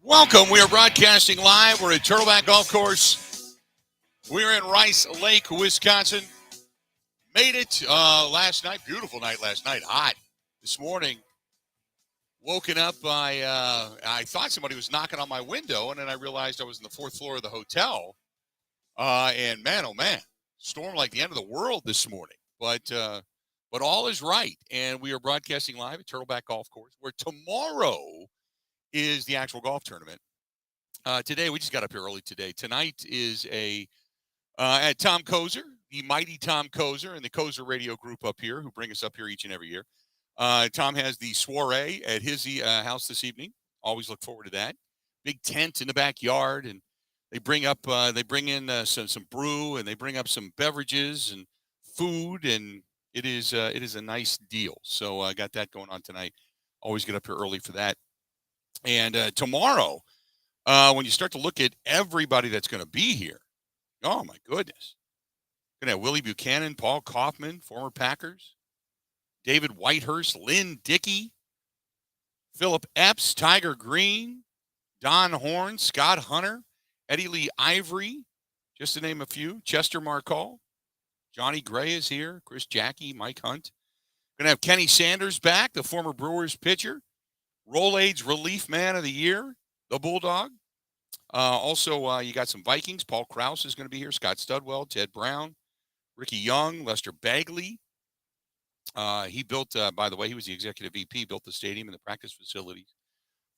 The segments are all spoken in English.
Welcome. We are broadcasting live. We're at Turtleback Golf Course. We're in Rice Lake, Wisconsin. Made it last night. Beautiful night last night. Hot. This morning, woken up by, I thought somebody was knocking on my window, and then I realized I was in the fourth floor of the hotel. And man, oh man, storm like the end of the world this morning. But all is right. And we are broadcasting live at Turtleback Golf Course, where tomorrow is the actual golf tournament. Today, we just got up here early today. Tonight is at Tom Kozer, the mighty Tom Kozer, and the Kozer Radio Group up here, who bring us up here each and every year. Tom has the soiree at his house this evening. Always look forward to that. Big tent in the backyard, and they bring in some brew, and they bring up some beverages and food, and it is a nice deal. So I got that going on tonight. Always get up here early for that. And tomorrow, when you start to look at everybody that's going to be here, oh my goodness. Going to have Willie Buchanan, Paul Kaufman, former Packers, David Whitehurst, Lynn Dickey, Philip Epps, Tiger Green, Don Horn, Scott Hunter, Eddie Lee Ivory, just to name a few, Chester Marcall, Johnny Gray is here, Chris Jackie, Mike Hunt. Going to have Kenny Sanders back, the former Brewers pitcher, Rolaids Relief Man of the Year, the Bulldog. Also, you got some Vikings. Paul Krause is going to be here. Scott Studwell, Ted Brown, Ricky Young, Lester Bagley. He built, by the way, he was the executive VP, built the stadium and the practice facilities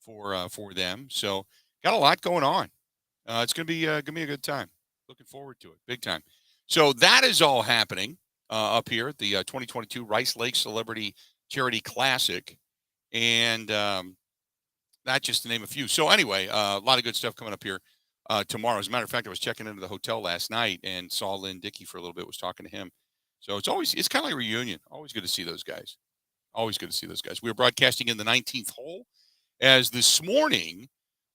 for them. So got a lot going on. It's going to be a good time. Looking forward to it, big time. So that is all happening up here at the 2022 Rice Lake Celebrity Charity Classic, and that just to name a few. So anyway, a lot of good stuff coming up here tomorrow. As a matter of fact, I was checking into the hotel last night and saw Lynn Dickey for a little bit, was talking to him. So it's kind of like a reunion. Always good to see those guys. Always good to see those guys. We were broadcasting in the 19th hole, as this morning,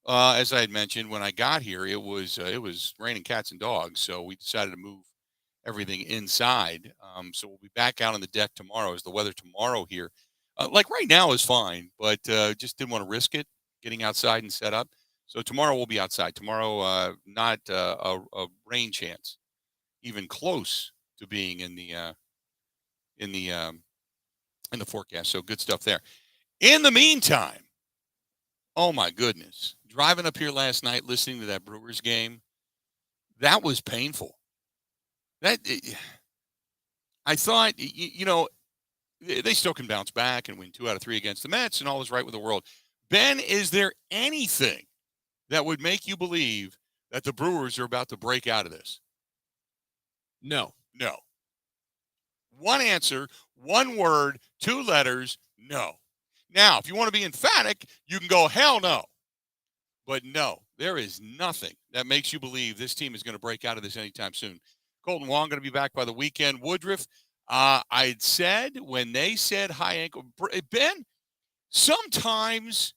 as I had mentioned, when I got here, it was raining cats and dogs. So we decided to move everything inside. So we'll be back out on the deck tomorrow. As the weather tomorrow here, like right now, is fine, but just didn't want to risk it getting outside and set up. So tomorrow we'll be outside. Tomorrow, not a rain chance, even close to being in the forecast. So good stuff there. In the meantime, oh my goodness, driving up here last night, listening to that Brewers game, that was painful. I thought, they still can bounce back and win 2 out of 3 against the Mets, and all is right with the world. Ben, is there anything that would make you believe that the Brewers are about to break out of this? No. One answer, one word, 2 letters, no. Now, if you want to be emphatic, you can go, hell no. But no, there is nothing that makes you believe this team is going to break out of this anytime soon. Colton Wong going to be back by the weekend. Woodruff, I'd said when they said high ankle, Ben, sometimes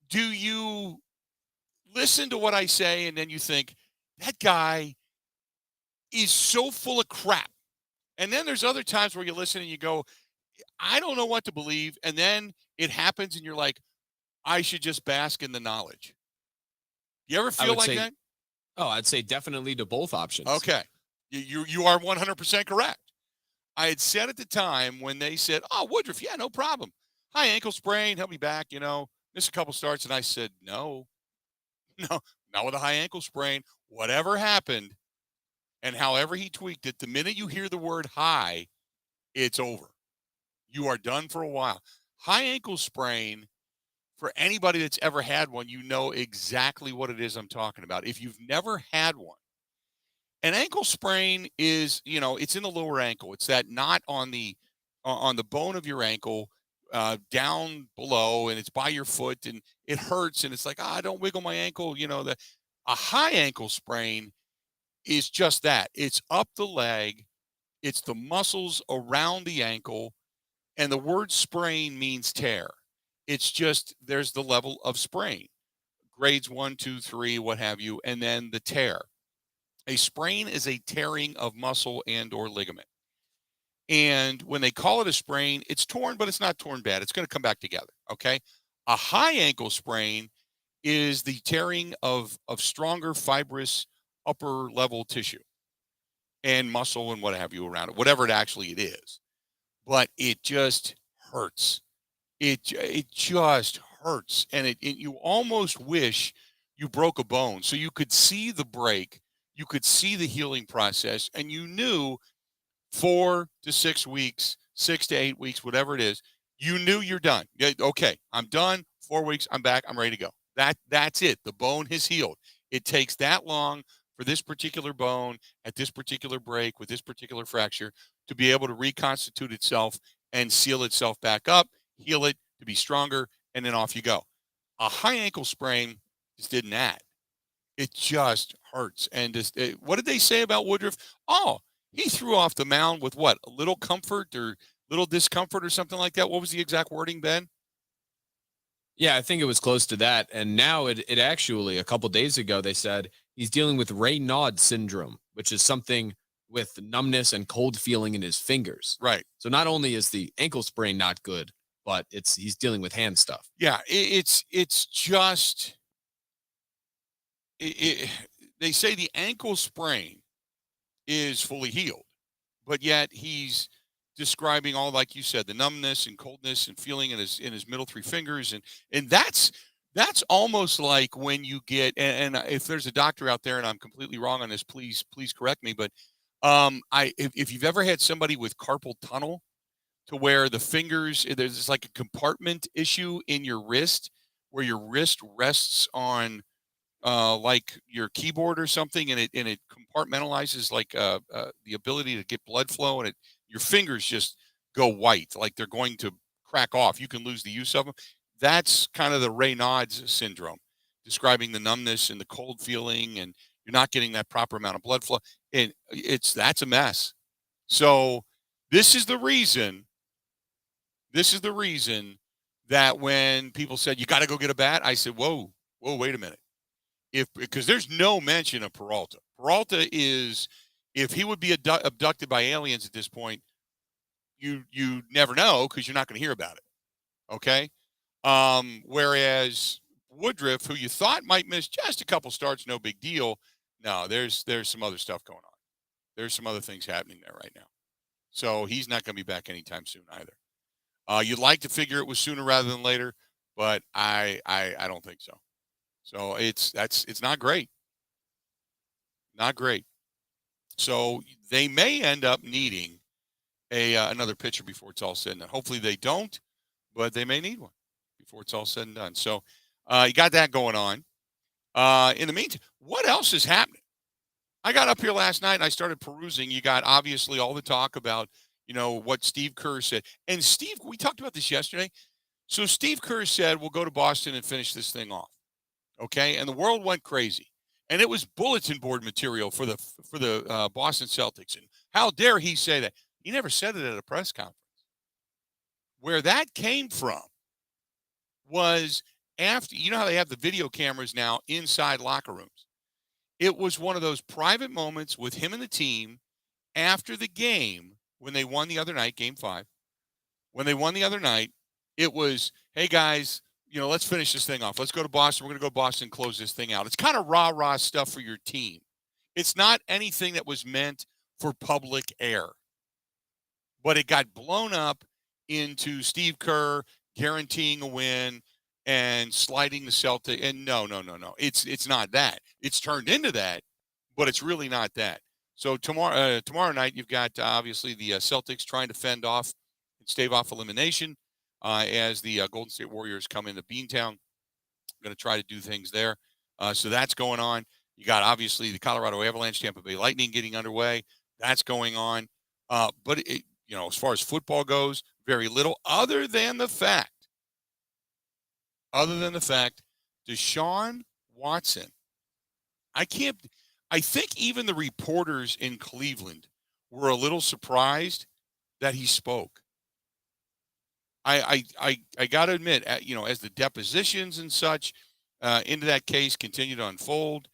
do you listen to what I say and then you think, that guy is so full of crap. And then there's other times where you listen and you go, I don't know what to believe. And then it happens and you're like, I should just bask in the knowledge. You ever feel like that? Oh, I'd say definitely to both options. Okay. You are 100% correct. I had said at the time when they said, oh, Woodruff, yeah, no problem. High ankle sprain, he'll be back, miss a couple starts. And I said, no, not with a high ankle sprain. Whatever happened and however he tweaked it, the minute you hear the word high, it's over. You are done for a while. High ankle sprain, for anybody that's ever had one, you know exactly what it is I'm talking about. If you've never had one, an ankle sprain is, it's in the lower ankle. It's that knot on the bone of your ankle down below, and it's by your foot, and it hurts, and it's like, don't wiggle my ankle. A high ankle sprain is just that. It's up the leg. It's the muscles around the ankle, and the word sprain means tear. It's just there's the level of sprain, grades 1, 2, 3, what have you, and then the tear. A sprain is a tearing of muscle and or ligament. And when they call it a sprain, it's torn, but it's not torn bad. It's going to come back together, okay? A high ankle sprain is the tearing of stronger fibrous upper level tissue and muscle and what have you around it, whatever it is. But it just hurts. It just hurts, and you almost wish you broke a bone so you could see the break, you could see the healing process, and you knew 4 to 6 weeks, 6 to 8 weeks, whatever it is, you knew you're done. Yeah, okay, I'm done. 4 weeks, I'm back. I'm ready to go. That's it. The bone has healed. It takes that long for this particular bone at this particular break with this particular fracture to be able to reconstitute itself and seal itself back up, heal it to be stronger, and then off you go. A high ankle sprain just didn't that. It just hurts. And what did they say about Woodruff? Oh, he threw off the mound with what? A little comfort or little discomfort or something like that. What was the exact wording, Ben? Yeah, I think it was close to that. And now it actually, a couple days ago, they said he's dealing with Raynaud syndrome, which is something with numbness and cold feeling in his fingers. Right. So not only is the ankle sprain not good, but he's dealing with hand stuff. Yeah, it's just they say the ankle sprain is fully healed, but yet he's describing all, like you said, the numbness and coldness and feeling in his middle three fingers, and that's almost like when you get, and if there's a doctor out there and I'm completely wrong on this, please correct me, but if you've ever had somebody with carpal tunnel to where the fingers, there's like a compartment issue in your wrist where your wrist rests on like your keyboard or something, and it compartmentalizes like the ability to get blood flow, and your fingers just go white, like they're going to crack off. You can lose the use of them. That's kind of the Raynaud's syndrome, describing the numbness and the cold feeling, and you're not getting that proper amount of blood flow, and that's a mess. So this is the reason. This is the reason that when people said you got to go get a bat, I said, whoa, wait a minute. Because there's no mention of Peralta. Peralta is, if he would be abducted by aliens at this point, you never know because you're not going to hear about it. Okay. Whereas Woodruff, who you thought might miss just a couple starts, no big deal. No, there's some other stuff going on. There's some other things happening there right now. So he's not going to be back anytime soon either. You'd like to figure it was sooner rather than later, but I don't think so. So it's not great. Not great. So they may end up needing another pitcher before it's all said and done. Hopefully they don't, but they may need one before it's all said and done. So you got that going on. In the meantime, what else is happening? I got up here last night and I started perusing. You got obviously all the talk about, what Steve Kerr said. And Steve, we talked about this yesterday. So Steve Kerr said, we'll go to Boston and finish this thing off. Okay. And the world went crazy. And it was bulletin board material for the Boston Celtics. And how dare he say that? He never said it at a press conference. Where that came from was after, how they have the video cameras now inside locker rooms. It was one of those private moments with him and the team after the game when they won the other night, Game 5. When they won the other night, it was, hey, guys, let's finish this thing off. Let's go to Boston. We're going to go to Boston and close this thing out. It's kind of rah-rah stuff for your team. It's not anything that was meant for public air. But it got blown up into Steve Kerr guaranteeing a win and sliding the Celtics. And no. It's not that. It's turned into that, but it's really not that. So tomorrow night, you've got obviously the Celtics trying to fend off and stave off elimination as the Golden State Warriors come into Beantown. Going to try to do things there. So that's going on. You got obviously the Colorado Avalanche, Tampa Bay Lightning getting underway. That's going on. But as far as football goes, very little other than the fact Deshaun Watson. I think even the reporters in Cleveland were a little surprised that he spoke. I got to admit, as the depositions and such into that case continue to unfold,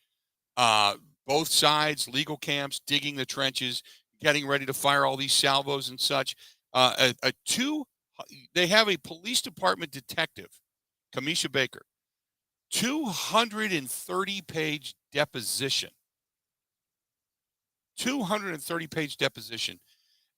both sides, legal camps, digging the trenches, getting ready to fire all these salvos and such. They have a police department detective, Kamisha Baker, 230-page deposition. 230-page deposition.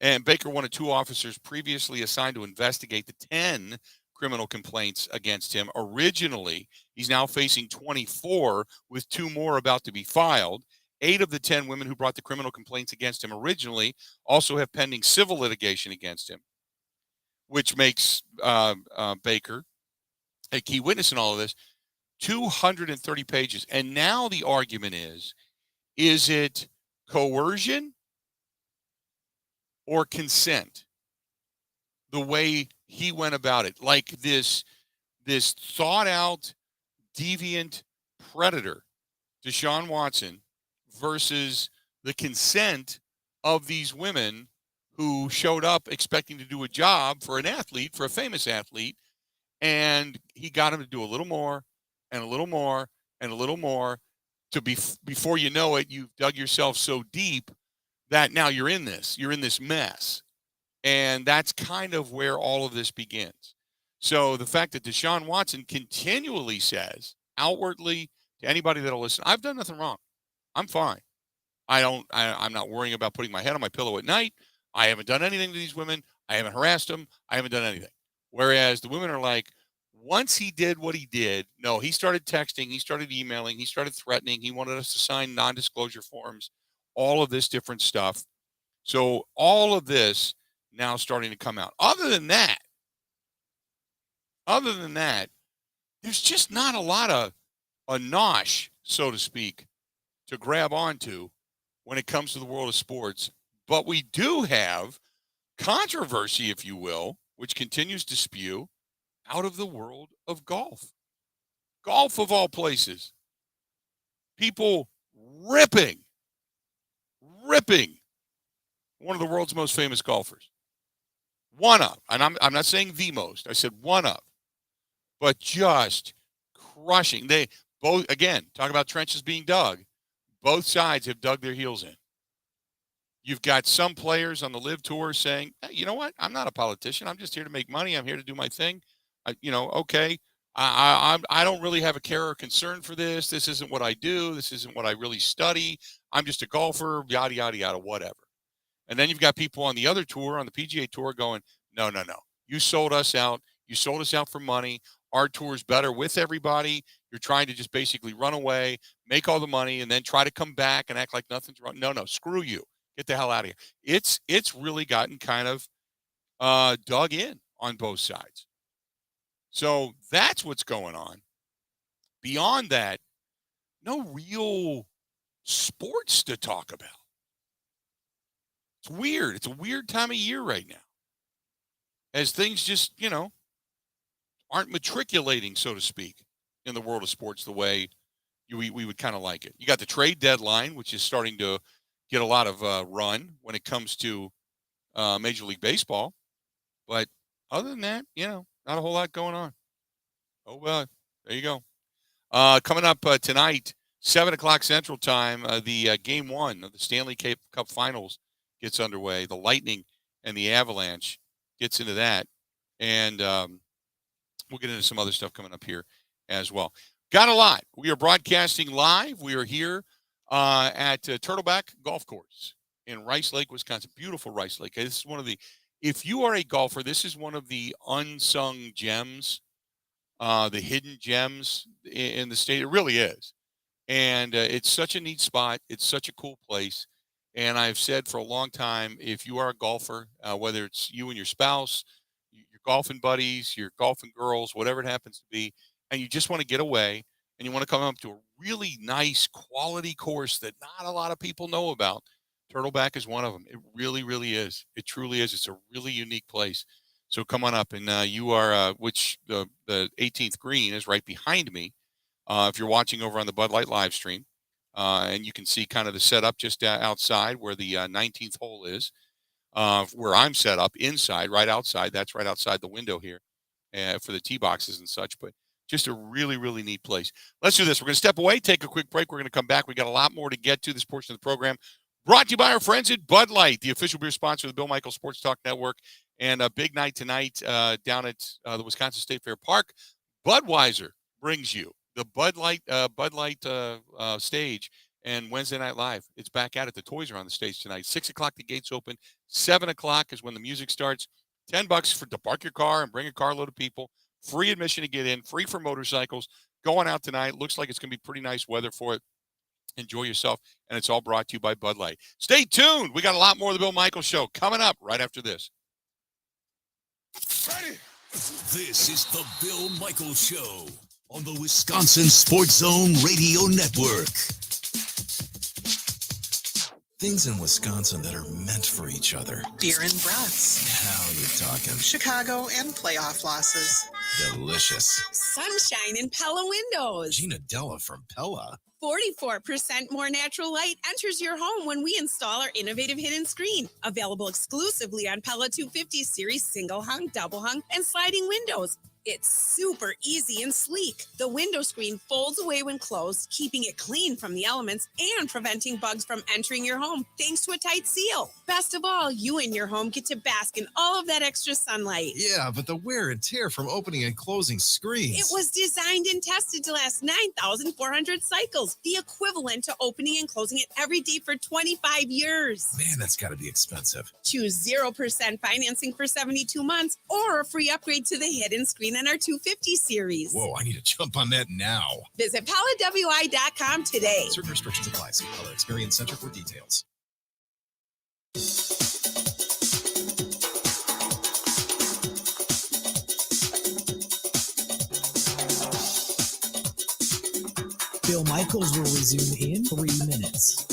And Baker, one of two officers previously assigned to investigate the 10 criminal complaints against him. Originally, he's now facing 24, with 2 more about to be filed. 8 of the 10 women who brought the criminal complaints against him originally also have pending civil litigation against him, which makes Baker a key witness in all of this. 230 pages. And now the argument is it coercion or consent? The way he went about it, like this thought out, deviant predator, Deshaun Watson, versus the consent of these women who showed up expecting to do a job for an athlete, for a famous athlete, and he got him to do a little more and a little more and a little more to before you know it, you've dug yourself so deep that now you're in this mess. And that's kind of where all of this begins. So the fact that Deshaun Watson continually says outwardly to anybody that'll listen, I've done nothing wrong. I'm fine. I'm not worrying about putting my head on my pillow at night. I haven't done anything to these women. I haven't harassed them. I haven't done anything. Whereas the women are like, once he did what he did, no, he started texting, he started emailing, he started threatening, he wanted us to sign non-disclosure forms, all of this different stuff. So all of this now starting to come out. Other than that, there's just not a lot of a nosh, so to speak, to grab onto when it comes to the world of sports. But we do have controversy, if you will, which continues to spew out of the world of golf. Golf of all places. People ripping one of the world's most famous golfers. One of, and I'm not saying the most. I said one of, but just crushing. They both, again, talk about trenches being dug. Both sides have dug their heels in. You've got some players on the LIV Tour saying, hey, you know what? I'm not a politician. I'm just here to make money. I'm here to do my thing. Okay. I don't really have a care or concern for this. This isn't what I do. This isn't what I really study. I'm just a golfer, yada, yada, yada, whatever. And then you've got people on the other tour, on the PGA Tour, going, no. You sold us out. You sold us out for money. Our tour's better with everybody. You're trying to just basically run away, make all the money, and then try to come back and act like nothing's wrong. No, screw you. Get the hell out of here. It's really gotten kind of dug in on both sides. So that's what's going on. Beyond that, no real sports to talk about. It's weird. It's a weird time of year right now. As things just, aren't matriculating, so to speak, in the world of sports the way we would kind of like it. You got the trade deadline, which is starting to get a lot of run when it comes to Major League Baseball. But other than that, not a whole lot going on. Oh, well, there you go. Coming up tonight, 7 o'clock Central Time, the Game 1 of the Stanley Cup Finals gets underway. The Lightning and the Avalanche gets into that. And we'll get into some other stuff coming up here as well. Got a lot. We are broadcasting live. We are here at Turtleback Golf Course in Rice Lake, Wisconsin. Beautiful Rice Lake. This is one of the, if you are a golfer, this is one of the unsung gems, the hidden gems in the state. It really is. And it's such a neat spot. It's such a cool place. And I've said for a long time, if you are a golfer, whether it's you and your spouse, your golfing buddies, your golfing girls, whatever it happens to be, and you just want to get away and you want to come up to a really nice quality course that not a lot of people know about, Turtleback is one of them. It really, really is. It truly is. It's a really unique place. So come on up. And you are, which the 18th green is right behind me. If you're watching over on the Bud Light live stream, and you can see kind of the setup just outside where the 19th hole is, where I'm set up inside, right outside. That's right outside the window here for the tee boxes and such. But just a really, really neat place. Let's do this. We're going to step away, take a quick break. We're going to come back. We got a lot more to get to this portion of the program. Brought to you by our friends at Bud Light, the official beer sponsor of the Bill Michaels Sports Talk Network. And a big night tonight down at the Wisconsin State Fair Park. Budweiser brings you the Bud Light stage and Wednesday Night Live. It's back out at the Toys are on the stage tonight. 6 o'clock the gates open. 7 o'clock is when the music starts. $10 to park your car and bring a carload of people. Free admission to get in. Free for motorcycles. Going out tonight. Looks like it's going to be pretty nice weather for it. Enjoy yourself, and it's all brought to you by Bud Light. Stay tuned. We got a lot more of the Bill Michaels Show coming up right after this. Ready? This is the Bill Michaels Show on the Wisconsin Sports Zone Radio Network. Things in Wisconsin that are meant for each other. Beer and brats. Now you're talking. Chicago and playoff losses. Delicious. Sunshine in Pella windows. Gina Della from Pella. 44% more natural light enters your home when we install our innovative hidden screen. Available exclusively on Pella 250 series single hung, double hung, and sliding windows. It's super easy and sleek. The window screen folds away when closed, keeping it clean from the elements and preventing bugs from entering your home thanks to a tight seal. Best of all, you and your home get to bask in all of that extra sunlight. Yeah, but the wear and tear from opening and closing screens. It was designed and tested to last 9,400 cycles, the equivalent to opening and closing it every day for 25 years. Man, that's got to be expensive. Choose 0% financing for 72 months or a free upgrade to the hidden screen in our 250 series. Whoa, I need to jump on that now. Visit PellaWI.com today. Certain restrictions apply. See Pella Experience Center for details. Bill Michaels will resume in 3 minutes.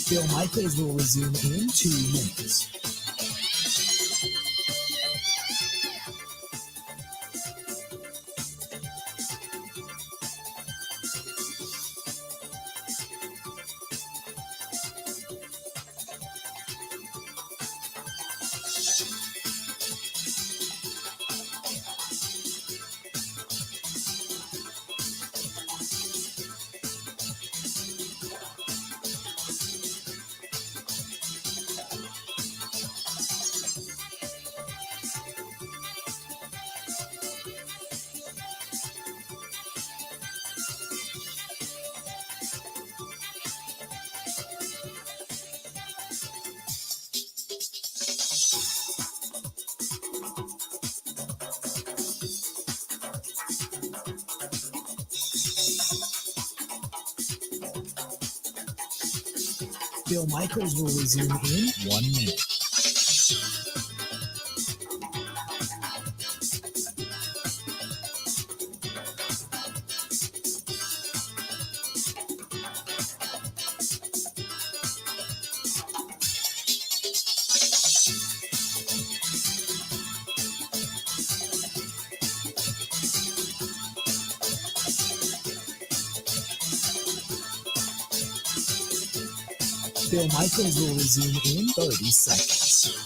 Bill Michaels will resume in 2 minutes. Bill Michaels will resume in 1 minute. Bill Michaels will resume in 30 seconds.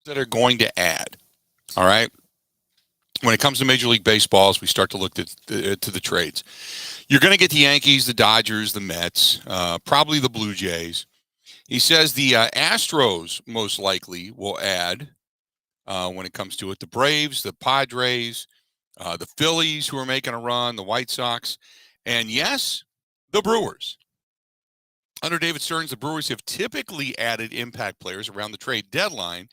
that are going to add. All right. When it comes to Major League Baseball, as we start to look to the trades, you're going to get the Yankees, the Dodgers, the Mets, probably the Blue Jays. He says the Astros most likely will add when it comes to it. The Braves, the Padres, the Phillies, who are making a run, the White Sox, and yes, the Brewers. Under David Stearns, the Brewers have typically added impact players around the trade deadline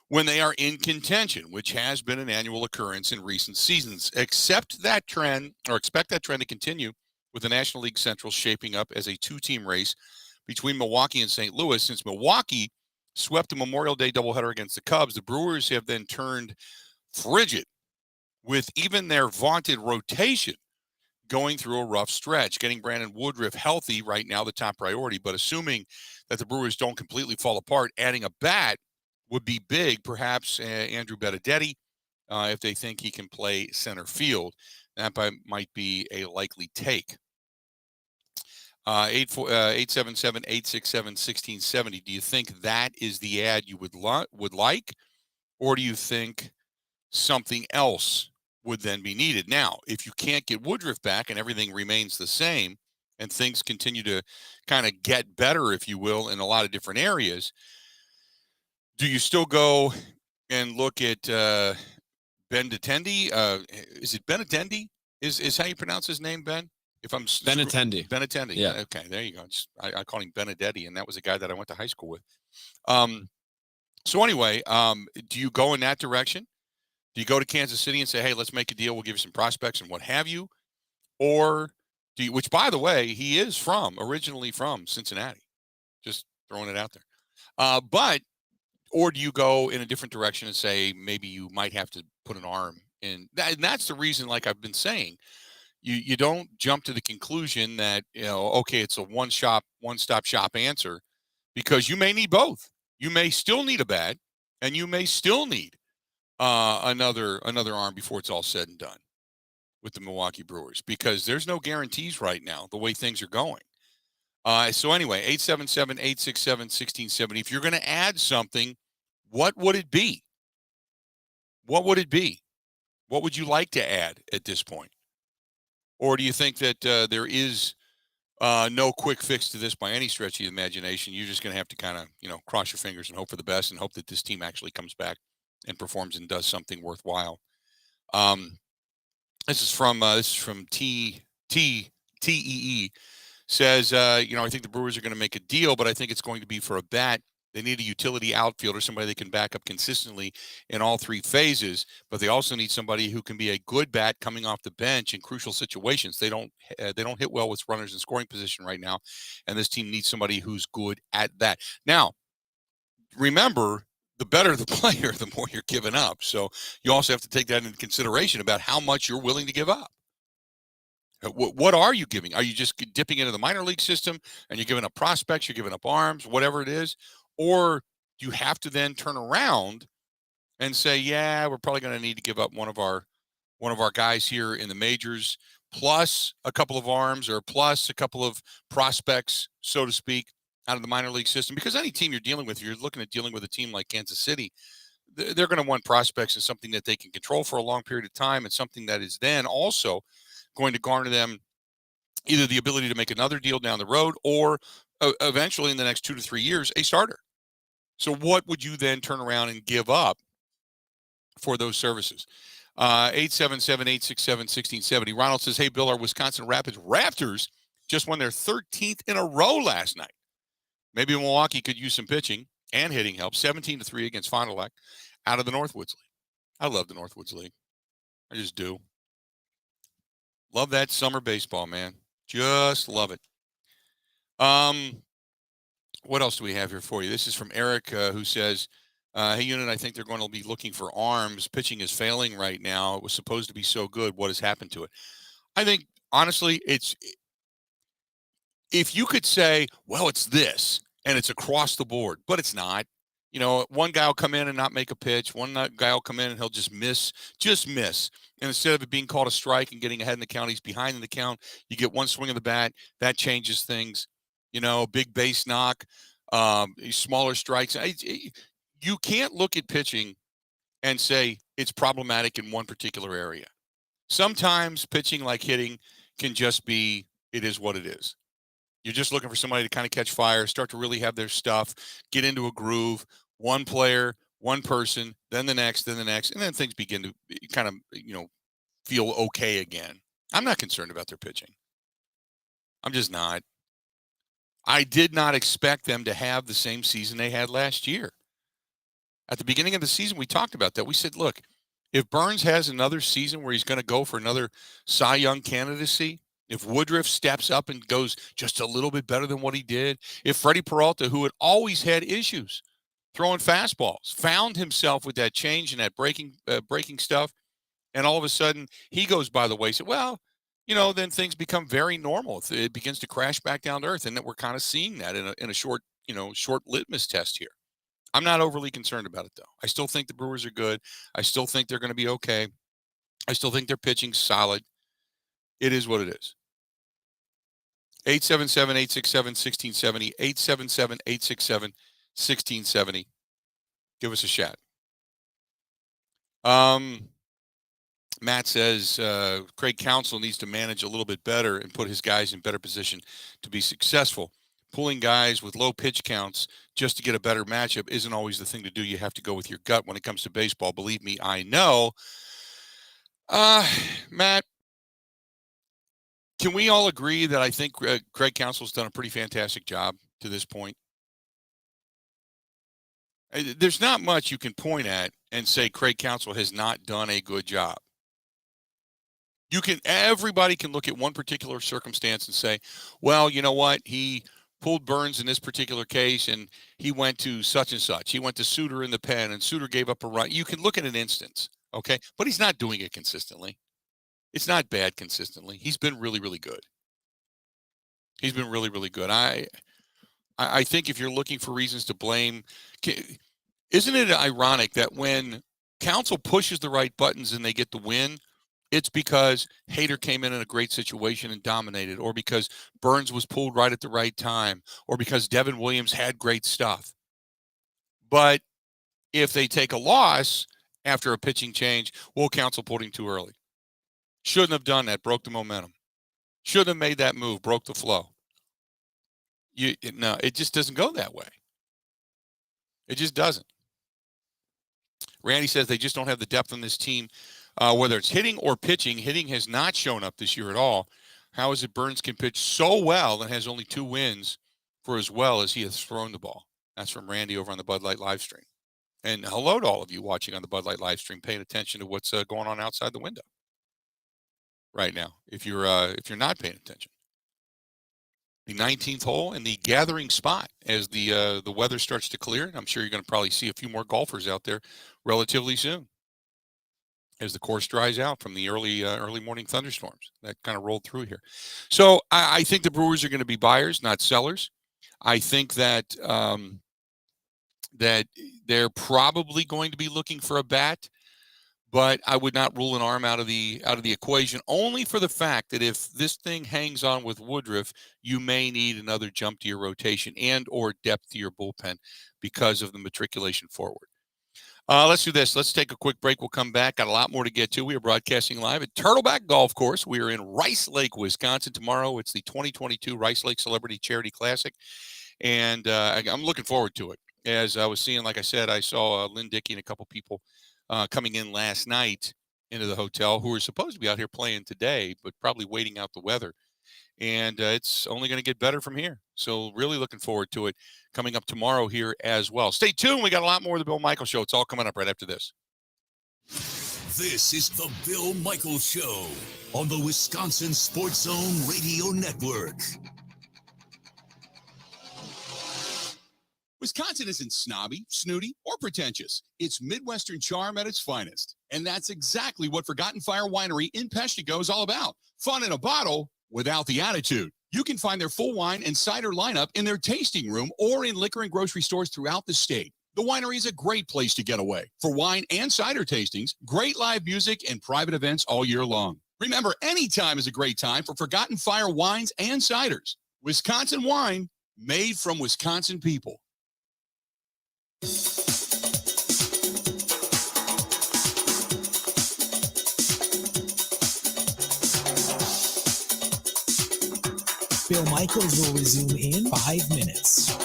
when they are in contention, which has been an annual occurrence in recent seasons. Expect that trend to continue with the National League Central shaping up as a two-team race between Milwaukee and St. Louis. Since Milwaukee swept a Memorial Day doubleheader against the Cubs, the Brewers have then turned frigid with even their vaunted rotation going through a rough stretch. Getting Brandon Woodruff healthy right now, the top priority, but assuming that the Brewers don't completely fall apart, adding a bat would be big. Perhaps Andrew Benedetti, if they think he can play center field. That might be a likely take. 877-867-1670. Do you think that is the ad you would like, or do you think something else would then be needed? Now, if you can't get Woodruff back and everything remains the same and things continue to kind of get better, if you will, in a lot of different areas, do you still go and look at Benintendi? Is it Benintendi? Is how you pronounce his name, Ben? If I'm Benintendi. Benintendi. Yeah. Okay, there you go. I call him Benedetti, and that was a guy that I went to high school with. So anyway, do you go in that direction? Do you go to Kansas City and say, hey, let's make a deal, we'll give you some prospects and what have you? Or do you, which, by the way, he is originally from Cincinnati. Just throwing it out there. Or do you go in a different direction and say maybe you might have to put an arm in? And that's the reason, like I've been saying, you don't jump to the conclusion that, okay, it's a one-stop shop answer, because you may need both. You may still need a bat, and you may still need another arm before it's all said and done with the Milwaukee Brewers, because there's no guarantees right now the way things are going. So anyway, 877-867-1670. If you're going to add something, what would it be? What would it be? What would you like to add at this point? Or do you think that there is no quick fix to this by any stretch of the imagination? You're just going to have to kind of, cross your fingers and hope for the best and hope that this team actually comes back and performs and does something worthwhile. This is from TEE. Says, I think the Brewers are going to make a deal, but I think it's going to be for a bat. They need a utility outfielder, somebody they can back up consistently in all three phases, but they also need somebody who can be a good bat coming off the bench in crucial situations. They don't hit well with runners in scoring position right now, and this team needs somebody who's good at that. Now, remember, the better the player, the more you're giving up. So you also have to take that into consideration about how much you're willing to give up. What are you giving? Are you just dipping into the minor league system and you're giving up prospects, you're giving up arms, whatever it is? Or do you have to then turn around and say, yeah, we're probably going to need to give up one of our guys here in the majors, plus a couple of arms or plus a couple of prospects, so to speak, out of the minor league system? Because any team you're dealing with, you're looking at dealing with a team like Kansas City, they're going to want prospects and something that they can control for a long period of time, and something that is then also going to garner them either the ability to make another deal down the road or eventually in the next 2 to 3 years, a starter. So what would you then turn around and give up for those services? 877-867-1670. Ronald says, hey, Bill, our Wisconsin Rapids Raptors just won their 13th in a row last night. Maybe Milwaukee could use some pitching and hitting help. 17-3 against Fond du Lac out of the Northwoods League. I love the Northwoods League. I just do. Love that summer baseball, man. Just love it. What else do we have here for you? This is from Eric, who says, hey, Unit, I think they're going to be looking for arms. Pitching is failing right now. It was supposed to be so good. What has happened to it? I think, honestly, if you could say, well, it's this, and it's across the board, but it's not. One guy will come in and not make a pitch. One guy will come in and he'll just miss. And instead of it being called a strike and getting ahead in the count, he's behind in the count. You get one swing of the bat. That changes things. Big base knock, smaller strikes. you can't look at pitching and say it's problematic in one particular area. Sometimes pitching, like hitting, can just be, it is what it is. You're just looking for somebody to kind of catch fire, start to really have their stuff, get into a groove, one player, one person, then the next, and then things begin to kind of, feel okay again. I'm not concerned about their pitching. I'm just not. I did not expect them to have the same season they had last year. At the beginning of the season, we talked about that. We said, look, if Burns has another season where he's going to go for another Cy Young candidacy, if Woodruff steps up and goes just a little bit better than what he did, if Freddie Peralta, who had always had issues throwing fastballs, found himself with that change and that breaking stuff, and all of a sudden he goes by the wayside, well, then things become very normal. It begins to crash back down to earth, and that we're kind of seeing that in a short litmus test here. I'm not overly concerned about it, though. I still think the Brewers are good. I still think they're going to be okay. I still think their pitching's solid. It is what it is. 877-867-1670, 877-867-1670. Give us a shot. Matt says Craig Counsell needs to manage a little bit better and put his guys in better position to be successful. Pulling guys with low pitch counts just to get a better matchup isn't always the thing to do. You have to go with your gut when it comes to baseball. Believe me, I know. Matt, can we all agree that I think Craig Counsell's done a pretty fantastic job to this point? There's not much you can point at and say Craig Counsell has not done a good job. Everybody can look at one particular circumstance and say, well, you know what? He pulled Burns in this particular case, and he went to such and such. He went to Suter in the pen, and Suter gave up a run. You can look at an instance, okay? But he's not doing it consistently. It's not bad consistently. He's been really, really good. He's been really, really good. I think if you're looking for reasons to blame, isn't it ironic that when Counsell pushes the right buttons and they get the win, it's because Hader came in a great situation and dominated, or because Burns was pulled right at the right time, or because Devin Williams had great stuff. But if they take a loss after a pitching change, well, Counsell pulled him too early. Shouldn't have done that, broke the momentum. Shouldn't have made that move, broke the flow. No, it just doesn't go that way. It just doesn't. Randy says they just don't have the depth on this team. Whether it's hitting or pitching, hitting has not shown up this year at all. How is it Burns can pitch so well and has only 2 wins for as well as he has thrown the ball? That's from Randy over on the Bud Light live stream. And hello to all of you watching on the Bud Light live stream, paying attention to what's going on outside the window right now. If you're not paying attention, the 19th hole and the gathering spot as the weather starts to clear. I'm sure you're going to probably see a few more golfers out there relatively soon, as the course dries out from the early morning thunderstorms that kind of rolled through here. So I think the Brewers are going to be buyers, not sellers. I think that that they're probably going to be looking for a bat, but I would not rule an arm out of the equation, only for the fact that if this thing hangs on with Woodruff, you may need another jump to your rotation and or depth to your bullpen because of the matriculation forward. Let's do this. Let's take a quick break. We'll come back. Got a lot more to get to. We are broadcasting live at Turtleback Golf Course. We are in Rice Lake, Wisconsin. Tomorrow, it's the 2022 Rice Lake Celebrity Charity Classic, and I'm looking forward to it. As I was seeing, like I said, I saw Lynn Dickey and a couple people coming in last night into the hotel who were supposed to be out here playing today, but probably waiting out the weather. And it's only going to get better from here. So really looking forward to it coming up tomorrow here as well. Stay tuned. We got a lot more of the Bill Michaels Show. It's all coming up right after this. This is the Bill Michaels Show on the Wisconsin Sports Zone Radio Network. Wisconsin isn't snobby, snooty, or pretentious. It's Midwestern charm at its finest. And that's exactly what Forgotten Fire Winery in Peshtigo is all about. Fun in a bottle without the attitude. You can find their full wine and cider lineup in their tasting room or in liquor and grocery stores throughout the state. The winery is a great place to get away for wine and cider tastings, great live music, and private events all year long. Remember, any time is a great time for Forgotten Fire wines and ciders. Wisconsin wine made from Wisconsin people. Bill Michaels will resume in 5 minutes.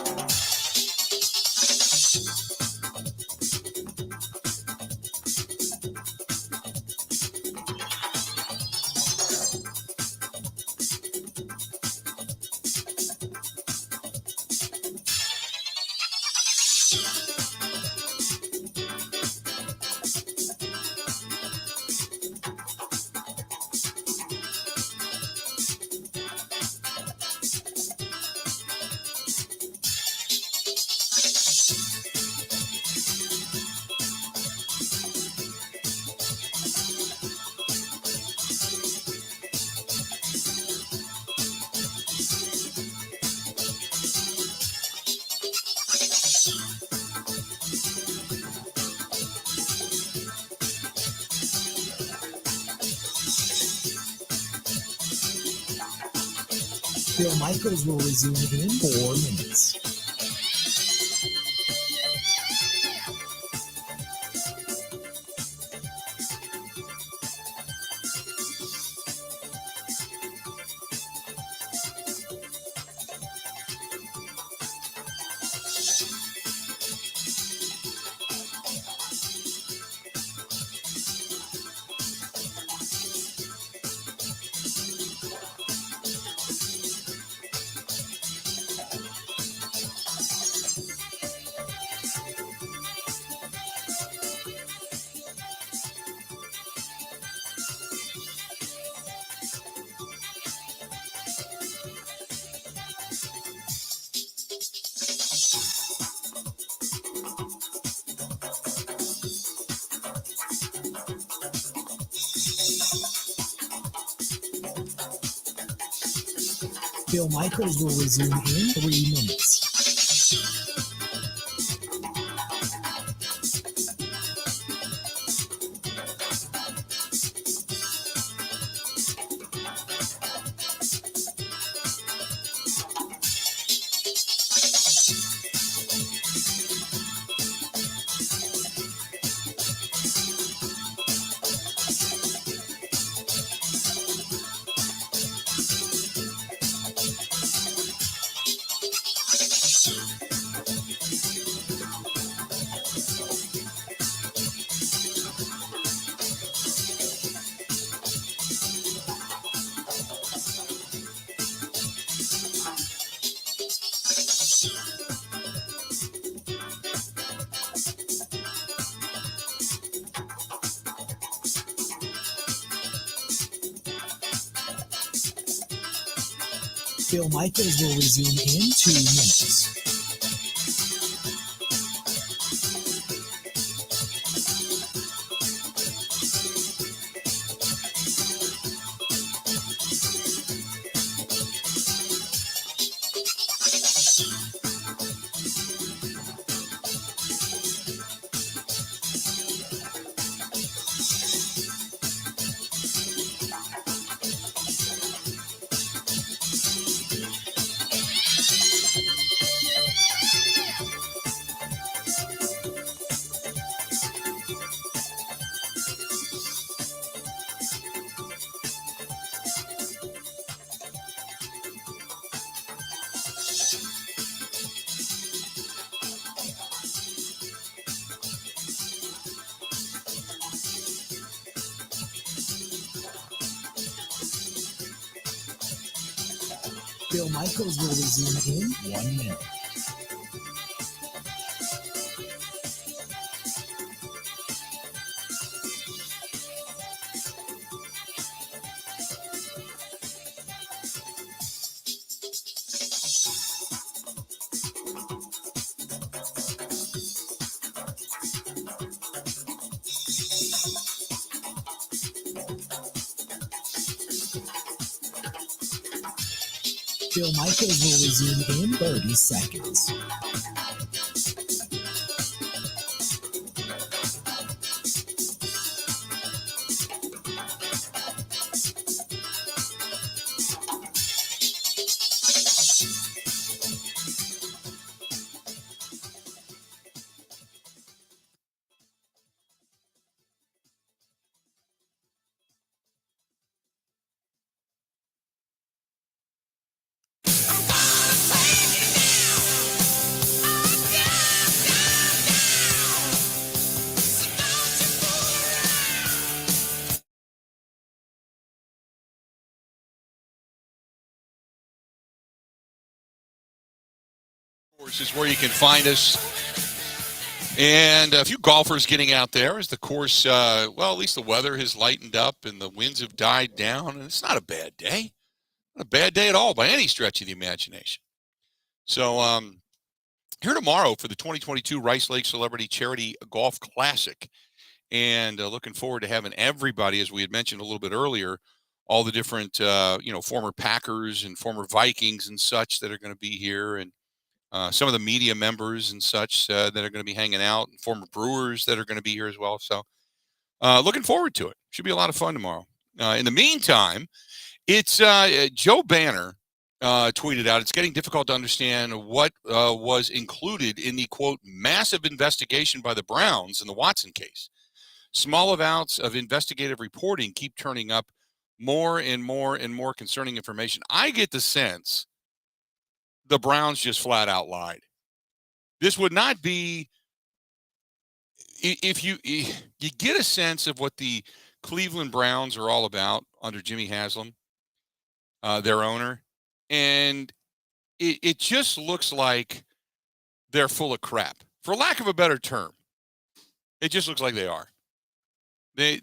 Bill Michaels will resume in 4 minutes. Bill Michaels will resume in 3 minutes. Bill Michaels will resume in 2 minutes. Bill Michaels will resume in 1 minute. Bill Michaels will resume in 30 seconds. Course is where you can find us. And a few golfers getting out there as the course, well, at least the weather has lightened up and the winds have died down. And it's not a bad day. Not a bad day at all by any stretch of the imagination. So here tomorrow for the 2022 Rice Lake Celebrity Charity Golf Classic. And looking forward to having everybody, as we had mentioned a little bit earlier, all the different, former Packers and former Vikings and such that are going to be here. And some of the media members and such that are going to be hanging out, and former Brewers that are going to be here as well. So looking forward to it. Should be a lot of fun tomorrow. In the meantime, it's Joe Banner tweeted out, it's getting difficult to understand what was included in the, quote, massive investigation by the Browns in the Watson case. Small amounts of investigative reporting keep turning up more and more and more concerning information. I get the sense the Browns just flat out lied. This would not be, if you get a sense of what the Cleveland Browns are all about under Jimmy Haslam, their owner, and it just looks like they're full of crap, for lack of a better term. It just looks like they are.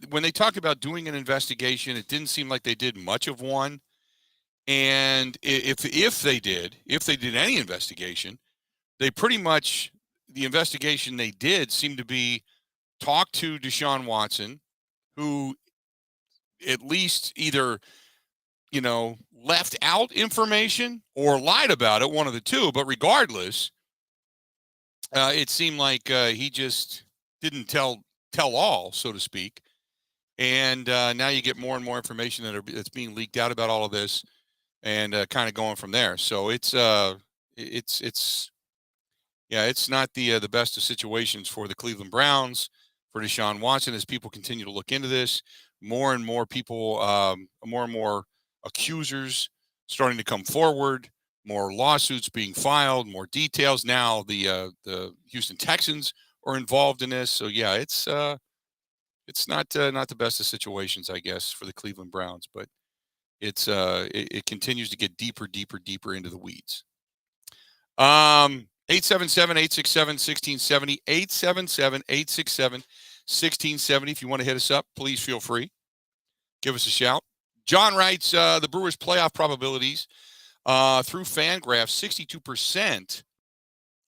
When they talked about doing an investigation, it didn't seem like they did much of one. And if they did any investigation, they pretty much, the investigation they did seemed to be talk to Deshaun Watson, who at least either, left out information or lied about it, one of the two. But regardless, it seemed like he just didn't tell all, so to speak. And now you get more and more information that's being leaked out about all of this. And kind of going from there. So it's not the best of situations for the Cleveland Browns, for Deshaun Watson, as people continue to look into this. More and more people, more and more accusers starting to come forward, more lawsuits being filed, more details. Now the Houston Texans are involved in this. So yeah, it's not the best of situations, I guess, for the Cleveland Browns, but it continues to get deeper into the weeds. 877-867-1670, 877-867-1670. If you want to hit us up, please feel free. Give us a shout. John writes, the Brewers' playoff probabilities through Fangraphs,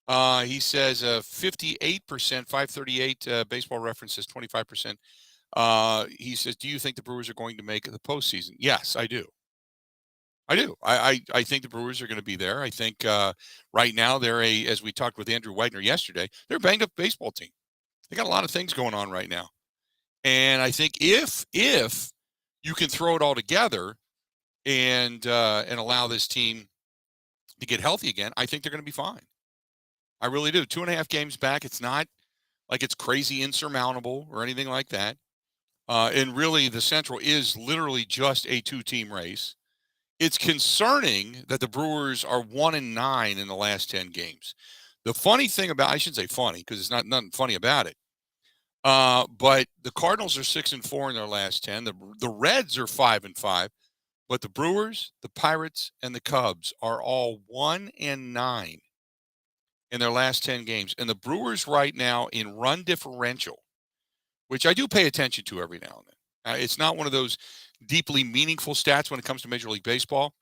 62%. He says 58%, 538. Baseball Reference says 25%. He says, do you think the Brewers are going to make the postseason? Yes, I do. I think the Brewers are going to be there. I think right now they're as we talked with Andrew Whitener yesterday, they're a banged up baseball team. They got a lot of things going on right now. And I think if you can throw it all together and allow this team to get healthy again, I think they're going to be fine. I really do. 2.5 games back. It's not like it's crazy insurmountable or anything like that. And really, the Central is literally just a 2-team race. It's concerning that the Brewers are 1-9 in the last 10 games. The funny thing about, I shouldn't say funny because it's nothing funny about it. But the Cardinals are 6-4 in their last 10. The Reds are 5-5, but the Brewers, the Pirates, and the Cubs are all 1-9 in their last 10 games. And the Brewers right now in run differential, which I do pay attention to every now and then. It's not one of those deeply meaningful stats when it comes to Major League Baseball.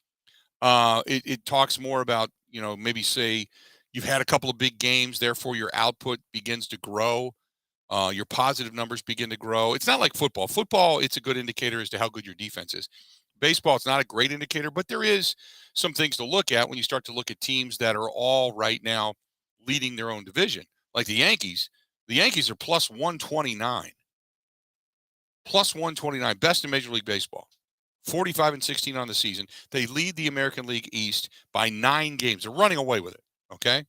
It talks more about, maybe say you've had a couple of big games, therefore your output begins to grow. Your positive numbers begin to grow. It's not like football. Football, it's a good indicator as to how good your defense is. Baseball, it's not a great indicator, but there is some things to look at when you start to look at teams that are all right now leading their own division. Like the Yankees. The Yankees are plus 129. Plus 129, best in Major League Baseball. 45-16 on the season. They lead the American League East by 9 games. They're running away with it, okay?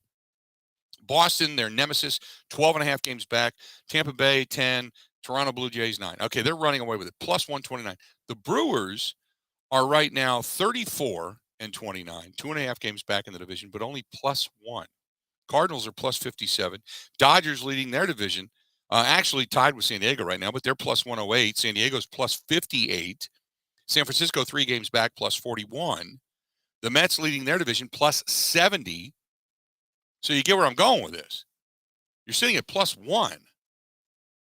Boston, their nemesis, 12.5 games back. Tampa Bay, 10. Toronto Blue Jays, 9. Okay, they're running away with it. Plus 129. The Brewers are right now 34-29. 2.5 games back in the division, but only plus 1. Cardinals are plus 57. Dodgers leading their division. Actually tied with San Diego right now, but they're plus 108. San Diego's plus 58. San Francisco 3 games back, plus 41. The Mets leading their division, plus 70. So you get where I'm going with this. You're sitting at +1.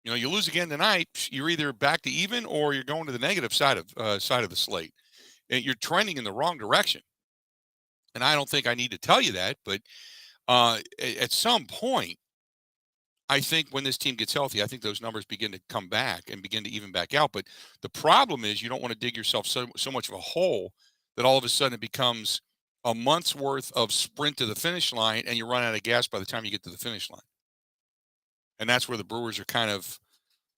You know, you lose again tonight, you're either back to even or you're going to the negative side of the slate. And you're trending in the wrong direction. And I don't think I need to tell you that, but at some point, I think when this team gets healthy, I think those numbers begin to come back and begin to even back out. But the problem is you don't want to dig yourself so much of a hole that all of a sudden it becomes a month's worth of sprint to the finish line and you run out of gas by the time you get to the finish line. And that's where the Brewers are kind of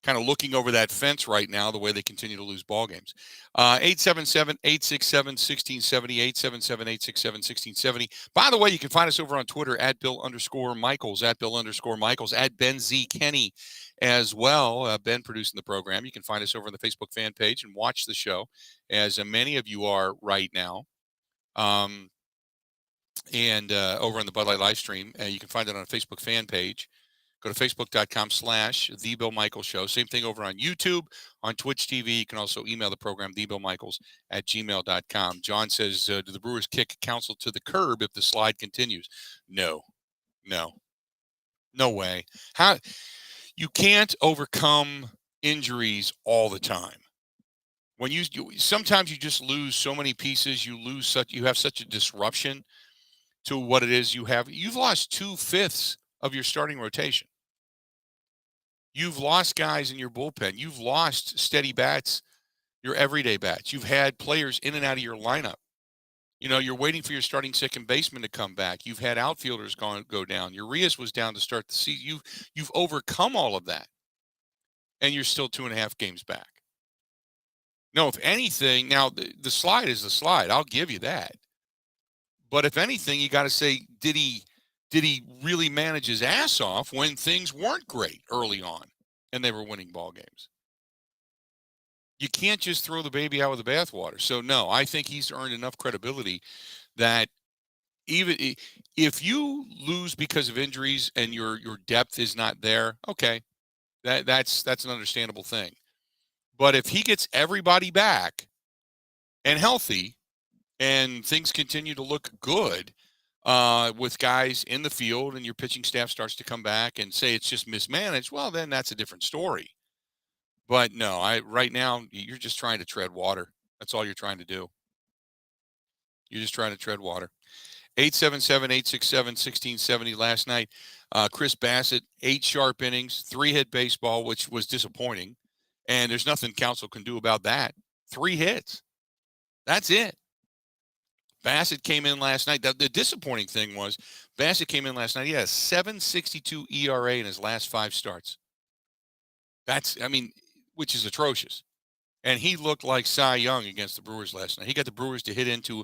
looking over that fence right now, the way they continue to lose ball games. 877-867-1670, 877-867-1670. By the way, you can find us over on Twitter at Bill_Michaels, at Bill_Michaels, at Ben Z. Kenny as well. Ben producing the program. You can find us over on the Facebook fan page and watch the show, as many of you are right now. And over on the Bud Light live stream, you can find it on a Facebook fan page. Go to facebook.com/The Bill Michaels Show. Same thing over on YouTube, on Twitch TV. You can also email the program, thebillmichaels@gmail.com. John says, do the Brewers kick Counsell to the curb if the slide continues? No way. How you can't overcome injuries all the time. When sometimes you just lose so many pieces, you have such a disruption to what it is you have. You've lost 2/5 of your starting rotation. You've lost guys in your bullpen. You've lost steady bats, your everyday bats. You've had players in and out of your lineup. You know, you're waiting for your starting second baseman to come back. You've had outfielders go down. Urias was down to start the season. You've overcome all of that, and you're still 2.5 games back. No, if anything, now the slide is the slide. I'll give you that. But if anything, you got to say, did he really manage his ass off when things weren't great early on and they were winning ball games? You can't just throw the baby out with the bathwater. So, no, I think he's earned enough credibility that even if you lose because of injuries and your depth is not there, okay, that's an understandable thing. But if he gets everybody back and healthy and things continue to look good, with guys in the field and your pitching staff starts to come back and say it's just mismanaged, well, then that's a different story. But no, right now you're just trying to tread water. That's all you're trying to do. You're just trying to tread water. 877-867-1670 last night. Chris Bassett, 8 sharp innings, 3-hit baseball, which was disappointing. And there's nothing Counsell can do about that. 3 hits. That's it. Bassett came in last night. The disappointing thing was Bassett came in last night. He had a 7.62 ERA in his last 5 starts. Which is atrocious. And he looked like Cy Young against the Brewers last night. He got the Brewers to hit into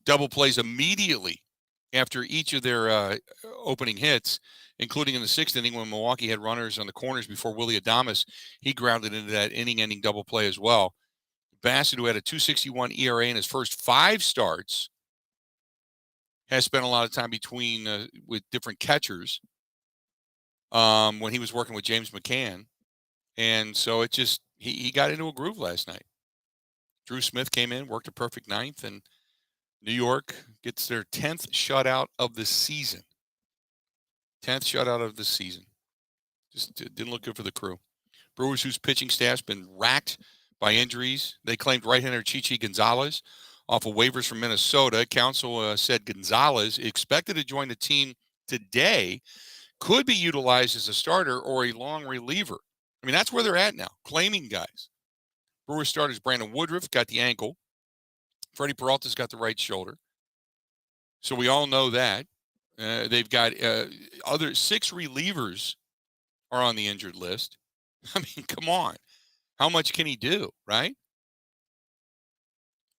double plays immediately after each of their opening hits, including in the 6th inning when Milwaukee had runners on the corners before Willy Adames. He grounded into that inning-ending double play as well. Bassett, who had a 2.61 ERA in his first 5 starts, has spent a lot of time with different catchers when he was working with James McCann. And so it just, he got into a groove last night. Drew Smith came in, worked a perfect 9th, and New York gets their 10th shutout of the season. 10th shutout of the season. Just didn't look good for the crew. Brewers, whose pitching staff's been racked by injuries. They claimed right-hander Chichi Gonzalez off of waivers from Minnesota. Counsell said Gonzalez, expected to join the team today, could be utilized as a starter or a long reliever. I mean, that's where they're at now, claiming guys. Brewers starters Brandon Woodruff got the ankle. Freddie Peralta's got the right shoulder. So we all know that. They've got other 6 relievers are on the injured list. I mean, come on. How much can he do, right?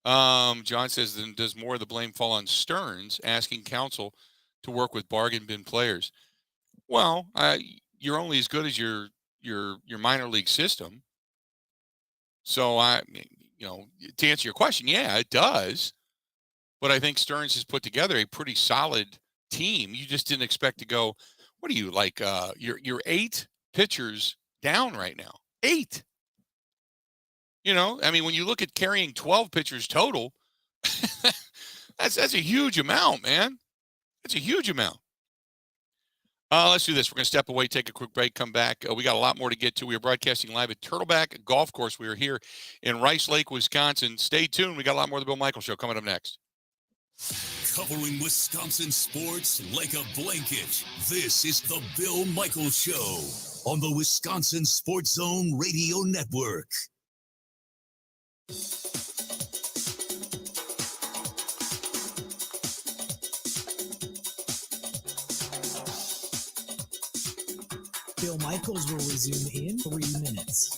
John says, then does more of the blame fall on Stearns, asking Counsell to work with bargain bin players? Well, you're only as good as your minor league system. So to answer your question, yeah, it does. But I think Stearns has put together a pretty solid team. You just didn't expect to go, what are you, like you're 8 pitchers down right now. 8. When you look at carrying 12 pitchers total, that's a huge amount, man. That's a huge amount. Let's do this. We're going to step away, take a quick break, come back. We got a lot more to get to. We are broadcasting live at Turtleback Golf Course. We are here in Rice Lake, Wisconsin. Stay tuned. We got a lot more of the Bill Michaels Show coming up next. Covering Wisconsin sports like a blanket. This is the Bill Michaels Show on the Wisconsin Sports Zone Radio Network. Bill Michaels will resume in 3 minutes.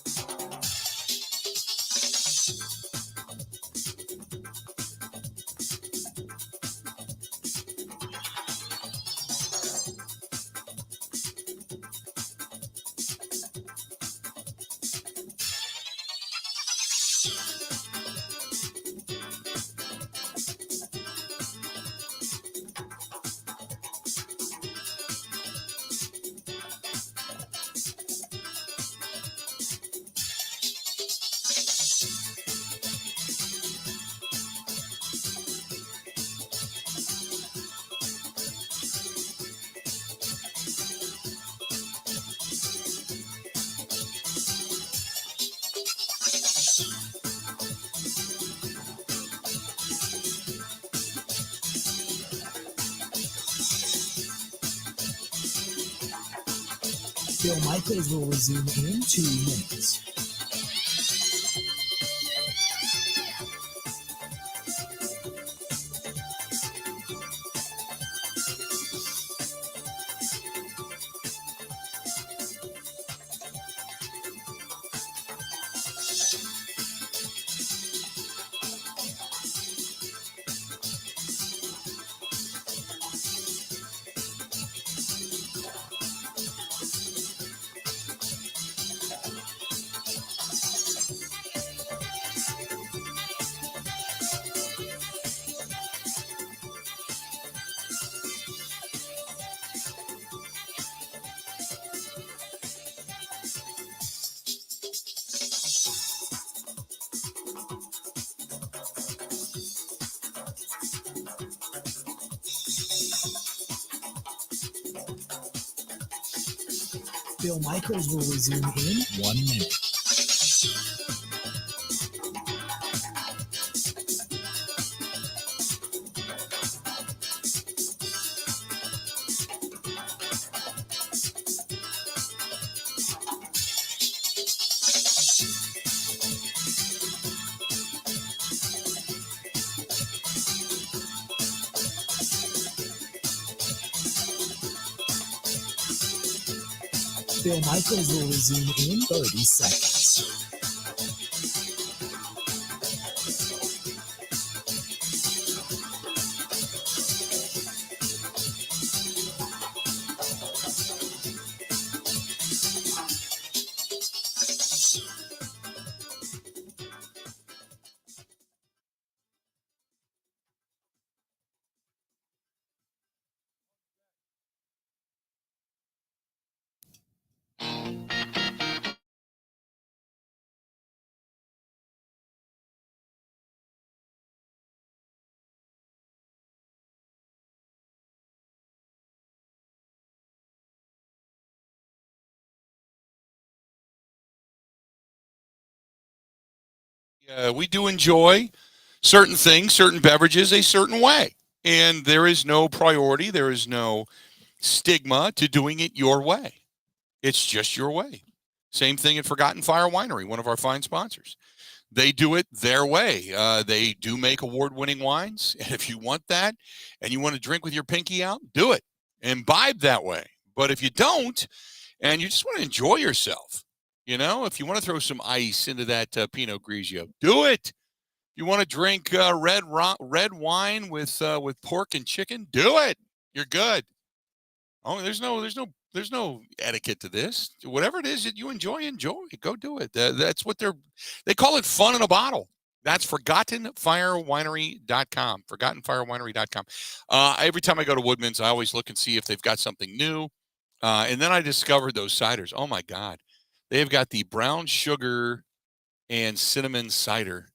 Bill Michaels will resume in 2 minutes. Bill Michaels will resume in 1 minute. Bill Michaels will resume in 30 seconds. We do enjoy certain things, certain beverages a certain way. And there is no priority, there is no stigma to doing it your way. It's just your way. Same thing at Forgotten Fire Winery, one of our fine sponsors. They do it their way. They do make award-winning wines. And if you want that and you want to drink with your pinky out, do it. Imbibe that way. But if you don't, and you just want to enjoy yourself, you know, if you want to throw some ice into that Pinot Grigio, do it. You want to drink red wine with pork and chicken, do it. You're good. Oh, there's no etiquette to this. Whatever it is that you enjoy. Go do it. That's what they call it, fun in a bottle. That's ForgottenFireWinery.com. ForgottenFireWinery.com. Every time I go to Woodman's, I always look and see if they've got something new. And then I discovered those ciders. Oh my God, they've got the brown sugar and cinnamon cider,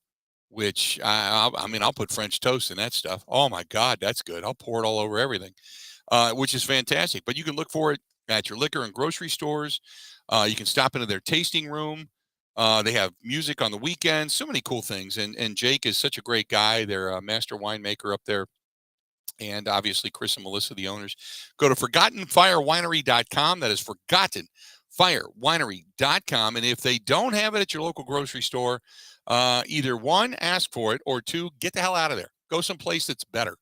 which I'll put French toast in that stuff. Oh my God, that's good. I'll pour it all over everything. which is fantastic. But you can look for it at your liquor and grocery stores. You can stop into their tasting room. They have music on the weekends, so many cool things. And Jake is such a great guy. They're a master winemaker up there. And obviously, Chris and Melissa, the owners. Go to ForgottenFireWinery.com. That is ForgottenFireWinery.com. And if they don't have it at your local grocery store, either one, ask for it, or two, get the hell out of there. Go someplace that's better.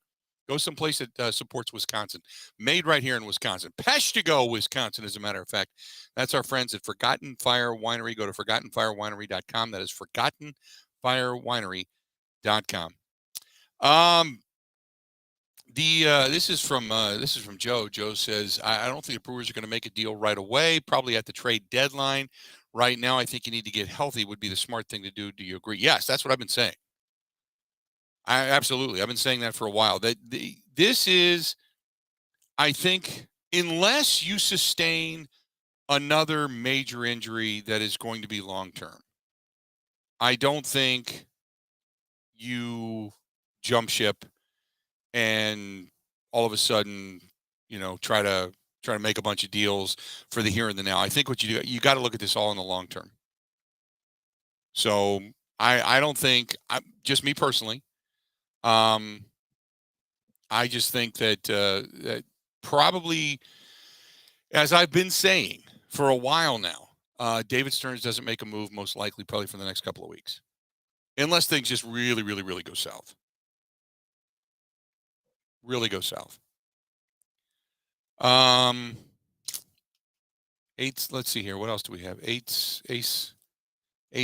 Go someplace that supports Wisconsin. Made right here in Wisconsin. Peshtigo, Wisconsin, as a matter of fact. That's our friends at Forgotten Fire Winery. Go to ForgottenFireWinery.com. That is ForgottenFireWinery.com. This is from Joe. Joe says, I don't think the Brewers are going to make a deal right away, probably at the trade deadline. Right now, I think you need to get healthy would be the smart thing to do. Do you agree? Yes, that's what I've been saying. Absolutely. I've been saying that for a while. This is, I think, unless you sustain another major injury that is going to be long-term, I don't think you jump ship and all of a sudden, try to make a bunch of deals for the here and the now. I think what you do, you got to look at this all in the long term. So I don't think, just me personally, I just think that probably, as I've been saying for a while now, David Stearns doesn't make a move most likely probably for the next couple of weeks, unless things just really, really, really go south. Really go south. Eight. Let's see here. What else do we have? Ace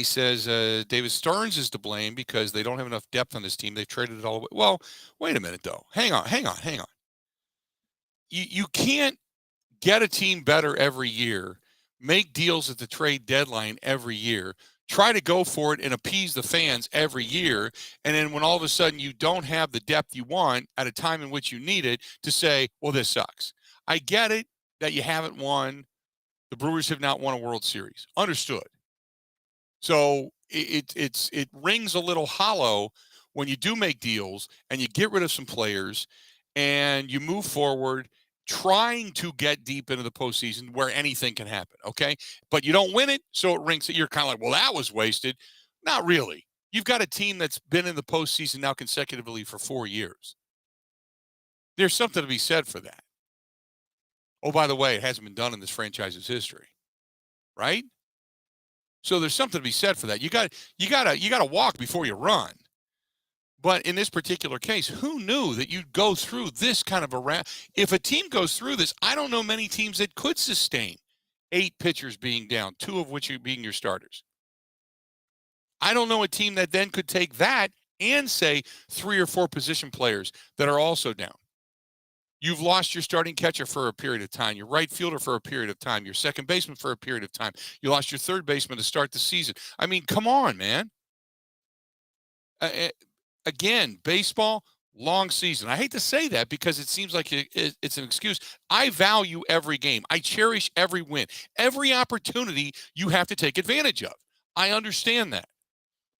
says David Stearns is to blame because they don't have enough depth on this team. They've traded it all away. Well, wait a minute though. Hang on. You can't get a team better every year, make deals at the trade deadline every year, try to go for it and appease the fans every year, and then when all of a sudden you don't have the depth you want at a time in which you need it, to say, well, this sucks. I get it that you haven't won. The Brewers have not won a World Series. Understood. So it rings a little hollow when you do make deals and you get rid of some players and you move forward trying to get deep into the postseason where anything can happen, okay? But you don't win it, so it rings. You're kind of like, well, that was wasted. Not really. You've got a team that's been in the postseason now consecutively for 4 years. There's something to be said for that. Oh, by the way, it hasn't been done in this franchise's history, right? So there's something to be said for that. You got to walk before you run. But in this particular case, who knew that you'd go through this kind of a round? If a team goes through this, I don't know many teams that could sustain 8 pitchers being down, 2 of which are being your starters. I don't know a team that then could take that and say 3 or 4 position players that are also down. You've lost your starting catcher for a period of time, your right fielder for a period of time, your second baseman for a period of time. You lost your third baseman to start the season. I mean, come on, man. Again, baseball, long season. I hate to say that because it seems like it's an excuse. I value every game. I cherish every win. Every opportunity you have to take advantage of. I understand that.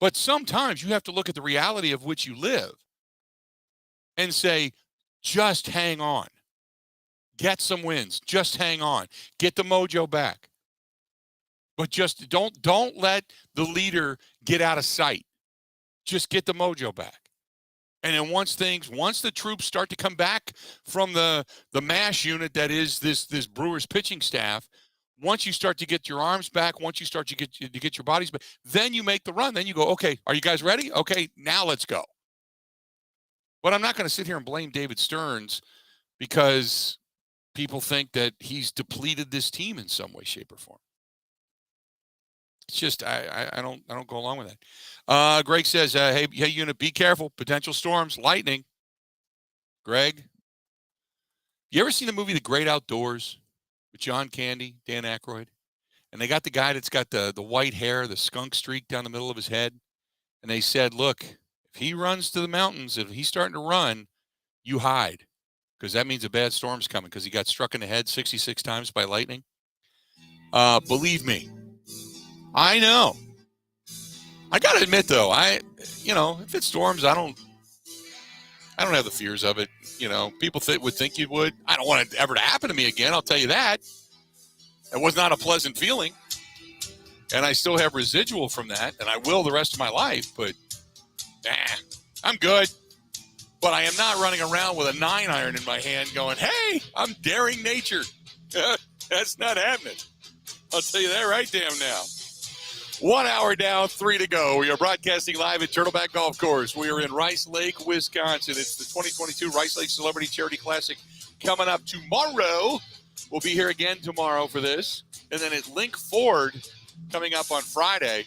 But sometimes you have to look at the reality of which you live and say, just hang on. Get some wins. Just hang on. Get the mojo back. But just don't let the leader get out of sight. Just get the mojo back. And then once the troops start to come back from the MASH unit that is this Brewers pitching staff, once you start to get your arms back, once you start to get your bodies back, then you make the run. Then you go, okay, are you guys ready? Okay, now let's go. But I'm not going to sit here and blame David Stearns because people think that he's depleted this team in some way, shape, or form. It's just I don't go along with that. Greg says, hey unit, be careful. Potential storms, lightning. Greg, you ever seen the movie The Great Outdoors with John Candy, Dan Aykroyd? And they got the guy that's got the white hair, the skunk streak down the middle of his head. And they said, look, if he runs to the mountains, if he's starting to run, you hide. Because that means a bad storm's coming because he got struck in the head 66 times by lightning. Believe me. I know. I got to admit, though, if it storms, I don't have the fears of it. people would think you would. I don't want it ever to happen to me again. I'll tell you that. It was not a pleasant feeling. And I still have residual from that, and I will the rest of my life. But, I'm good. But I am not running around with a 9-iron in my hand going, hey, I'm daring nature. That's not happening. I'll tell you that right damn now. 1 hour down, 3 to go. We are broadcasting live at Turtleback Golf Course. We are in Rice Lake, Wisconsin. It's the 2022 Rice Lake Celebrity Charity Classic coming up tomorrow. We'll be here again tomorrow for this. And then at Link Ford coming up on Friday.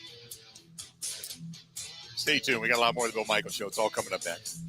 Stay tuned. We got a lot more of the Bill Michaels Show. It's all coming up next.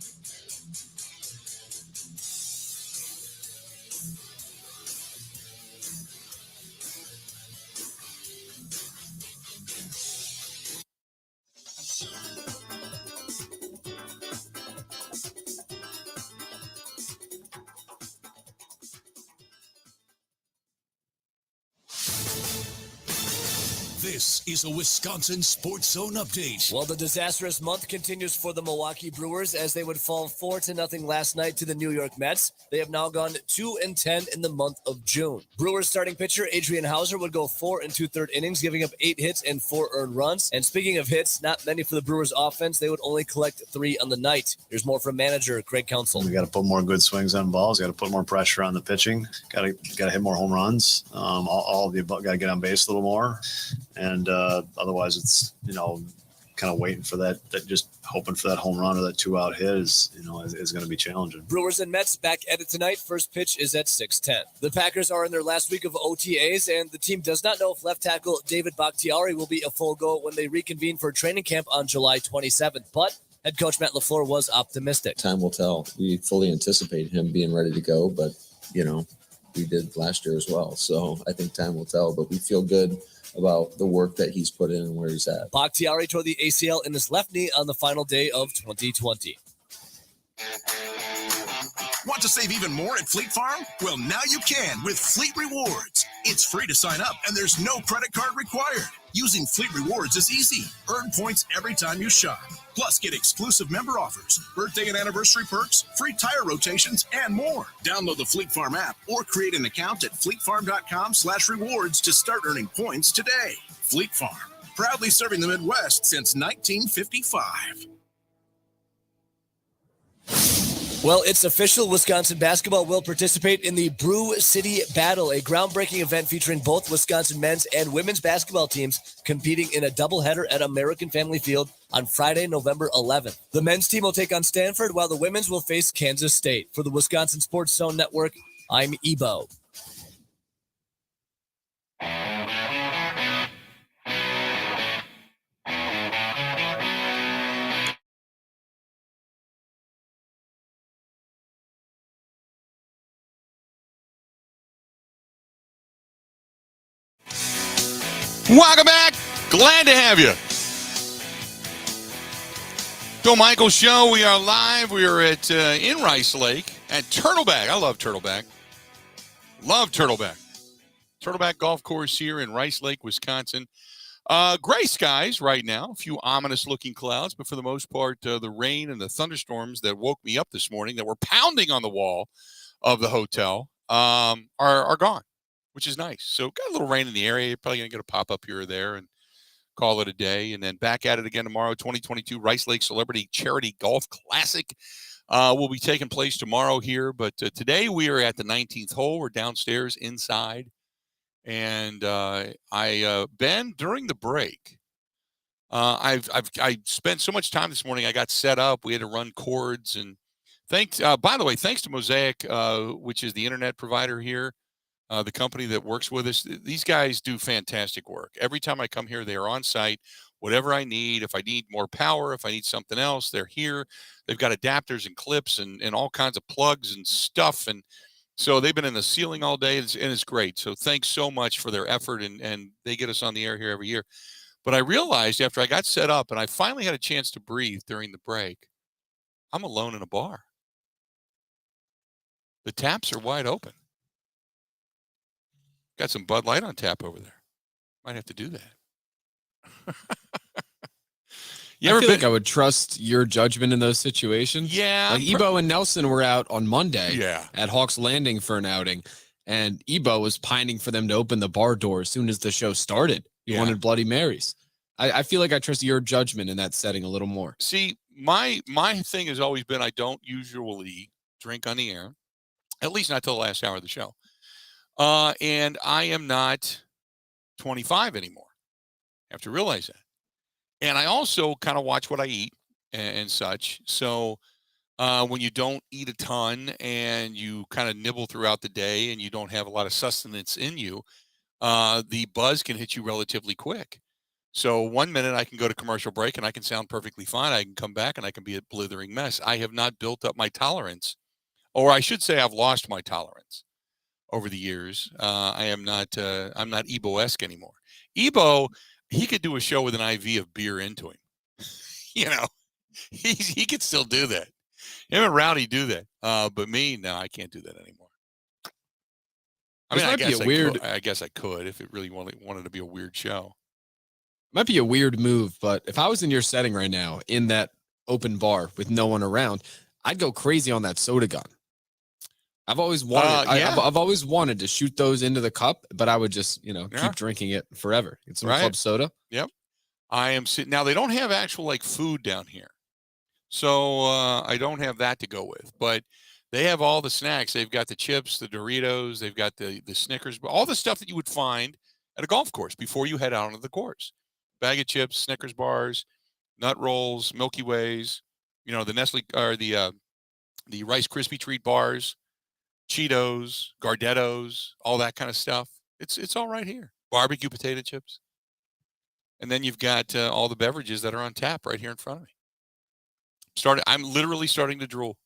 This is a Wisconsin Sports Zone update. Well, the disastrous month continues for the Milwaukee Brewers as they would fall 4-0 last night to the New York Mets. They have now gone 2-10 in the month of June. Brewers starting pitcher Adrian Hauser would go 4 2/3 innings, giving up 8 hits and 4 earned runs. And speaking of hits, not many for the Brewers offense. They would only collect 3 on the night. Here's more from manager Craig Counsell. We got to put more good swings on balls. Got to put more pressure on the pitching. Got to hit more home runs. All of the above. Got to get on base a little more. And otherwise, it's, kind of waiting for that, just hoping for that home run or that 2-out hit is going to be challenging. Brewers and Mets back at it tonight. First pitch is at 6:10. The Packers are in their last week of OTAs, and the team does not know if left tackle David Bakhtiari will be a full go when they reconvene for training camp on July 27th. But head coach Matt LaFleur was optimistic. Time will tell. We fully anticipate him being ready to go, but, we did last year as well. So I think time will tell, but we feel good about the work that he's put in and where he's at. Bakhtiari tore the ACL in his left knee on the final day of 2020. Want to save even more at Fleet Farm? Well, now you can with Fleet Rewards. It's free to sign up, and there's no credit card required. Using Fleet Rewards is easy. Earn points every time you shop. Plus, get exclusive member offers, birthday and anniversary perks, free tire rotations, and more. Download the Fleet Farm app or create an account at fleetfarm.com/rewards to start earning points today. Fleet Farm, proudly serving the Midwest since 1955. Well, it's official. Wisconsin basketball will participate in the Brew City Battle, a groundbreaking event featuring both Wisconsin men's and women's basketball teams competing in a doubleheader at American Family Field on Friday, November 11th. The men's team will take on Stanford, while the women's will face Kansas State. For the Wisconsin Sports Zone Network, I'm Ebo. Welcome back. Glad to have you. Bill Michaels Show. We are live. We are at in Rice Lake at Turtleback. I love Turtleback. Love Turtleback. Turtleback Golf Course here in Rice Lake, Wisconsin. Gray skies right now. A few ominous-looking clouds, but for the most part, the rain and the thunderstorms that woke me up this morning that were pounding on the wall of the hotel are gone, which is nice. So got a little rain in the area. You're probably going to get a pop-up here or there and call it a day. And then back at it again tomorrow, 2022 Rice Lake Celebrity Charity Golf Classic will be taking place tomorrow here. But today we are at the 19th hole. We're downstairs inside. And Ben, during the break, I spent so much time this morning. I got set up. We had to run cords. And by the way, thanks to Mosaic, which is the internet provider here. The company that works with us, these guys do fantastic work. Every time I come here, they are on site. Whatever I need, if I need more power, if I need something else, they're here. They've got adapters and clips and all kinds of plugs and stuff. And so they've been in the ceiling all day, and it's great. So thanks so much for their effort, and they get us on the air here every year. But I realized after I got set up and I finally had a chance to breathe during the break, I'm alone in a bar. The taps are wide open. Got some Bud Light on tap over there. Might have to do that. I feel like I would trust your judgment in those situations. Yeah. Like Ebo and Nelson were out on Monday Yeah. at Hawks Landing for an outing, and Ebo was pining for them to open the bar door as soon as the show started. He wanted Bloody Marys. I feel like I trust your judgment in that setting a little more. See, my thing has always been I don't usually drink on the air, at least not till the last hour of the show. And I am not 25 anymore. I have to realize that. And I also kind of watch what I eat and such. So when you don't eat a ton and you kind of nibble throughout the day and you don't have a lot of sustenance in you, the buzz can hit you relatively quick. So 1 minute I can go to commercial break and I can sound perfectly fine. I can come back and I can be a blithering mess. I have not built up my tolerance, or I should say I've lost my tolerance over the years. I'm not Ebo-esque anymore. Ebo, he could do a show with an IV of beer into him. He could still do that. Him and Rowdy do that. But me, no, I can't do that anymore. I mean, I guess I could if it really wanted to be a weird show. Might be a weird move, but if I was in your setting right now in that open bar with no one around, I'd go crazy on that soda gun. I've always wanted. I've always wanted to shoot those into the cup, but I would just keep drinking it forever. Get some club soda. Yep. I am sitting now. They don't have actual like food down here, so I don't have that to go with. But they have all the snacks. They've got the chips, the Doritos. They've got the Snickers, all the stuff that you would find at a golf course before you head out onto the course. Bag of chips, Snickers bars, nut rolls, Milky Ways, the Nestle or the Rice Krispie Treat bars, Cheetos, Gardettos, all that kind of stuff. It's all right here. Barbecue potato chips. And then you've got all the beverages that are on tap right here in front of me. I'm literally starting to drool.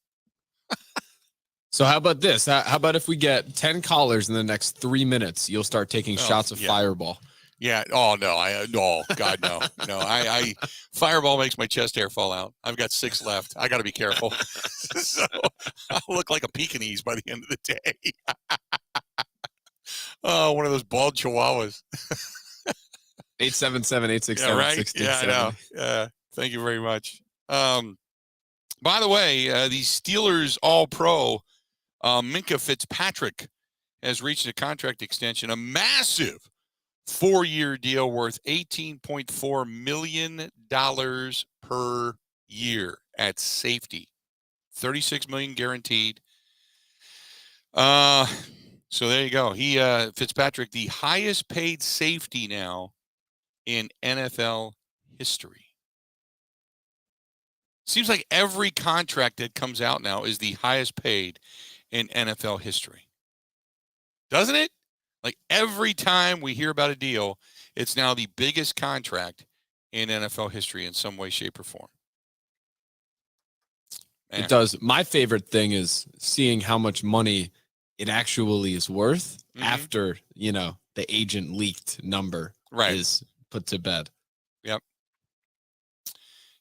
So how about this? How about if we get 10 callers in the next 3 minutes, you'll start taking shots of Fireball. Yeah. Oh no. No. God no. No. I Fireball makes my chest hair fall out. I've got 6 left. I got to be careful. So I'll look like a Pekingese by the end of the day. Oh, one of those bald chihuahuas. 877-867-1670. Yeah, right. Yeah, I know. Thank you very much. By the way, the Steelers All-Pro Minkah Fitzpatrick has reached a contract extension, a massive 4-year deal worth $18.4 million per year at safety. $36 million guaranteed. So there you go. Fitzpatrick, the highest paid safety now in NFL history. Seems like every contract that comes out now is the highest paid in NFL history. Doesn't it? Like every time we hear about a deal, it's now the biggest contract in NFL history in some way, shape, or form. Man. It does. My favorite thing is seeing how much money it actually is worth after, the agent leaked number is put to bed. Yep.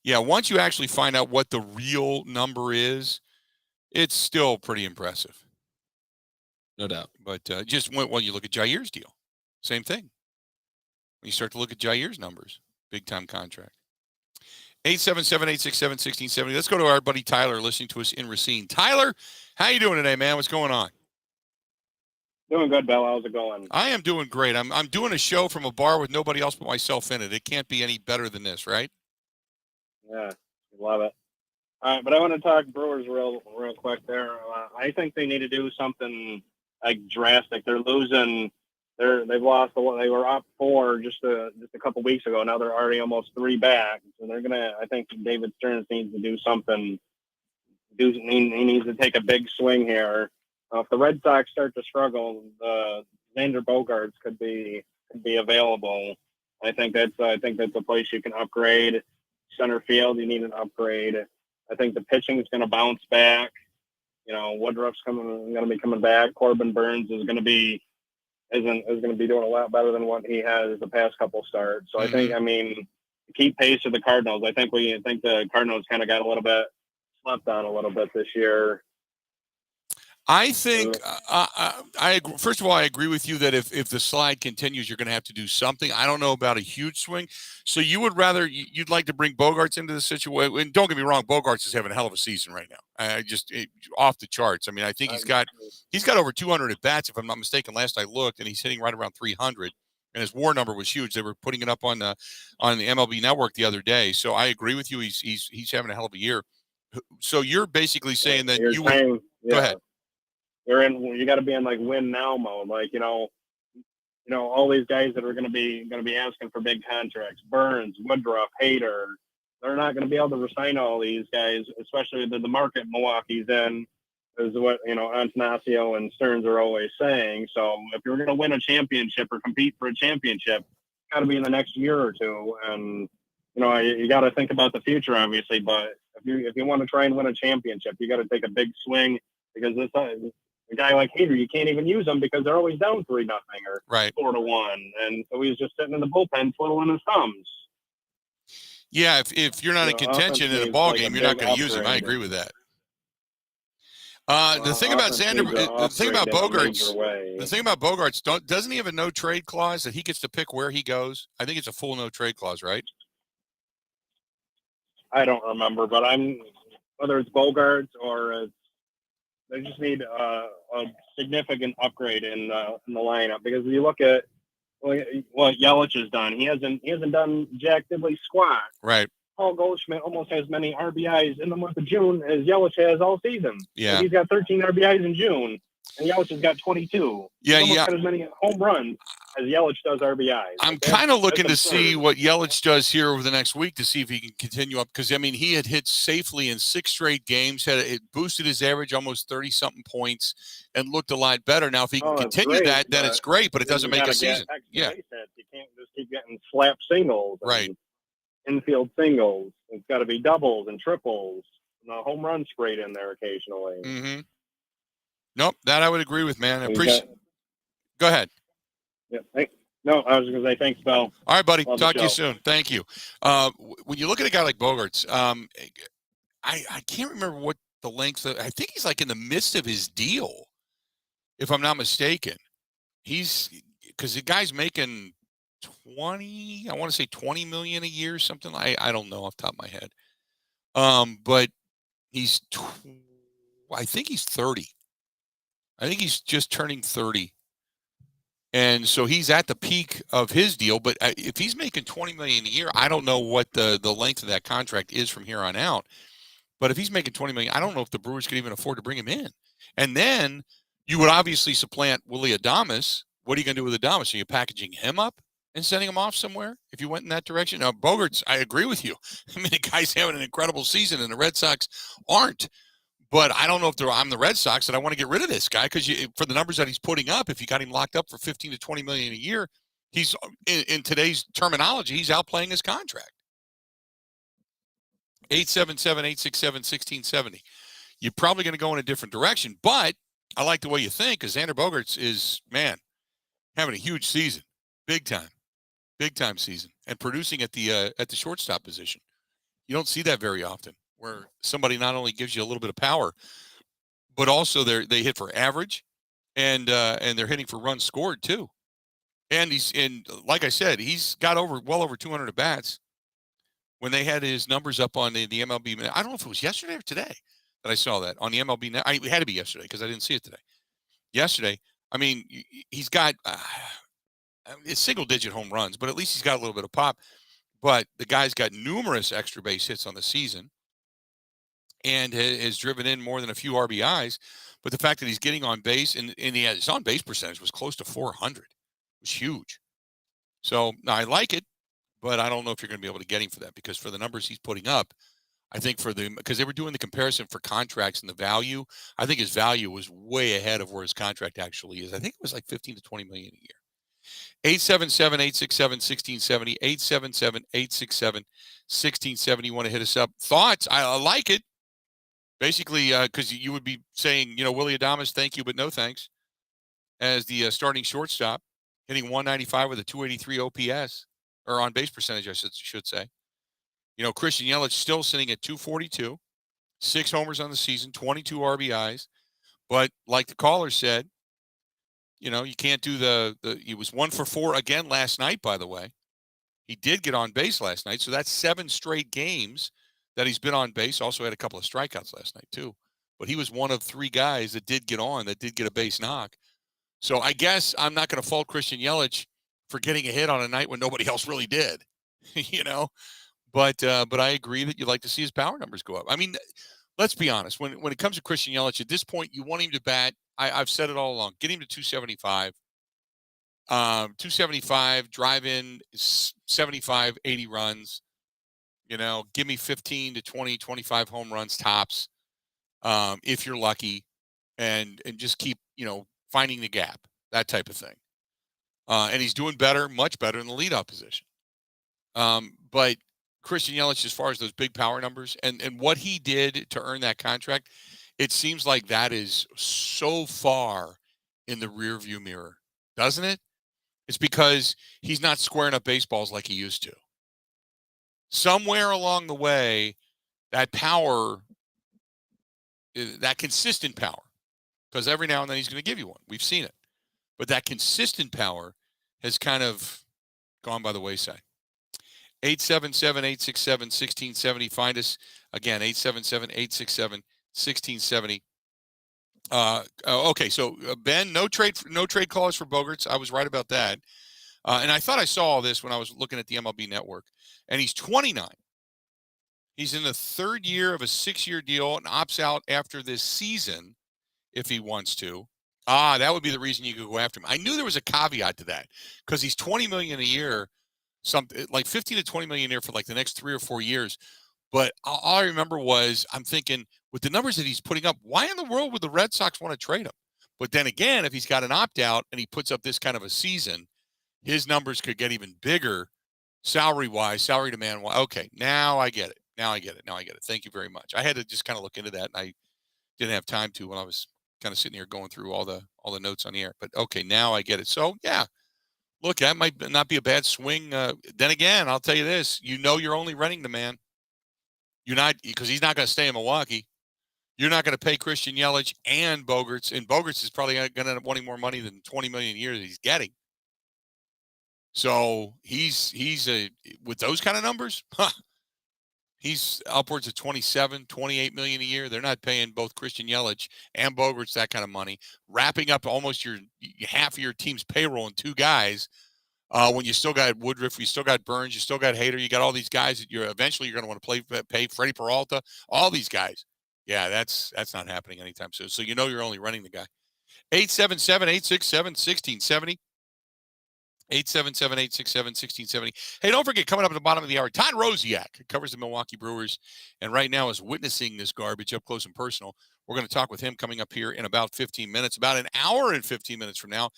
Yeah, once you actually find out what the real number is, it's still pretty impressive. No doubt. But just when you look at Jair's deal, same thing. When you start to look at Jair's numbers, big-time contract. 877-867-1670. Let's go to our buddy Tyler listening to us in Racine. Tyler, how you doing today, man? What's going on? Doing good, Bill. How's it going? I am doing great. I'm doing a show from a bar with nobody else but myself in it. It can't be any better than this, right? Yeah, love it. All right, but I want to talk Brewers real quick there. I think they need to do something like drastic. They're losing. They've lost. They were up 4 just a couple weeks ago. Now they're already almost 3 back. So they're gonna. I think David Stearns needs to do something. He needs to take a big swing here. If the Red Sox start to struggle, Xander Bogaerts could be available. I think that's a place you can upgrade. Center field, you need an upgrade. I think the pitching is going to bounce back. Woodruff's going to be coming back. Corbin Burns is going to be doing a lot better than what he has the past couple starts. So I think, keep pace with the Cardinals. I think the Cardinals kind of got a little bit slept on a little bit this year. I think I agree. First of all, I agree with you that if the slide continues, you're going to have to do something. I don't know about a huge swing. So you would rather you'd like to bring Bogarts into the situation. And don't get me wrong, Bogarts is having a hell of a season right now. Off the charts. I mean, I think he's got over 200 at bats, if I'm not mistaken. Last I looked, and he's hitting right around 300. And his WAR number was huge. They were putting it up on the MLB Network the other day. So I agree with you. He's having a hell of a year. So you're basically saying that you would go ahead. You got to be in like win now mode. Like, all these guys that are going to be asking for big contracts, Burns, Woodruff, Hader, they're not going to be able to resign all these guys, especially the market Milwaukee's in, is what, Antanasio and Stearns are always saying. So if you're going to win a championship or compete for a championship, it's got to be in the next year or two. And, you got to think about the future, obviously, but if you want to try and win a championship, you got to take a big swing, because a guy like Hader, you can't even use him because they're always down 3-0 or 4-1, and so he's just sitting in the bullpen twiddling his thumbs. Yeah, if you're not in contention in a ball game, you're not going to use him. I agree with that. The thing about Bogarts, doesn't he have a no trade clause that he gets to pick where he goes? I think it's a full no trade clause, right? I don't remember, but whether it's Bogarts or they just need a significant upgrade in the lineup, because if you look at what Yelich has done, he hasn't done jack diddly squat. Right. Paul Goldschmidt almost has many RBIs in the month of June as Yelich has all season. Yeah. He's got 13 RBIs in June, and Yelich has got 22. Yeah, He's almost got as many home runs as Yelich does RBIs. I'm kind of looking to see what Yelich does here over the next week to see if he can continue up, because, I mean, he had hit safely in 6 straight games, it boosted his average almost 30-something points and looked a lot better. Now, if he can continue that, then it's great, but it doesn't make a season. Yeah. You can't just keep getting slap singles. Right. Infield singles. It's got to be doubles and triples. And a home run sprayed in there occasionally. Mm-hmm. Nope, that I would agree with, man. I appreciate. Go ahead. Yeah. No, I was going to say thanks, Bill. All right, buddy. Love Talk to you soon. Thank you. When you look at a guy like Bogarts, I can't remember what the length of. I think he's like in the midst of his deal, if I'm not mistaken. Because the guy's making 20. I want to say 20 million a year, something like. I don't know off the top of my head. But he's. I think he's 30. I think he's just turning 30. And so he's at the peak of his deal. But if he's making 20 million a year, I don't know what the length of that contract is from here on out. But if he's making 20 million, I don't know if the Brewers could even afford to bring him in. And then you would obviously supplant Willy Adames. What are you going to do with Adames? Are you packaging him up and sending him off somewhere if you went in that direction? Now, Bogarts, I agree with you. I mean, the guy's having an incredible season, and the Red Sox aren't. But I don't know if I'm the Red Sox and I want to get rid of this guy, because for the numbers that he's putting up, if you got him locked up for 15 to 20 million a year, he's in today's terminology, he's outplaying his contract. 877-867-1670. You're probably going to go in a different direction, but I like the way you think, because Xander Bogaerts is, man, having a huge season, big time season, and producing at the shortstop position. You don't see that very often, where somebody not only gives you a little bit of power, but also they hit for average, and they're hitting for runs scored too. And like I said, he's got well over 200 at bats. When they had his numbers up on the MLB, I don't know if it was yesterday or today that I saw that on the MLB. It had to be yesterday because I didn't see it today. Yesterday, I mean, he's got it's single-digit home runs, but at least he's got a little bit of pop. But the guy's got numerous extra base hits on the season, and has driven in more than a few RBIs. But the fact that he's getting on base, and his on base percentage was close to 400, it was huge. So I like it, but I don't know if you're going to be able to get him for that, because for the numbers he's putting up, I think because they were doing the comparison for contracts and the value, I think his value was way ahead of where his contract actually is. I think it was like 15 to 20 million a year. 877-867-1670, 877-867-1670. You want to hit us up? Thoughts? I like it. Basically, because you would be saying, Willy Adames, thank you, but no thanks, as the starting shortstop, hitting 195 with a 283 OPS, or on base percentage, I should say. Christian Yelich still sitting at 242, 6 homers on the season, 22 RBIs. But like the caller said, you know, you can't do he was 1 for 4 again last night, by the way. He did get on base last night, so that's 7 straight games that he's been on base. Also had a couple of strikeouts last night, too. But he was one of 3 guys that did get a base knock. So I guess I'm not going to fault Christian Yelich for getting a hit on a night when nobody else really did, you know. But I agree that you'd like to see his power numbers go up. I mean, let's be honest. When it comes to Christian Yelich, at this point, you want him to bat. I've said it all along. Get him to 275. 275, drive in 75, 80 runs. You know, give me 15 to 20, 25 home runs tops, if you're lucky, and just keep, you know, finding the gap, that type of thing. And he's doing better, much better in the leadoff position. But Christian Yelich, as far as those big power numbers and what he did to earn that contract, it seems like that is so far in the rearview mirror, doesn't it? It's because he's not squaring up baseballs like he used to. Somewhere along the way, that power, that consistent power, because every now and then he's going to give you one. We've seen it. But that consistent power has kind of gone by the wayside. 877-867-1670. Find us again, 877-867-1670. Okay, so Ben, no trade clause for Bogaerts. I was right about that. And I thought I saw all this when I was looking at the MLB Network. And he's 29. He's in the 3rd year of a 6-year deal and opts out after this season if he wants to. That would be the reason you could go after him. I knew there was a caveat to that because he's $20 million a year, something like 15 to 20 million a year for like the next 3 or 4 years. But all I remember was I'm thinking, with the numbers that he's putting up, why in the world would the Red Sox want to trade him? But then again, if he's got an opt-out and he puts up this kind of a season, his numbers could get even bigger salary-wise, salary demand-wise. Okay, now I get it. Thank you very much. I had to just kind of look into that, and I didn't have time to when I was kind of sitting here going through all the notes on the air. But okay, now I get it. So, yeah, look, that might not be a bad swing. Then again, I'll tell you this. You know you're only renting the man. You're not, because he's not going to stay in Milwaukee. You're not going to pay Christian Yelich and Bogaerts, and Bogaerts is probably going to end up wanting more money than $20 million a year that he's getting. So he's with those kind of numbers, he's upwards of 27, 28 million a year. They're not paying both Christian Yelich and Bogaerts that kind of money, wrapping up almost half of your team's payroll in 2 guys. When you still got Woodruff, you still got Burns, you still got Hader, you got all these guys that you're going to want to pay Freddie Peralta, all these guys. Yeah, that's not happening anytime soon. So you know you're only running the guy. 877-867-1670. 877-867-1670. Hey, don't forget, coming up at the bottom of the hour, Todd Rosiak covers the Milwaukee Brewers and right now is witnessing this garbage up close and personal. We're going to talk with him coming up here in about 15 minutes. About an hour and 15 minutes from now,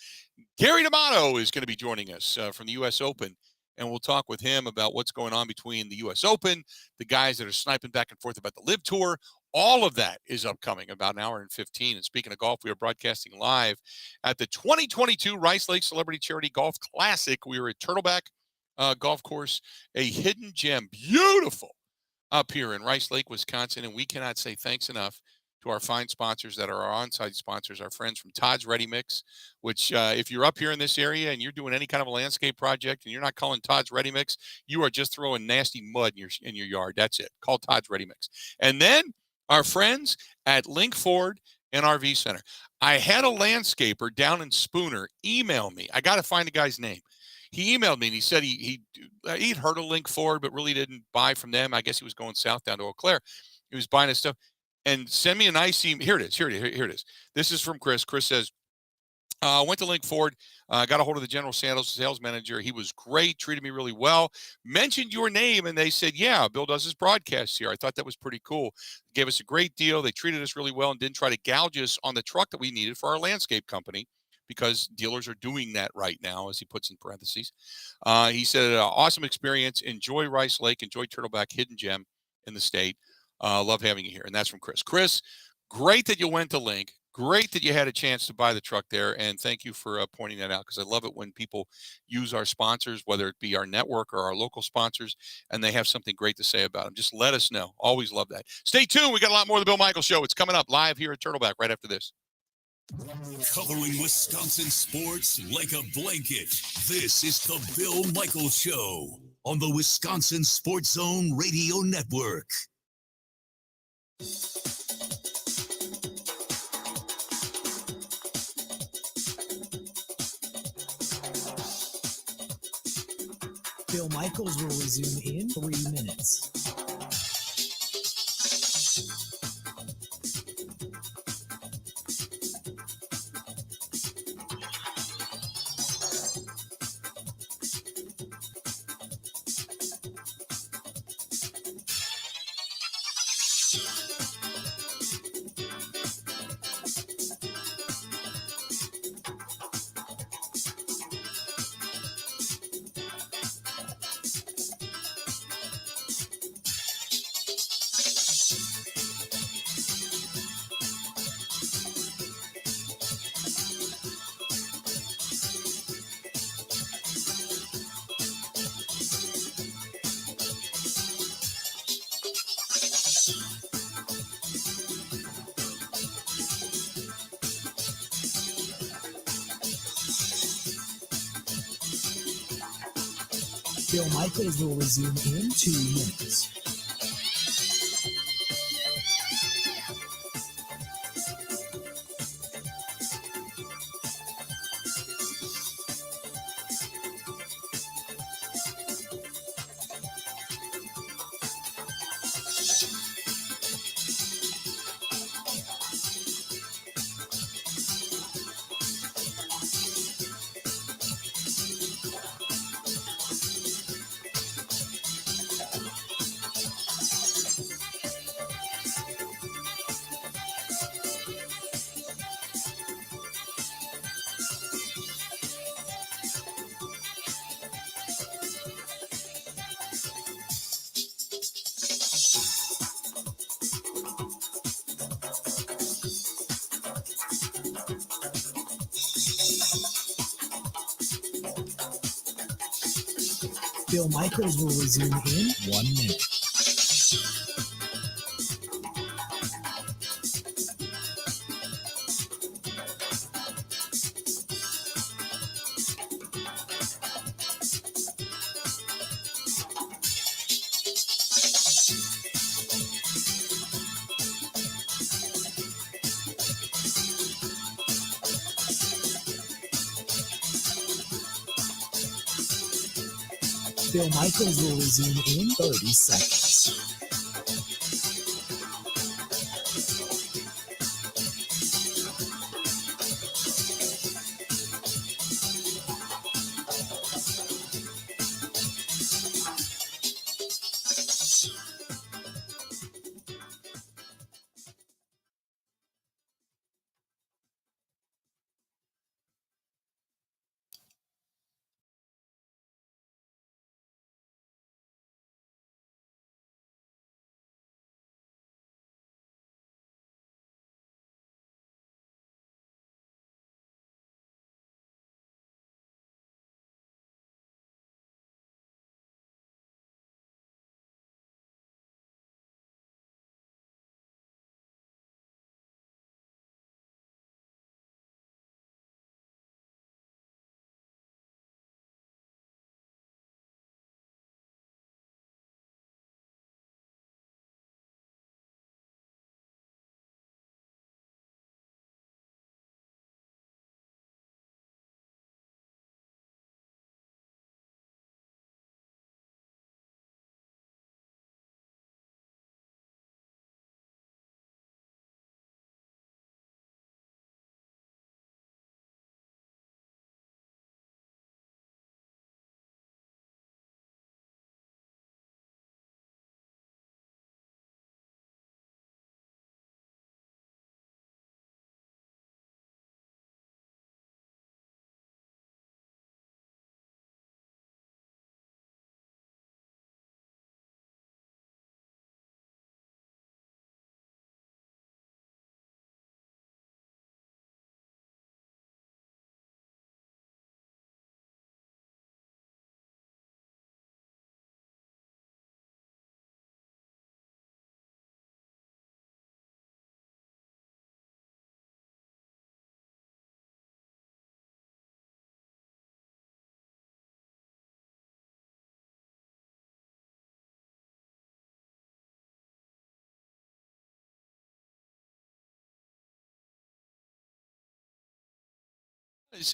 Gary D'Amato is going to be joining us from the U.S. Open, and we'll talk with him about what's going on between the U.S. Open, the guys that are sniping back and forth about the Live Tour. All of that is upcoming about an hour and 15. And speaking of golf, we are broadcasting live at the 2022 Rice Lake Celebrity Charity Golf Classic. We are at Turtleback Golf Course, a hidden gem, beautiful up here in Rice Lake, Wisconsin. And we cannot say thanks enough to our fine sponsors that are our on-site sponsors, our friends from Todd's Ready Mix, which if you're up here in this area and you're doing any kind of a landscape project and you're not calling Todd's Ready Mix, you are just throwing nasty mud in your yard. That's it. Call Todd's Ready Mix. And then our friends at Link Ford and RV Center. I had a landscaper down in Spooner email me. I got to find the guy's name. He emailed me and he said he'd heard of Link Ford, but really didn't buy from them. I guess he was going south down to Eau Claire. He was buying his stuff. And send me a nice email. Here it is. This is from Chris. Chris says, went to Link Ford, got a hold of the general sales manager. He was great, treated me really well, mentioned your name, and they said, yeah, Bill does his broadcasts here. I thought that was pretty cool. Gave us a great deal. They treated us really well and didn't try to gouge us on the truck that we needed for our landscape company, because dealers are doing that right now, as he puts in parentheses. He said, awesome experience. Enjoy Rice Lake. Enjoy Turtleback, hidden gem in the state. Love having you here. And that's from Chris. Chris, great that you went to Link. Great that you had a chance to buy the truck there. And thank you for pointing that out, because I love it when people use our sponsors, whether it be our network or our local sponsors, and they have something great to say about them. Just let us know. Always love that. Stay tuned. We got a lot more of the Bill Michaels Show. It's coming up live here at Turtleback right after this. Covering Wisconsin sports like a blanket. This is the Bill Michaels Show on the Wisconsin Sports Zone Radio Network. Bill Michaels will resume in 3 minutes. Bill Michaels will resume in 2 minutes. Bill Michaels will resume in 1 minute. Bill Michaels will resume in 30 seconds.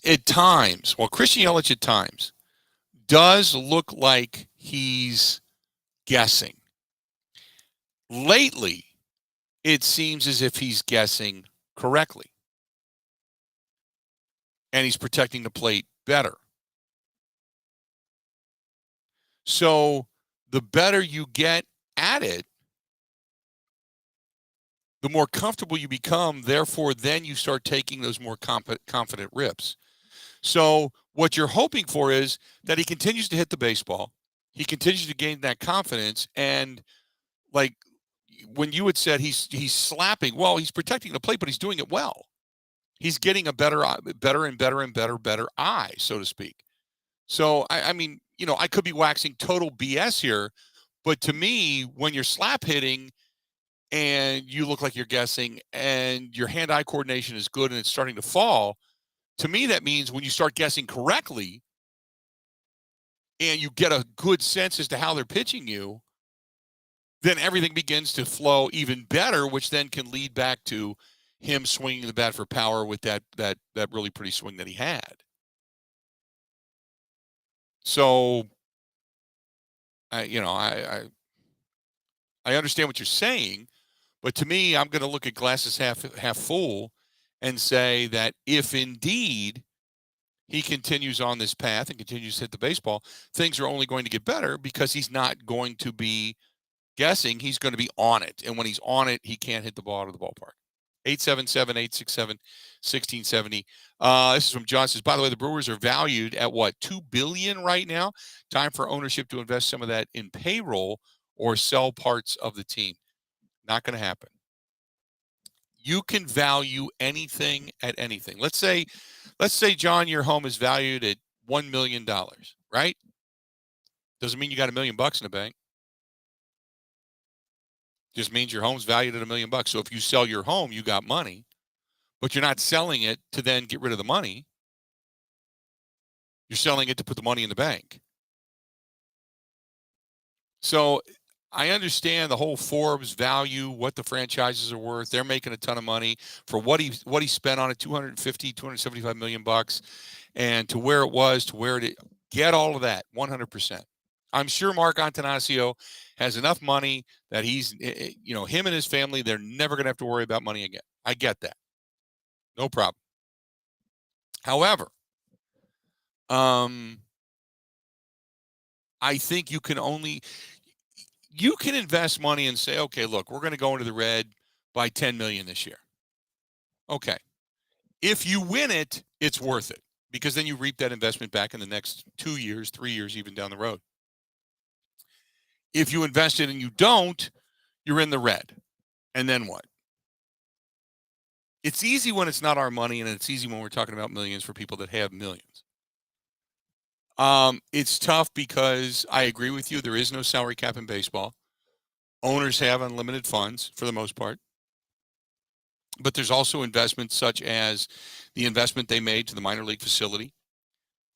At times, well, Christian Yelich at times does look like he's guessing. Lately, it seems as if he's guessing correctly. And he's protecting the plate better. So the better you get at it, the more comfortable you become. Therefore, then you start taking those more confident rips. So what you're hoping for is that he continues to hit the baseball. He continues to gain that confidence. And like when you had said he's slapping, well, he's protecting the plate, but he's doing it well. He's getting a better eye, so to speak. So, I mean, I could be waxing total BS here, but to me, when you're slap hitting and you look like you're guessing and your hand-eye coordination is good and it's starting to fall, to me, that means when you start guessing correctly and you get a good sense as to how they're pitching you, then everything begins to flow even better, which then can lead back to him swinging the bat for power with that really pretty swing that he had. So, I understand what you're saying, but to me, I'm going to look at glasses half full and say that if indeed he continues on this path and continues to hit the baseball, things are only going to get better because he's not going to be guessing. He's going to be on it. And when he's on it, he can't hit the ball out of the ballpark. 877-867-1670. This is from John. Says, by the way, the Brewers are valued at what, $2 billion right now? Time for ownership to invest some of that in payroll or sell parts of the team. Not going to happen. You can value anything at anything. Let's say, John, your home is valued at $1 million, right? Doesn't mean you got $1 million in the bank. Just means your home's valued at $1 million. So if you sell your home, you got money, but you're not selling it to then get rid of the money. You're selling it to put the money in the bank. So I understand the whole Forbes value, what the franchises are worth. They're making a ton of money for what he spent on it, $275 million, and to where it was, to where it get all of that, 100%. I'm sure Mark Antanasio has enough money that he's, him and his family, they're never going to have to worry about money again. I get that. No problem. However, I think you can invest money and say, okay, look, we're going to go into the red by $10 million this year. Okay. If you win it, it's worth it because then you reap that investment back in the next 2 years, 3 years, even down the road. If you invest it and you don't, you're in the red. And then what? It's easy when it's not our money, and it's easy when we're talking about millions for people that have millions. It's tough because I agree with you. There is no salary cap in baseball. Owners have unlimited funds for the most part. But there's also investments such as the investment they made to the minor league facility,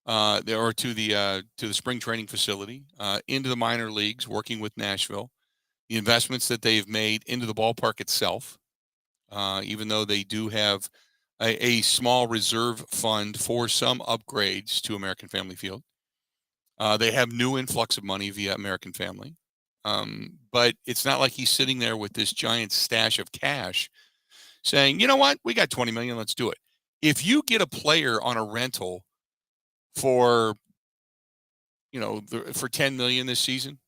or to the spring training facility, into the minor leagues, working with Nashville. The investments that they've made into the ballpark itself, even though they do have a small reserve fund for some upgrades to American Family Field. They have new influx of money via American Family. But it's not like he's sitting there with this giant stash of cash saying, you know what, we got 20 million, let's do it. If you get a player on a rental for, for 10 million this season,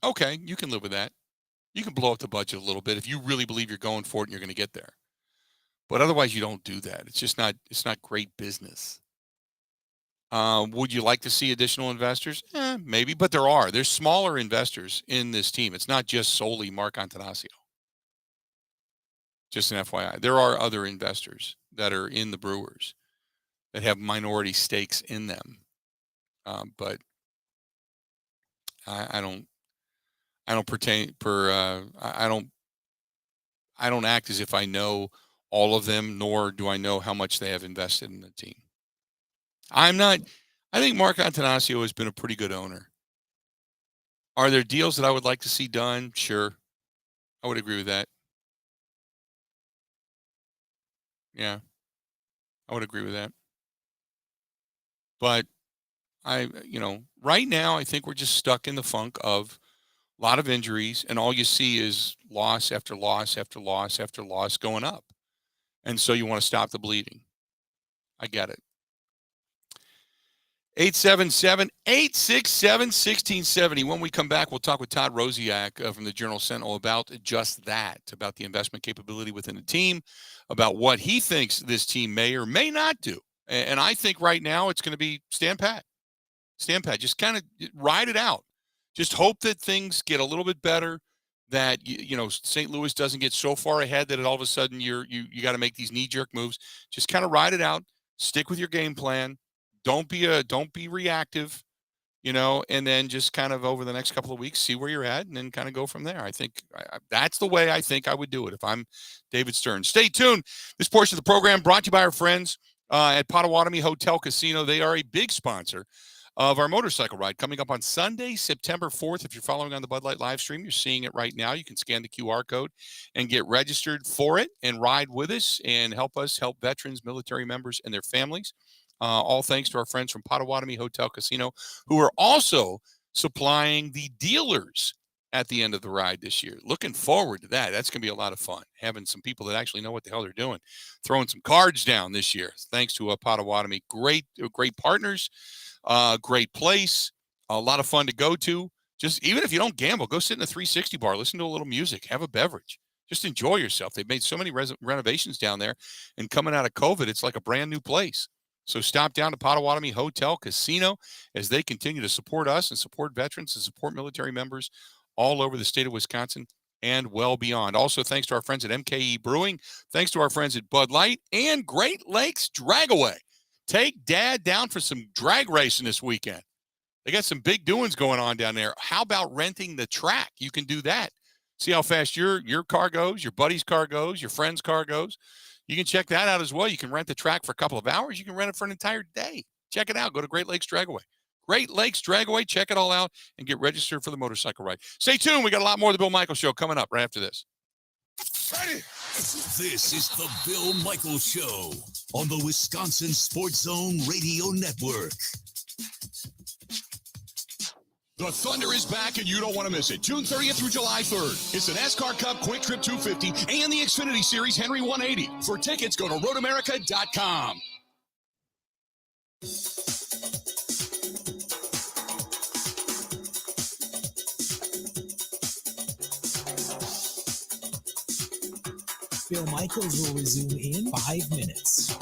okay, you can live with that. You can blow up the budget a little bit if you really believe you're going for it and you're going to get there. But otherwise, you don't do that. It's just not great business. Would you like to see additional investors? Maybe, but there's smaller investors in this team. It's not just solely Mark Antanasio. Just an FYI. There are other investors that are in the Brewers that have minority stakes in them. But I don't act as if I know all of them, nor do I know how much they have invested in the team. I think Mark Antanasio has been a pretty good owner. Are there deals that I would like to see done? Sure. I would agree with that. Yeah. I would agree with that. But right now, I think we're just stuck in the funk of a lot of injuries, and all you see is loss after loss after loss after loss going up. And so you want to stop the bleeding. I get it. 877-867-1670. When we come back, we'll talk with Todd Rosiak from the Journal-Sentinel about just that, about the investment capability within the team, about what he thinks this team may or may not do. And I think right now it's going to be stand pat. Stand pat. Just kind of ride it out. Just hope that things get a little bit better, that St. Louis doesn't get so far ahead that all of a sudden you got to make these knee-jerk moves. Just kind of ride it out. Stick with your game plan. Don't be reactive, and then just kind of over the next couple of weeks see where you're at and then kind of go from there. I think that's the way I think I would do it if I'm David Stern. Stay tuned. This portion of the program brought to you by our friends at Potawatomi Hotel Casino. They are a big sponsor of our motorcycle ride coming up on Sunday, September 4th. If you're following on the Bud Light live stream, you're seeing it right now. You can scan the QR code and get registered for it and ride with us and help veterans, military members, and their families. All thanks to our friends from Potawatomi Hotel Casino, who are also supplying the dealers at the end of the ride this year. Looking forward to that. That's going to be a lot of fun, having some people that actually know what the hell they're doing, throwing some cards down this year. Thanks to Potawatomi. Great partners, great place, a lot of fun to go to. Just even if you don't gamble, go sit in a 360 bar, listen to a little music, have a beverage. Just enjoy yourself. They've made so many renovations down there, and coming out of COVID, it's like a brand new place. So stop down to Potawatomi Hotel Casino as they continue to support us and support veterans and support military members all over the state of Wisconsin and well beyond. Also, thanks to our friends at MKE Brewing, thanks to our friends at Bud Light and Great Lakes Dragaway. Take Dad down for some drag racing this weekend. They got some big doings going on down there. How about renting the track? You can do that. See how fast your car goes, your buddy's car goes, your friend's car goes. You can check that out as well. You can rent the track for a couple of hours. You can rent it for an entire day. Check it out. Go to Great Lakes Dragaway. Great Lakes Dragaway. Check it all out and get registered for the motorcycle ride. Stay tuned. We got a lot more of the Bill Michaels Show coming up right after this. Ready? This is the Bill Michaels Show on the Wisconsin Sports Zone Radio Network. The Thunder is back, and you don't want to miss it. June 30th through July 3rd. It's an NASCAR Cup Quick Trip 250 and the Xfinity Series Henry 180. For tickets, go to roadamerica.com. Bill Michaels will resume in 5 minutes.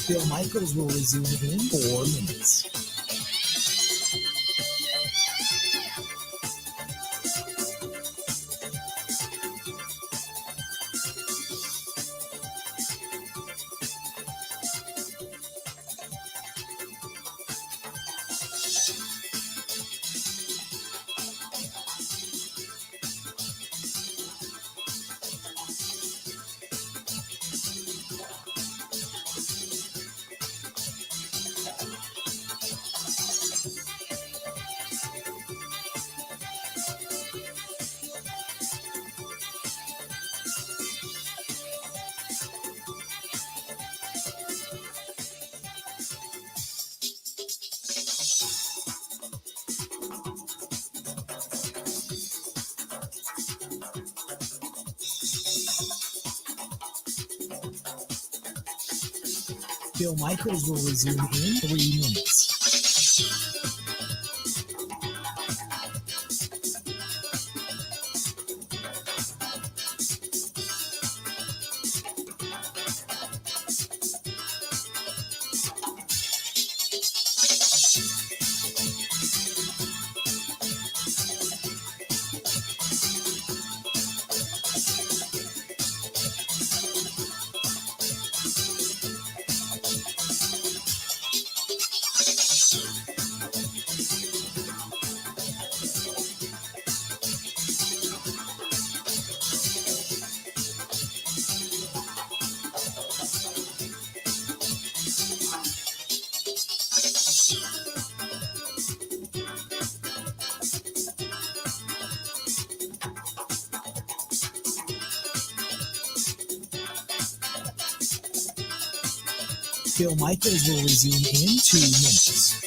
Bill Michaels will resume in 4 minutes. Bill Michaels will resume in 3 minutes. Bill Michaels will resume in 2 minutes.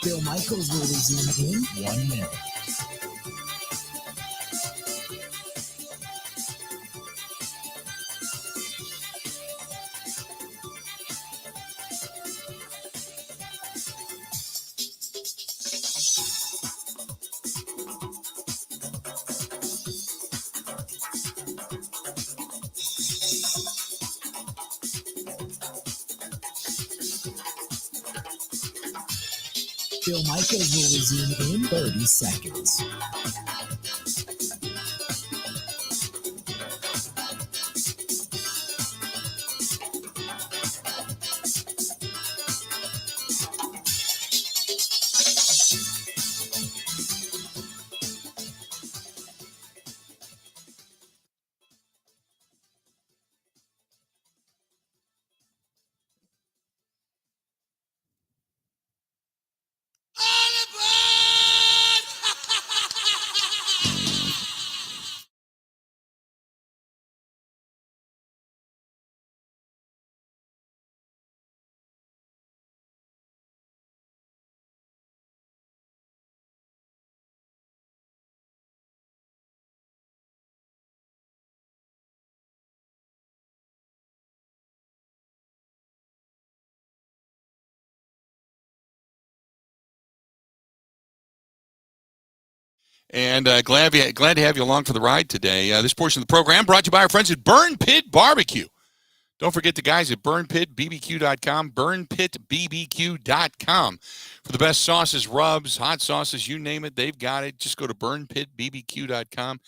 Bill Michaels will resume in 1 minute. Bill Michaels will resume in 30 seconds. And glad to have you along for the ride today. This portion of the program brought to you by our friends at Burn Pit Barbecue. Don't forget the guys at burnpitbbq.com, burnpitbbq.com. For the best sauces, rubs, hot sauces, you name it, they've got it. Just go to burnpitbbq.com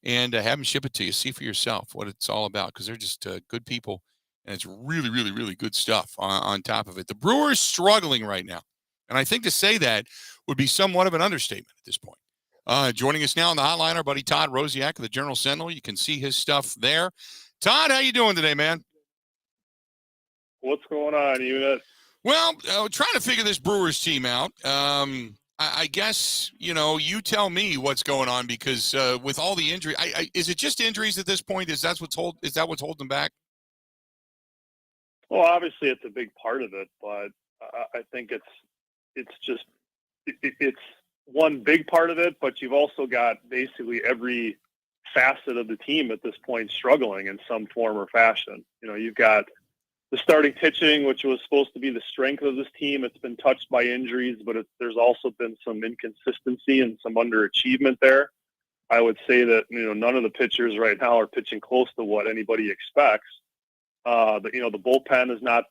and have them ship it to you. See for yourself what it's all about, because they're just good people, and it's really, really, really good stuff on top of it. The Brewers struggling right now, and I think to say that would be somewhat of an understatement at this point. Joining us now on the hotline, our buddy Todd Rosiak of the Journal Sentinel. You can see his stuff there. Todd, how you doing today, man? What's going on, Unit? Well, trying to figure this Brewers team out. I guess, you tell me what's going on, because with all the injury, is it just injuries at this point? Is that what's holding them back? Well, obviously it's a big part of it, but I think it's one big part of it, but you've also got basically every facet of the team at this point struggling in some form or fashion. You've got the starting pitching, which was supposed to be the strength of this team. It's been touched by injuries, but there's also been some inconsistency and some underachievement there. I would say that, none of the pitchers right now are pitching close to what anybody expects. The bullpen has not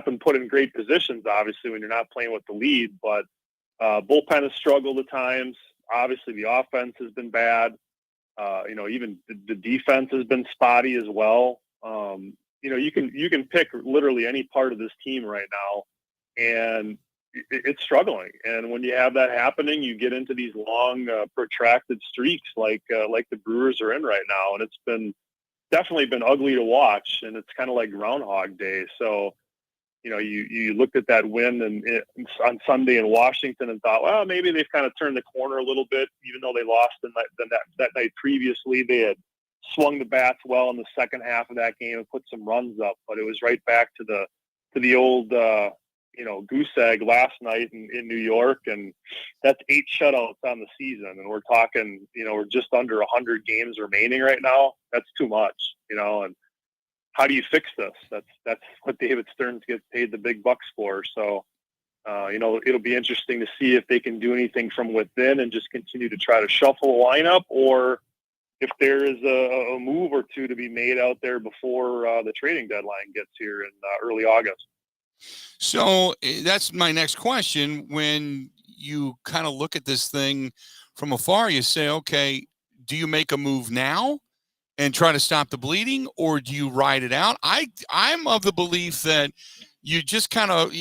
been put in great positions, obviously, when you're not playing with the lead, but bullpen has struggled at times. Obviously, the offense has been bad. Even the defense has been spotty as well. You can pick literally any part of this team right now, and it's struggling. And when you have that happening, you get into these long, protracted streaks like the Brewers are in right now, and it's definitely been ugly to watch. And it's kind of like Groundhog Day. So, you looked at that win on Sunday in Washington and thought, well, maybe they've kind of turned the corner a little bit, even though they lost that night previously. They had swung the bats well in the second half of that game and put some runs up, but it was right back to the old goose egg last night in New York, and that's 8 shutouts on the season, and we're talking we're just under 100 games remaining right now. That's too much, and how do you fix this? That's what David Stearns gets paid the big bucks for. So It'll be interesting to see if they can do anything from within and just continue to try to shuffle the lineup, or if there is a move or two to be made out there before the trading deadline gets here in early August. So that's my next question. When you kind of look at this thing from afar, you say, okay, do you make a move now and try to stop the bleeding, or do you ride it out? I'm of the belief that you just kind of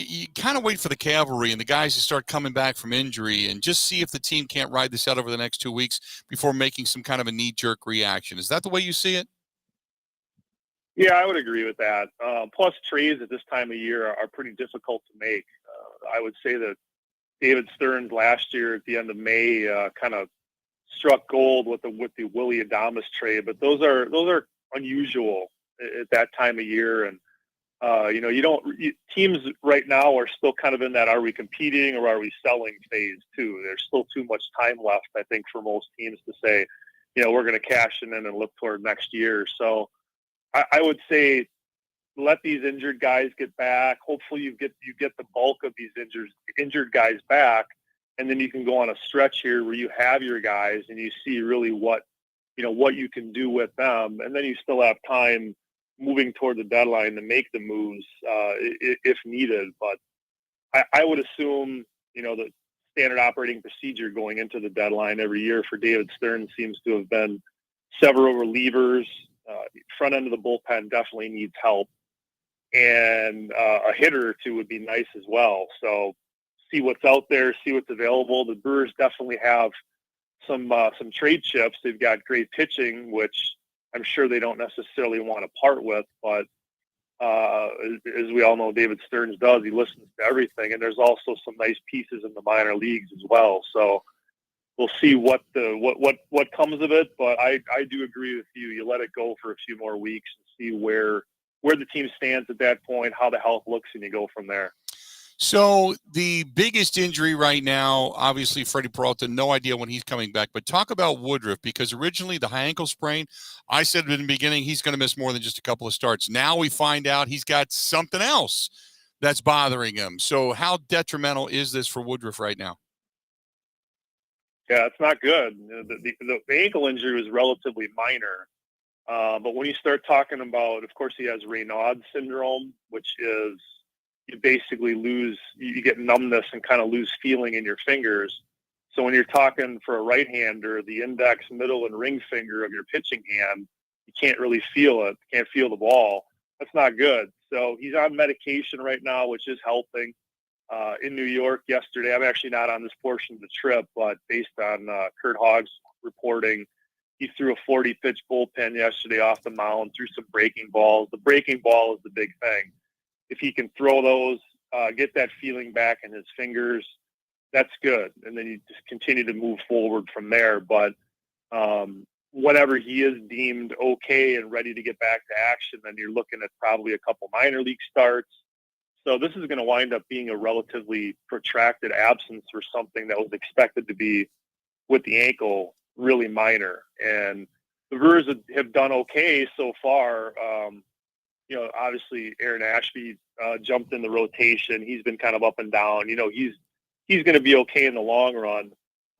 wait for the cavalry and the guys to start coming back from injury and just see if the team can't ride this out over the next 2 weeks before making some kind of a knee-jerk reaction. Is that the way you see it? Yeah, I would agree with that. Plus, trades at this time of year are pretty difficult to make. I would say that David Stearns last year at the end of May kind of struck gold with the Willie Adames trade, but those are unusual at that time of year. And teams right now are still kind of in that, are we competing or are we selling phase too? There's still too much time left, I think, for most teams to say, we're going to cash in and look toward next year. So I would say let these injured guys get back. Hopefully you get the bulk of these injured guys back, and then you can go on a stretch here where you have your guys and you see really what you can do with them, and then you still have time moving toward the deadline to make the moves if needed. But I would assume the standard operating procedure going into the deadline every year for David Stern seems to have been several relievers. Front end of the bullpen definitely needs help, and a hitter or two would be nice as well. So see what's out there, see what's available. The Brewers definitely have some trade chips. They've got great pitching, which I'm sure they don't necessarily want to part with, but as we all know, David Stearns does. He listens to everything, and there's also some nice pieces in the minor leagues as well. So we'll see what comes of it. But I do agree with you. You let it go for a few more weeks and see where the team stands at that point, how the health looks, and you go from there. So the biggest injury right now, obviously Freddie Peralta, no idea when he's coming back, but talk about Woodruff, because originally the high ankle sprain, I said in the beginning he's going to miss more than just a couple of starts. Now we find out he's got something else that's bothering him. So how detrimental is this for Woodruff right now? Yeah, it's not good. The ankle injury was relatively minor. But when you start talking about, of course, he has Raynaud syndrome, which is you basically you get numbness and kind of lose feeling in your fingers. So when you're talking for a right-hander, the index, middle, and ring finger of your pitching hand, you can't really feel it. You can't feel the ball. That's not good. So he's on medication right now, which is helping. In New York yesterday, I'm actually not on this portion of the trip, but based on Kurt Hogg's reporting, he threw a 40-pitch bullpen yesterday off the mound, threw some breaking balls. The breaking ball is the big thing. If he can throw those, get that feeling back in his fingers, that's good. And then you just continue to move forward from there. But whenever he is deemed okay and ready to get back to action, then you're looking at probably a couple minor league starts. So this is going to wind up being a relatively protracted absence for something that was expected to be, with the ankle, really minor. And the Brewers have done okay so far. Obviously Aaron Ashby jumped in the rotation. He's been kind of up and down. He's going to be okay in the long run.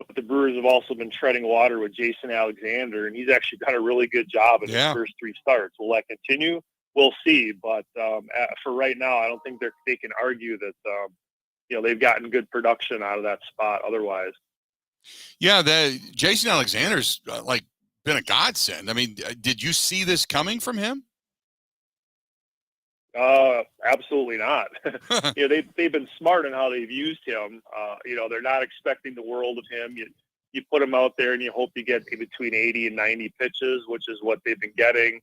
But the Brewers have also been treading water with Jason Alexander, and he's actually done a really good job in his first three starts. Will that continue? We'll see. But for right now, I don't think they can argue that they've gotten good production out of that spot otherwise. Yeah, Jason Alexander's been a godsend. I mean, did you see this coming from him? Absolutely not. They've been smart in how they've used him. They're not expecting the world of him. You put him out there and you hope you get between 80 and 90 pitches, which is what they've been getting.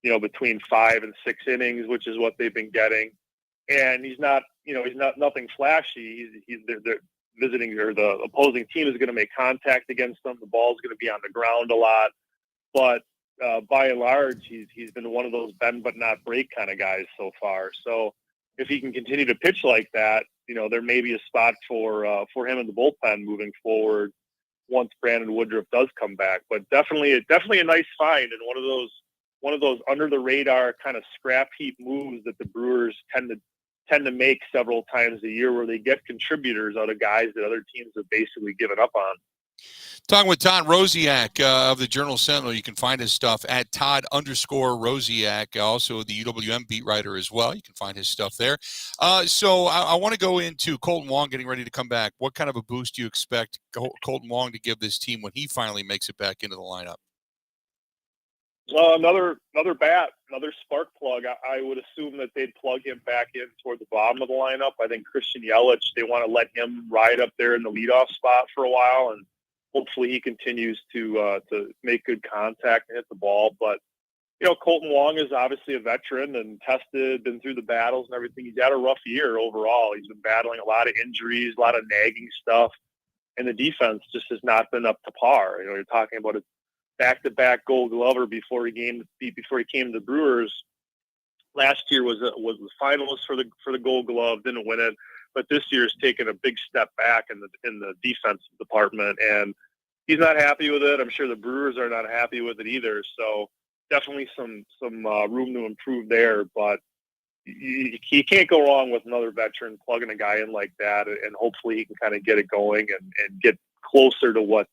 Between 5 and 6 innings, which is what they've been getting. And he's not nothing flashy. They're visiting, or the opposing team is going to make contact against them. The ball's going to be on the ground a lot, but by and large, he's been one of those bend but not break kind of guys so far. So if he can continue to pitch like that, there may be a spot for him in the bullpen moving forward once Brandon Woodruff does come back. But definitely a nice find, and one of those under the radar kind of scrap heap moves that the Brewers tend tend to make several times a year where they get contributors out of guys that other teams have basically given up on. Talking with Todd Rosiak of the Journal Sentinel. You can find his stuff at Todd_Rosiak, also the UWM beat writer as well. You can find his stuff there. So I want to go into Colton Wong getting ready to come back. What kind of a boost do you expect Colton Wong to give this team when he finally makes it back into the lineup? Another bat, another spark plug. I would assume that they'd plug him back in toward the bottom of the lineup. I think Christian Yelich, they want to let him ride up there in the leadoff spot for a while, and hopefully he continues to make good contact and hit the ball. But, Colton Wong is obviously a veteran and tested, been through the battles and everything. He's had a rough year overall. He's been battling a lot of injuries, a lot of nagging stuff, and the defense just has not been up to par. You're talking about a back-to-back Gold Glover before he came to the Brewers. Last year was the finalist for the Gold Glove, didn't win it, but this year's taken a big step back in the defensive department, and he's not happy with it. I'm sure the Brewers are not happy with it either. So definitely some room to improve there, but you can't go wrong with another veteran plugging a guy in like that, and hopefully he can kind of get it going and get closer to what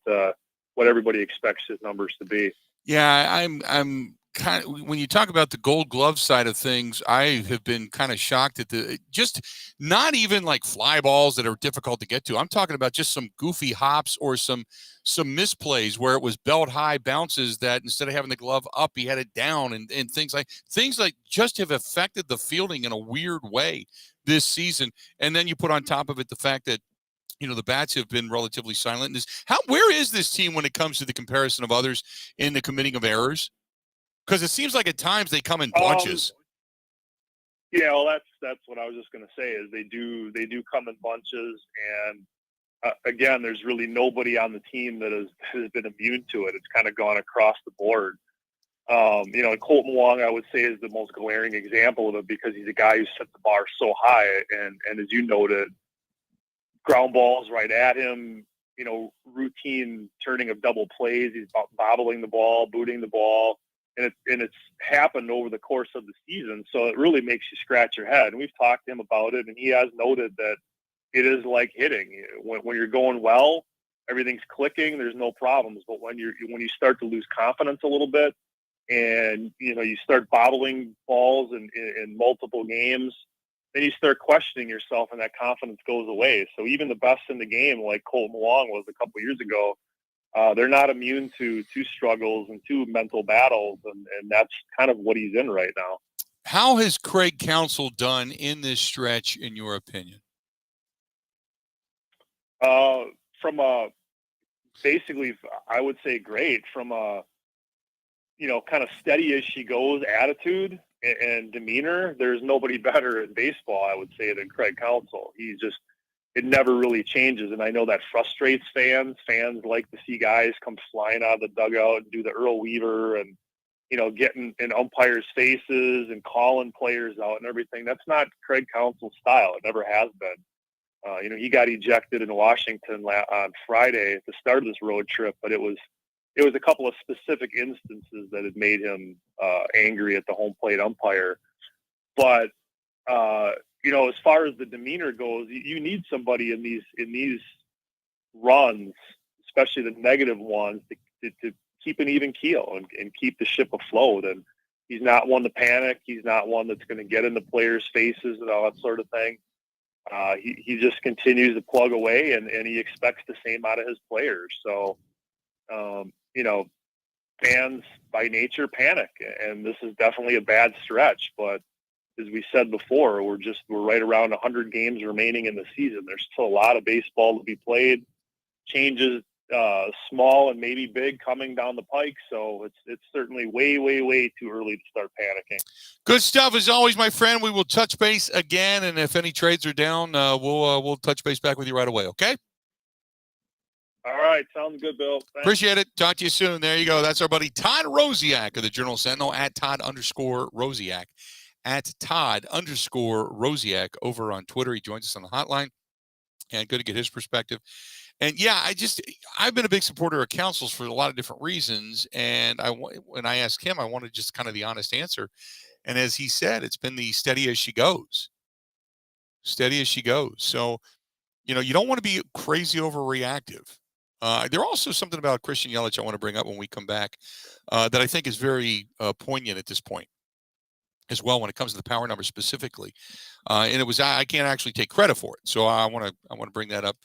everybody expects his numbers to be. Yeah, I'm kind of, when you talk about the Gold Glove side of things, I have been kind of shocked at just not even like fly balls that are difficult to get to. I'm talking about just some goofy hops or some misplays where it was belt high bounces that instead of having the glove up, he had it down, and things like just have affected the fielding in a weird way this season. And then you put on top of it the fact that the bats have been relatively silent. Where is this team when it comes to the comparison of others in the committing of errors? Because it seems like at times they come in bunches. Yeah, well, that's what I was just going to say is they do come in bunches, and again, there's really nobody on the team that has been immune to it. It's kind of gone across the board. Colton Wong, I would say, is the most glaring example of it because he's a guy who set the bar so high, and as you noted, ground balls right at him, routine turning of double plays. He's bobbling the ball, booting the ball, and it's happened over the course of the season. So it really makes you scratch your head. And we've talked to him about it, and he has noted that it is like hitting. When you're going well, everything's clicking. There's no problems. But when you start to lose confidence a little bit, and you start bobbling balls in multiple games, then you start questioning yourself, and that confidence goes away. So even the best in the game, like Colton Wong was a couple years ago, they're not immune to struggles and to mental battles, and that's kind of what he's in right now. How has Craig Counsell done in this stretch, in your opinion? Basically, I would say great. From a kind of steady as she goes attitude and demeanor, there's nobody better in baseball, I would say, than Craig Counsell. It never really changes. And I know that frustrates fans. Fans like to see guys come flying out of the dugout and do the Earl Weaver and, getting in umpires' faces and calling players out and everything. That's not Craig Counsell's style. It never has been. He got ejected in Washington on Friday at the start of this road trip, but it was a couple of specific instances that had made him angry at the home plate umpire. But, as far as the demeanor goes, you need somebody in these runs, especially the negative ones, to keep an even keel and keep the ship afloat. And he's not one to panic. He's not one that's going to get in the players' faces and all that sort of thing. He just continues to plug away, and he expects the same out of his players. So, fans by nature panic, and this is definitely a bad stretch. But as we said before, we're right around 100 games remaining in the season. There's still a lot of baseball to be played. Changes, small and maybe big, coming down the pike. So it's certainly way, way, way too early to start panicking. Good stuff as always, my friend. We will touch base again, and if any trades are down, we'll touch base back with you right away. Okay. All right. Sounds good, Bill. Thanks. Appreciate it. Talk to you soon. There you go. That's our buddy Todd Rosiak of the Journal Sentinel at Todd_Rosiak. At Todd_Rosiak over on Twitter. He joins us on the hotline, and good to get his perspective. And yeah, I've been a big supporter of Counsell's for a lot of different reasons. And when I asked him, I wanted just kind of the honest answer. And as he said, it's been the steady as she goes. steady as she goes. So, you don't want to be crazy overreactive. There's also something about Christian Yelich I want to bring up when we come back that I think is very poignant at this point as well when it comes to the power number specifically. And I can't actually take credit for it. So I want to bring that up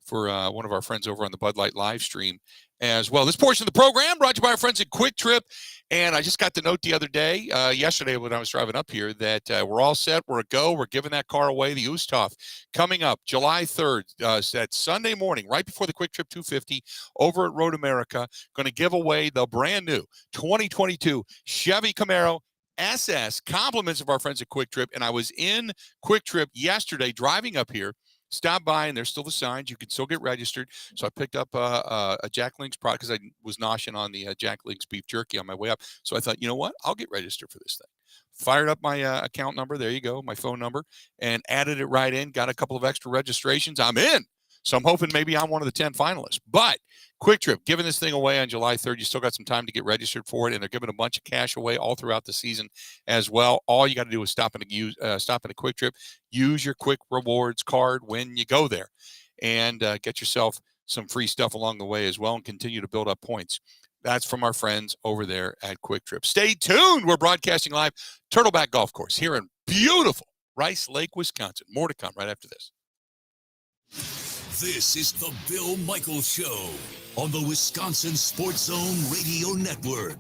for one of our friends over on the Bud Light live stream as well. This portion of the program brought to you by our friends at Quick Trip. And I just got the note the other day, yesterday when I was driving up here, that we're all set. We're a go. We're giving that car away, the Ustav, coming up July 3rd. That Sunday morning, right before the Quick Trip 250 over at Road America. Going to give away the brand new 2022 Chevy Camaro SS, compliments of our friends at Quick Trip. And I was in Quick Trip yesterday driving up here, stopped by, and there's still the signs. You can still get registered. So I picked up a Jack Link's product because I was noshing on the Jack Link's beef jerky on my way up. So I thought, you know what? I'll get registered for this thing. Fired up my account number. There you go, my phone number, and added it right in. Got a couple of extra registrations. I'm in. So I'm hoping maybe I'm one of the 10 finalists. But Quick Trip, giving this thing away on July 3rd. You still got some time to get registered for it, and they're giving a bunch of cash away all throughout the season as well. All you got to do is stop at a Quick Trip, use your Quick Rewards card when you go there, and get yourself some free stuff along the way as well, and continue to build up points. That's from our friends over there at Quick Trip. Stay tuned. We're broadcasting live Turtleback Golf Course here in beautiful Rice Lake, Wisconsin. More to come right after this. This is the Bill Michaels Show on the Wisconsin Sports Zone Radio Network.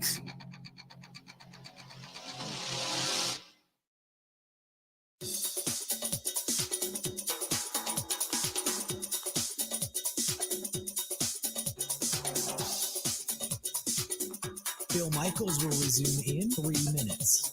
Bill Michaels will resume in 3 minutes.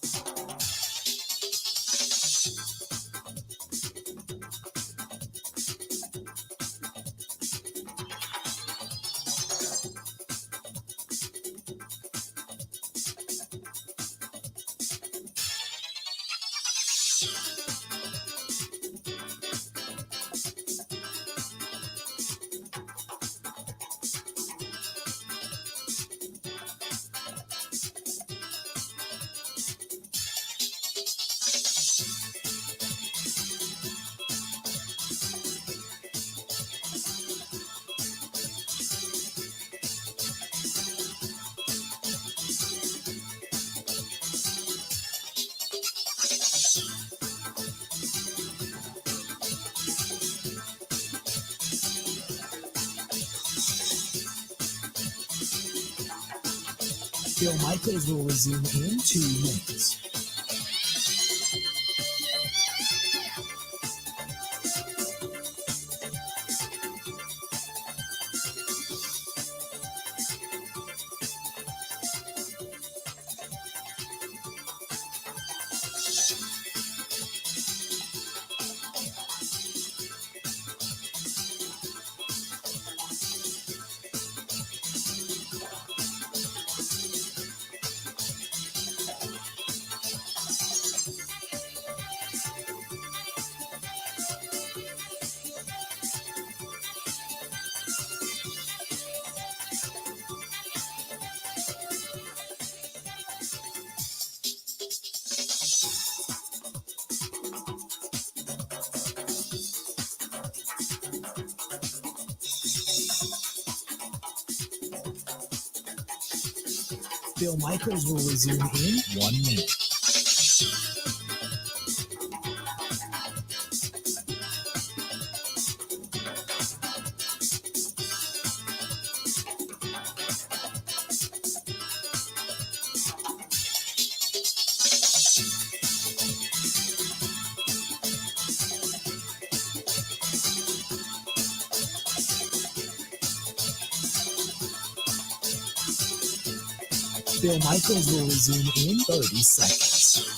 Bill Michaels will resume in 2 minutes. Bill Michaels will resume in 1 minute. Bill Michaels will resume in 30 seconds.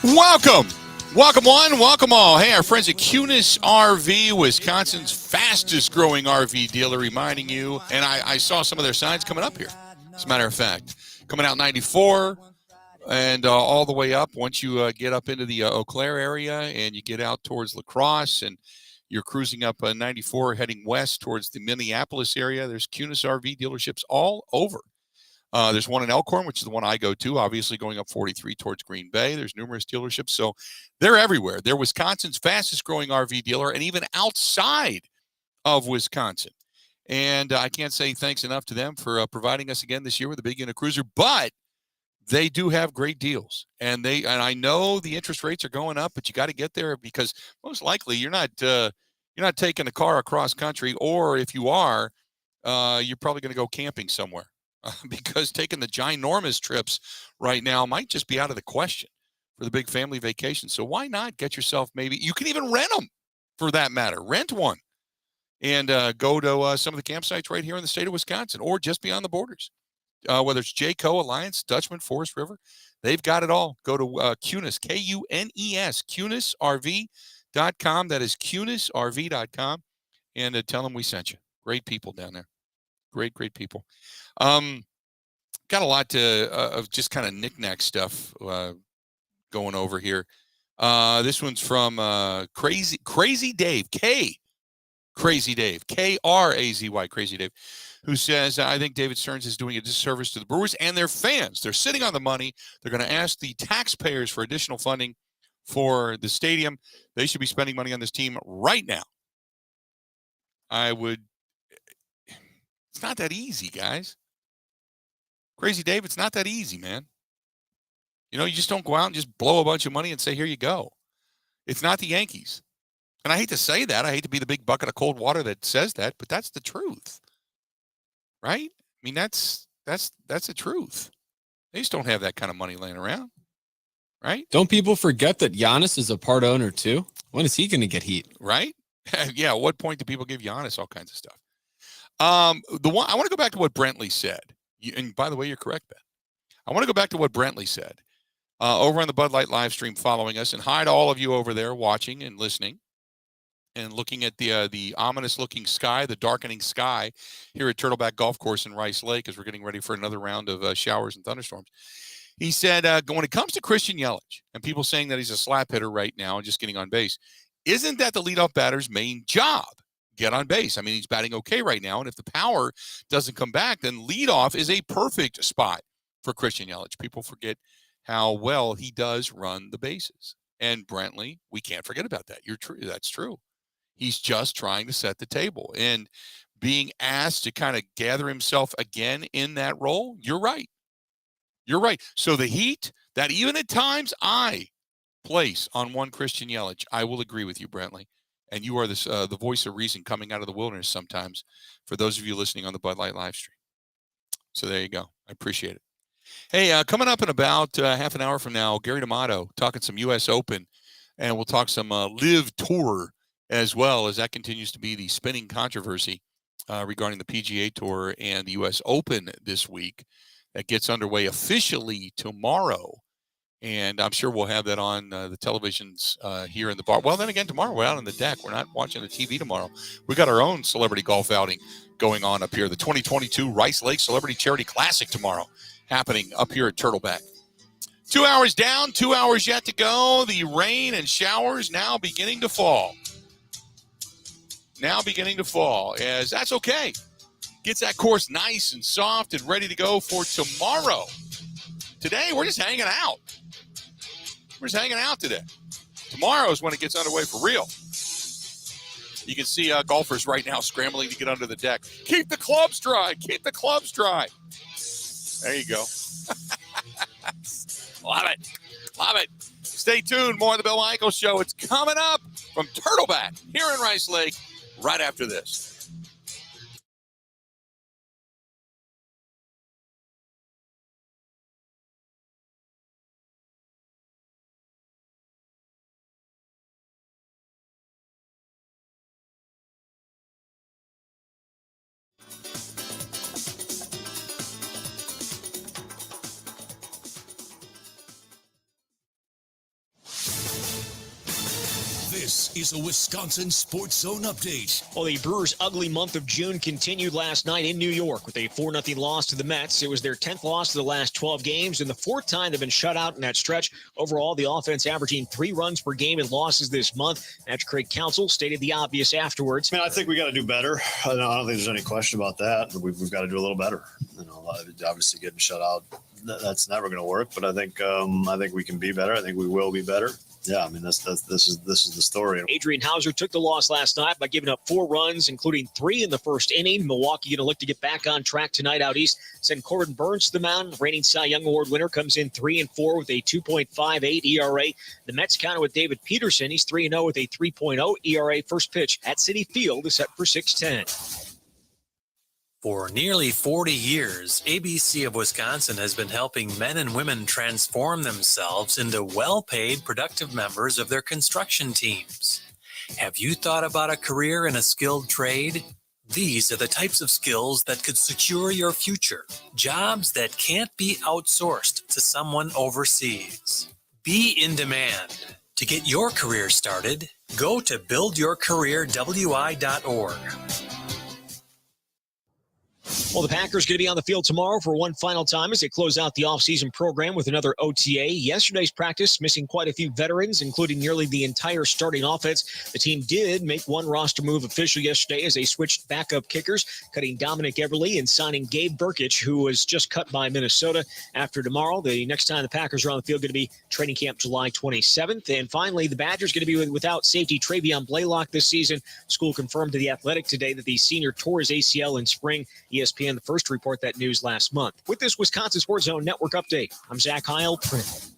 Welcome. Welcome one, welcome all. Hey, our friends at Cunis RV, Wisconsin's fastest growing RV dealer, reminding you, and I saw some of their signs coming up here, as a matter of fact. Coming out 94 and all the way up. Once you get up into the Eau Claire area and you get out towards La Crosse and you're cruising up 94 heading west towards the Minneapolis area, there's Cunis RV dealerships all over. There's one in Elkhorn, which is the one I go to, obviously going up 43 towards Green Bay. There's numerous dealerships, so they're everywhere. They're Wisconsin's fastest growing RV dealer, and even outside of Wisconsin. And I can't say thanks enough to them for providing us again this year with a big unit cruiser, but they do have great deals. And I know the interest rates are going up, but you got to get there because most likely you're not taking a car across country, or if you are, you're probably going to go camping somewhere. Because taking the ginormous trips right now might just be out of the question for the big family vacation. So why not get yourself, maybe you can even rent them for that matter. Rent one and go to some of the campsites right here in the state of Wisconsin or just beyond the borders. Whether it's Jayco, Alliance, Dutchman, Forest River, they've got it all. Go to Cunis, Kunes, CunisRV.com. That is CunisRV.com. And tell them we sent you. Great people down there. Great people. Got a lot of just kind of knick-knack stuff going over here. This one's from Crazy Dave, Crazy Dave, Krazy, Crazy Dave, who says, I think David Stearns is doing a disservice to the Brewers and their fans. They're sitting on the money. They're going to ask the taxpayers for additional funding for the stadium. They should be spending money on this team right now. It's not that easy, guys. Crazy Dave, it's not that easy, man. You just don't go out and just blow a bunch of money and say, here you go. It's not the Yankees. And I hate to say that. I hate to be the big bucket of cold water that says that, but that's the truth. Right? I mean, that's the truth. They just don't have that kind of money laying around. Right? Don't people forget that Giannis is a part owner too? When is he going to get heat? Right? Yeah. At what point do people give Giannis all kinds of stuff? I want to go back to what Brentley said. And by the way, you're correct, Ben. I want to go back to what Brentley said over on the Bud Light live stream following us. And hi to all of you over there watching and listening and looking at the ominous-looking sky, the darkening sky here at Turtleback Golf Course in Rice Lake as we're getting ready for another round of showers and thunderstorms. He said, when it comes to Christian Yelich and people saying that he's a slap hitter right now and just getting on base, isn't that the leadoff batter's main job? Get on base. I mean, he's batting okay right now, and if the power doesn't come back, then leadoff is a perfect spot for Christian Yelich. People forget how well he does run the bases. And Brentley, we can't forget about that. That's true. He's just trying to set the table. And being asked to kind of gather himself again in that role, you're right. You're right. So the heat that even at times I place on one Christian Yelich, I will agree with you, Brentley. And you are the voice of reason coming out of the wilderness sometimes for those of you listening on the Bud Light live stream. So there you go. I appreciate it. Hey, coming up in about half an hour from now, Gary D'Amato talking some U.S. Open, and we'll talk some Live Tour as well, as that continues to be the spinning controversy regarding the PGA Tour and the U.S. Open this week. That gets underway officially tomorrow. And I'm sure we'll have that on the televisions here in the bar. Well, then again, tomorrow we're out on the deck. We're not watching the TV tomorrow. We got our own celebrity golf outing going on up here. The 2022 Rice Lake Celebrity Charity Classic tomorrow happening up here at Turtleback. 2 hours down, 2 hours yet to go. The rain and showers now beginning to fall. As that's okay. Gets that course nice and soft and ready to go for tomorrow. Today, we're just hanging out. Today. Tomorrow is when it gets underway for real. You can see golfers right now scrambling to get under the deck. Keep the clubs dry. There you go. Love it. Stay tuned. More of the Bill Michaels Show. It's coming up from Turtleback here in Rice Lake right after this. This is a Wisconsin Sports Zone update. Well, the Brewers' ugly month of June continued last night in New York with a 4-0 loss to the Mets. It was their 10th loss to the last 12 games and the 4th time they've been shut out in that stretch. Overall, the offense averaging 3 runs per game in losses this month. After Craig Counsell stated the obvious afterwards. I think we got to do better. I don't think there's any question about that. We've got to do a little better. Obviously getting shut out, that's never going to work. But I think we can be better. I think we will be better. Yeah, this is the story. Adrian Hauser took the loss last night by giving up 4 runs, including 3 in the first inning. Milwaukee going to look to get back on track tonight out east. Send Corbin Burns to the mound. Reigning Cy Young Award winner comes in 3-4 with a 2.58 ERA. The Mets counter with David Peterson. He's 3-0 with a 3.0 ERA. First pitch at Citi Field is set for 6:10. For nearly 40 years, ABC of Wisconsin has been helping men and women transform themselves into well-paid, productive members of their construction teams. Have you thought about a career in a skilled trade? These are the types of skills that could secure your future. Jobs that can't be outsourced to someone overseas. Be in demand. To get your career started, go to buildyourcareerwi.org. Well, the Packers going to be on the field tomorrow for one final time as they close out the offseason program with another OTA. Yesterday's practice missing quite a few veterans, including nearly the entire starting offense. The team did make one roster move official yesterday as they switched backup kickers, cutting Dominic Everly and signing Gabe Burkich, who was just cut by Minnesota. After tomorrow, the next time the Packers are on the field going to be training camp July 27th. And finally, the Badgers going to be without safety Travion Blaylock this season. School confirmed to The Athletic today that the senior tore his ACL in spring. ESPN the first to report that news last month. With this Wisconsin Sports Zone Network update, I'm Zach Heil, Print.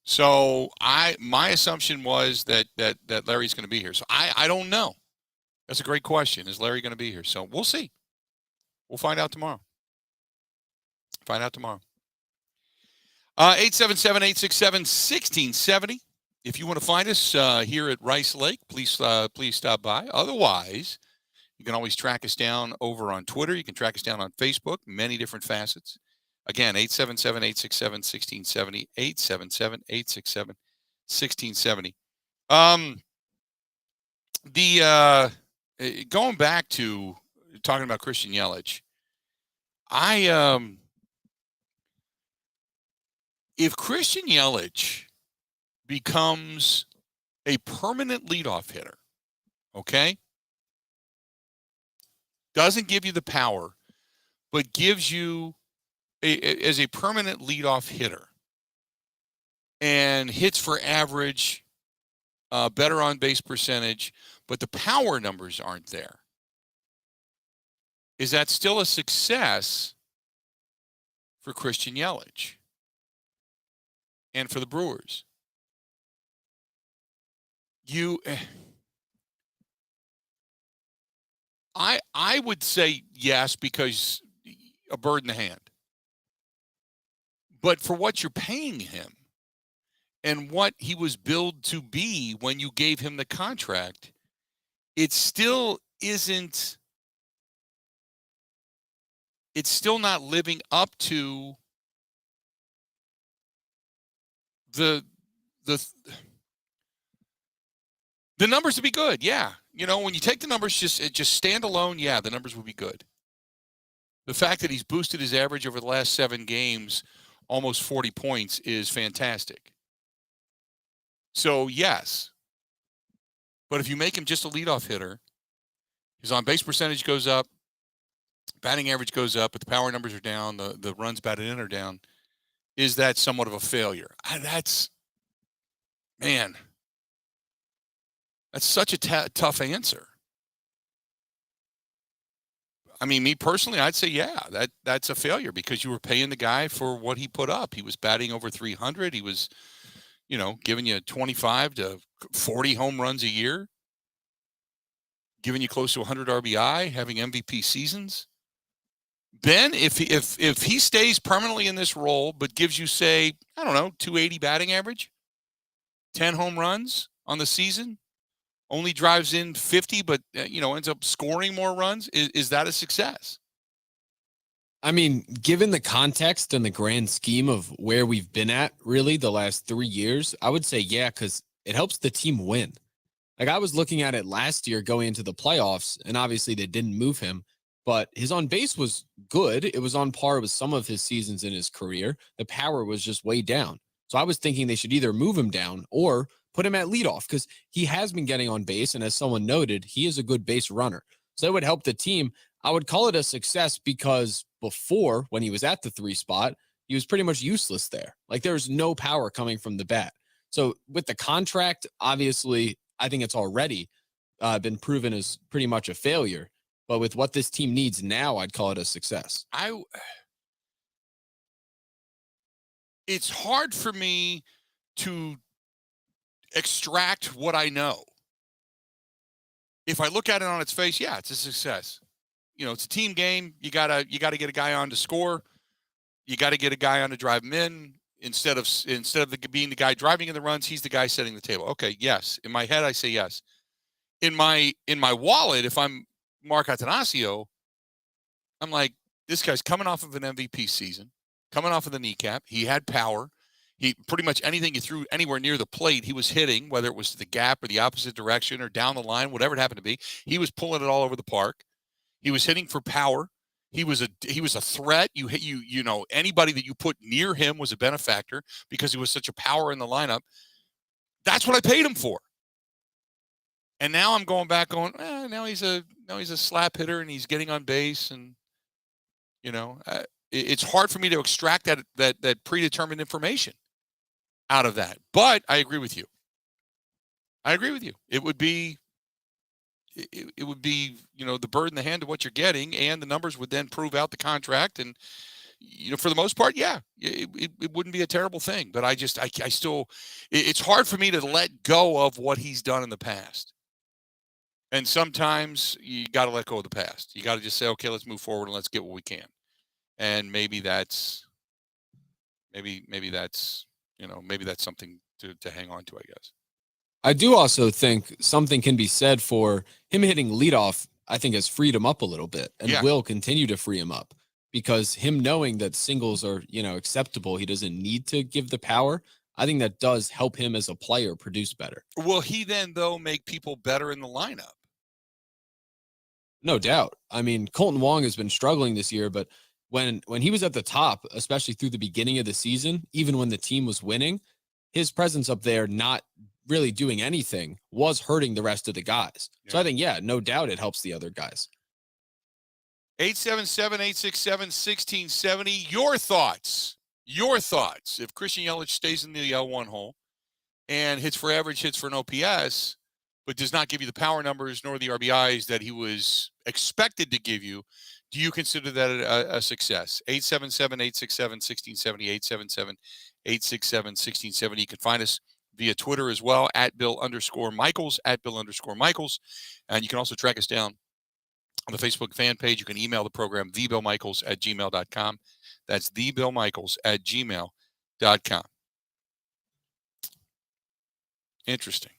So my assumption was that Larry's going to be here. So I don't know. That's a great question. Is Larry going to be here? So we'll see. We'll find out tomorrow. 877-867-1670. If you want to find us here at Rice Lake, please stop by. Otherwise, you can always track us down over on Twitter. You can track us down on Facebook, many different facets. Again, 877-867-1670, 877-867-1670. Going back to talking about Christian Yelich, if Christian Yelich becomes a permanent leadoff hitter, okay, doesn't give you the power, but gives you as a permanent leadoff hitter and hits for average, better on base percentage, but the power numbers aren't there, is that still a success for Christian Yelich and for the Brewers? I would say yes, because a bird in the hand. But for what you're paying him and what he was billed to be when you gave him the contract, it still isn't. It's still not living up to the The numbers would be good, yeah. When you take the numbers just stand alone, yeah, the numbers would be good. The fact that he's boosted his average over the last 7 games almost 40 points is fantastic. So, yes. But if you make him just a leadoff hitter, his on-base percentage goes up, batting average goes up, but the power numbers are down, the runs batted in are down. Is that somewhat of a failure? That's such a tough answer. I mean, me personally, I'd say, yeah, that's a failure because you were paying the guy for what he put up. He was batting over 300. He was, giving you 25 to 40 home runs a year, giving you close to 100 RBI, having MVP seasons. Ben, if he stays permanently in this role, but gives you, say, I don't know, 280 batting average, 10 home runs on the season, only drives in 50, but ends up scoring more runs, is that a success? I mean, given the context and the grand scheme of where we've been at really the last 3 years, I would say yeah, because it helps the team win. Like I was looking at it last year going into the playoffs, and obviously they didn't move him, but his on base was good. It was on par with some of his seasons in his career. The power was just way down. So I was thinking they should either move him down or put him at leadoff because he has been getting on base. And as someone noted, he is a good base runner. So that would help the team. I would call it a success because before, when he was at the 3 spot, he was pretty much useless there. Like there's no power coming from the bat. So with the contract, obviously, I think it's already been proven as pretty much a failure. But with what this team needs now, I'd call it a success. It's hard for me to extract what I know. If I look at it on its face, yeah, it's a success. It's a team game. You gotta get a guy on to score. You got to get a guy on to drive him in instead of being the guy driving in the runs. He's the guy setting the table. Okay, yes. In my head, I say yes. In my wallet, if I'm Mark Attanasio, I'm like, this guy's coming off of an MVP season, coming off of the kneecap. He had power. He pretty much anything you threw anywhere near the plate, he was hitting, whether it was to the gap or the opposite direction or down the line, whatever it happened to be. He was pulling it all over the park. He was hitting for power. He was a threat. Anybody that you put near him was a benefactor because he was such a power in the lineup. That's what I paid him for. And now I'm going back now he's a slap hitter and he's getting on base and it's hard for me to extract that predetermined information out of that. But I agree with you. It would be the bird in the hand of what you're getting, and the numbers would then prove out the contract. And for the most part, yeah, it wouldn't be a terrible thing. But I still, it's hard for me to let go of what he's done in the past. And sometimes you got to let go of the past. You got to just say, okay, let's move forward and let's get what we can. And maybe that's something to hang on to, I guess. I do also think something can be said for him hitting leadoff. I think has freed him up a little bit and will continue to free him up because him knowing that singles are, acceptable. He doesn't need to give the power. I think that does help him as a player produce better. Will he then, though, make people better in the lineup? No doubt. I mean, Colton Wong has been struggling this year, but when he was at the top, especially through the beginning of the season, even when the team was winning, his presence up there, not really doing anything, was hurting the rest of the guys. Yeah. So I think, no doubt it helps the other guys. 877-867-1670. Your thoughts. If Christian Yelich stays in the L1 hole and hits for average, hits for an OPS, but does not give you the power numbers nor the RBIs that he was expected to give you, do you consider that a success? 877-867-1670, 877-867-1670. You can find us via Twitter as well, @Bill_Michaels, @Bill_Michaels. And you can also track us down on the Facebook fan page. You can email the program, thebillmichaels@gmail.com. That's thebillmichaels@gmail.com. Interesting.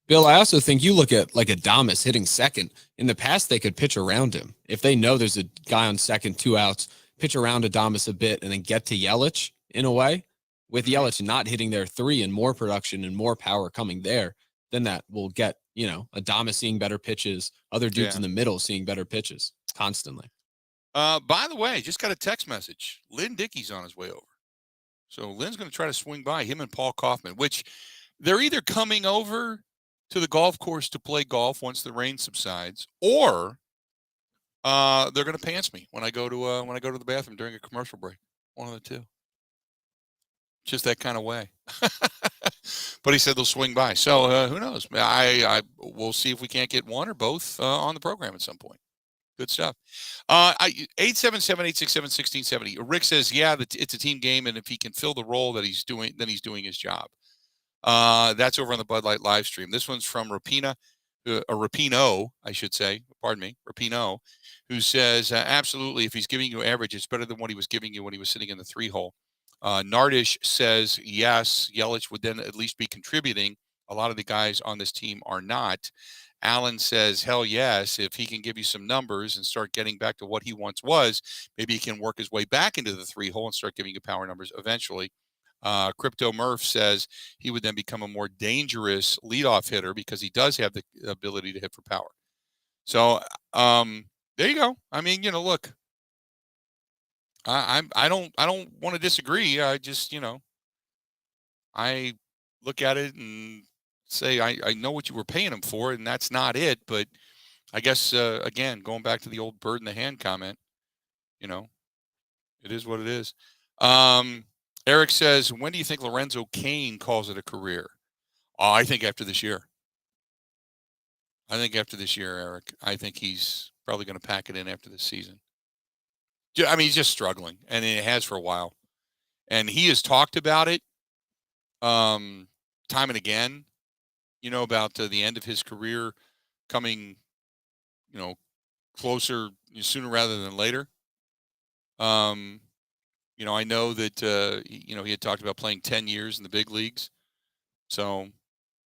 Bill, I also think you look at like Adames hitting second. In the past, they could pitch around him. If they know there's a guy on second, 2 outs, pitch around Adames a bit and then get to Yelich in a way. With Yelich not hitting their 3 and more production and more power coming there, then that will get, Adamas seeing better pitches, other dudes in the middle seeing better pitches constantly. By the way, just got a text message. Lynn Dickey's on his way over. So Lynn's going to try to swing by him and Paul Kaufman, which they're either coming over to the golf course to play golf once the rain subsides, or they're going to pants me when I go to the bathroom during a commercial break. One of the two. Just that kind of way. But he said they'll swing by. So who knows? We'll see if we can't get one or both on the program at some point. Good stuff. 877-867-1670. Rick says, yeah, it's a team game, and if he can fill the role that he's doing, then he's doing his job. That's over on the Bud Light live stream. This one's from Rapino, I should say. Pardon me, Rapino, who says, absolutely, if he's giving you average, it's better than what he was giving you when he was sitting in the 3-hole. Nardish says, yes, Yelich would then at least be contributing. A lot of the guys on this team are not. Allen says, hell yes, if he can give you some numbers and start getting back to what he once was, maybe he can work his way back into the 3-hole and start giving you power numbers eventually. Crypto Murph says he would then become a more dangerous leadoff hitter because he does have the ability to hit for power. So there you go. I mean, look, I don't want to disagree. I just, I look at it and say I know what you were paying him for, and that's not it. But I guess again, going back to the old bird in the hand comment, it is what it is. Eric says, when do you think Lorenzo Cain calls it a career? Oh, I think after this year. Eric. I think he's probably going to pack it in after this season. I mean, he's just struggling, and it has for a while. And he has talked about it time and again, about the end of his career coming, closer sooner rather than later. I know that, he had talked about playing 10 years in the big leagues. So,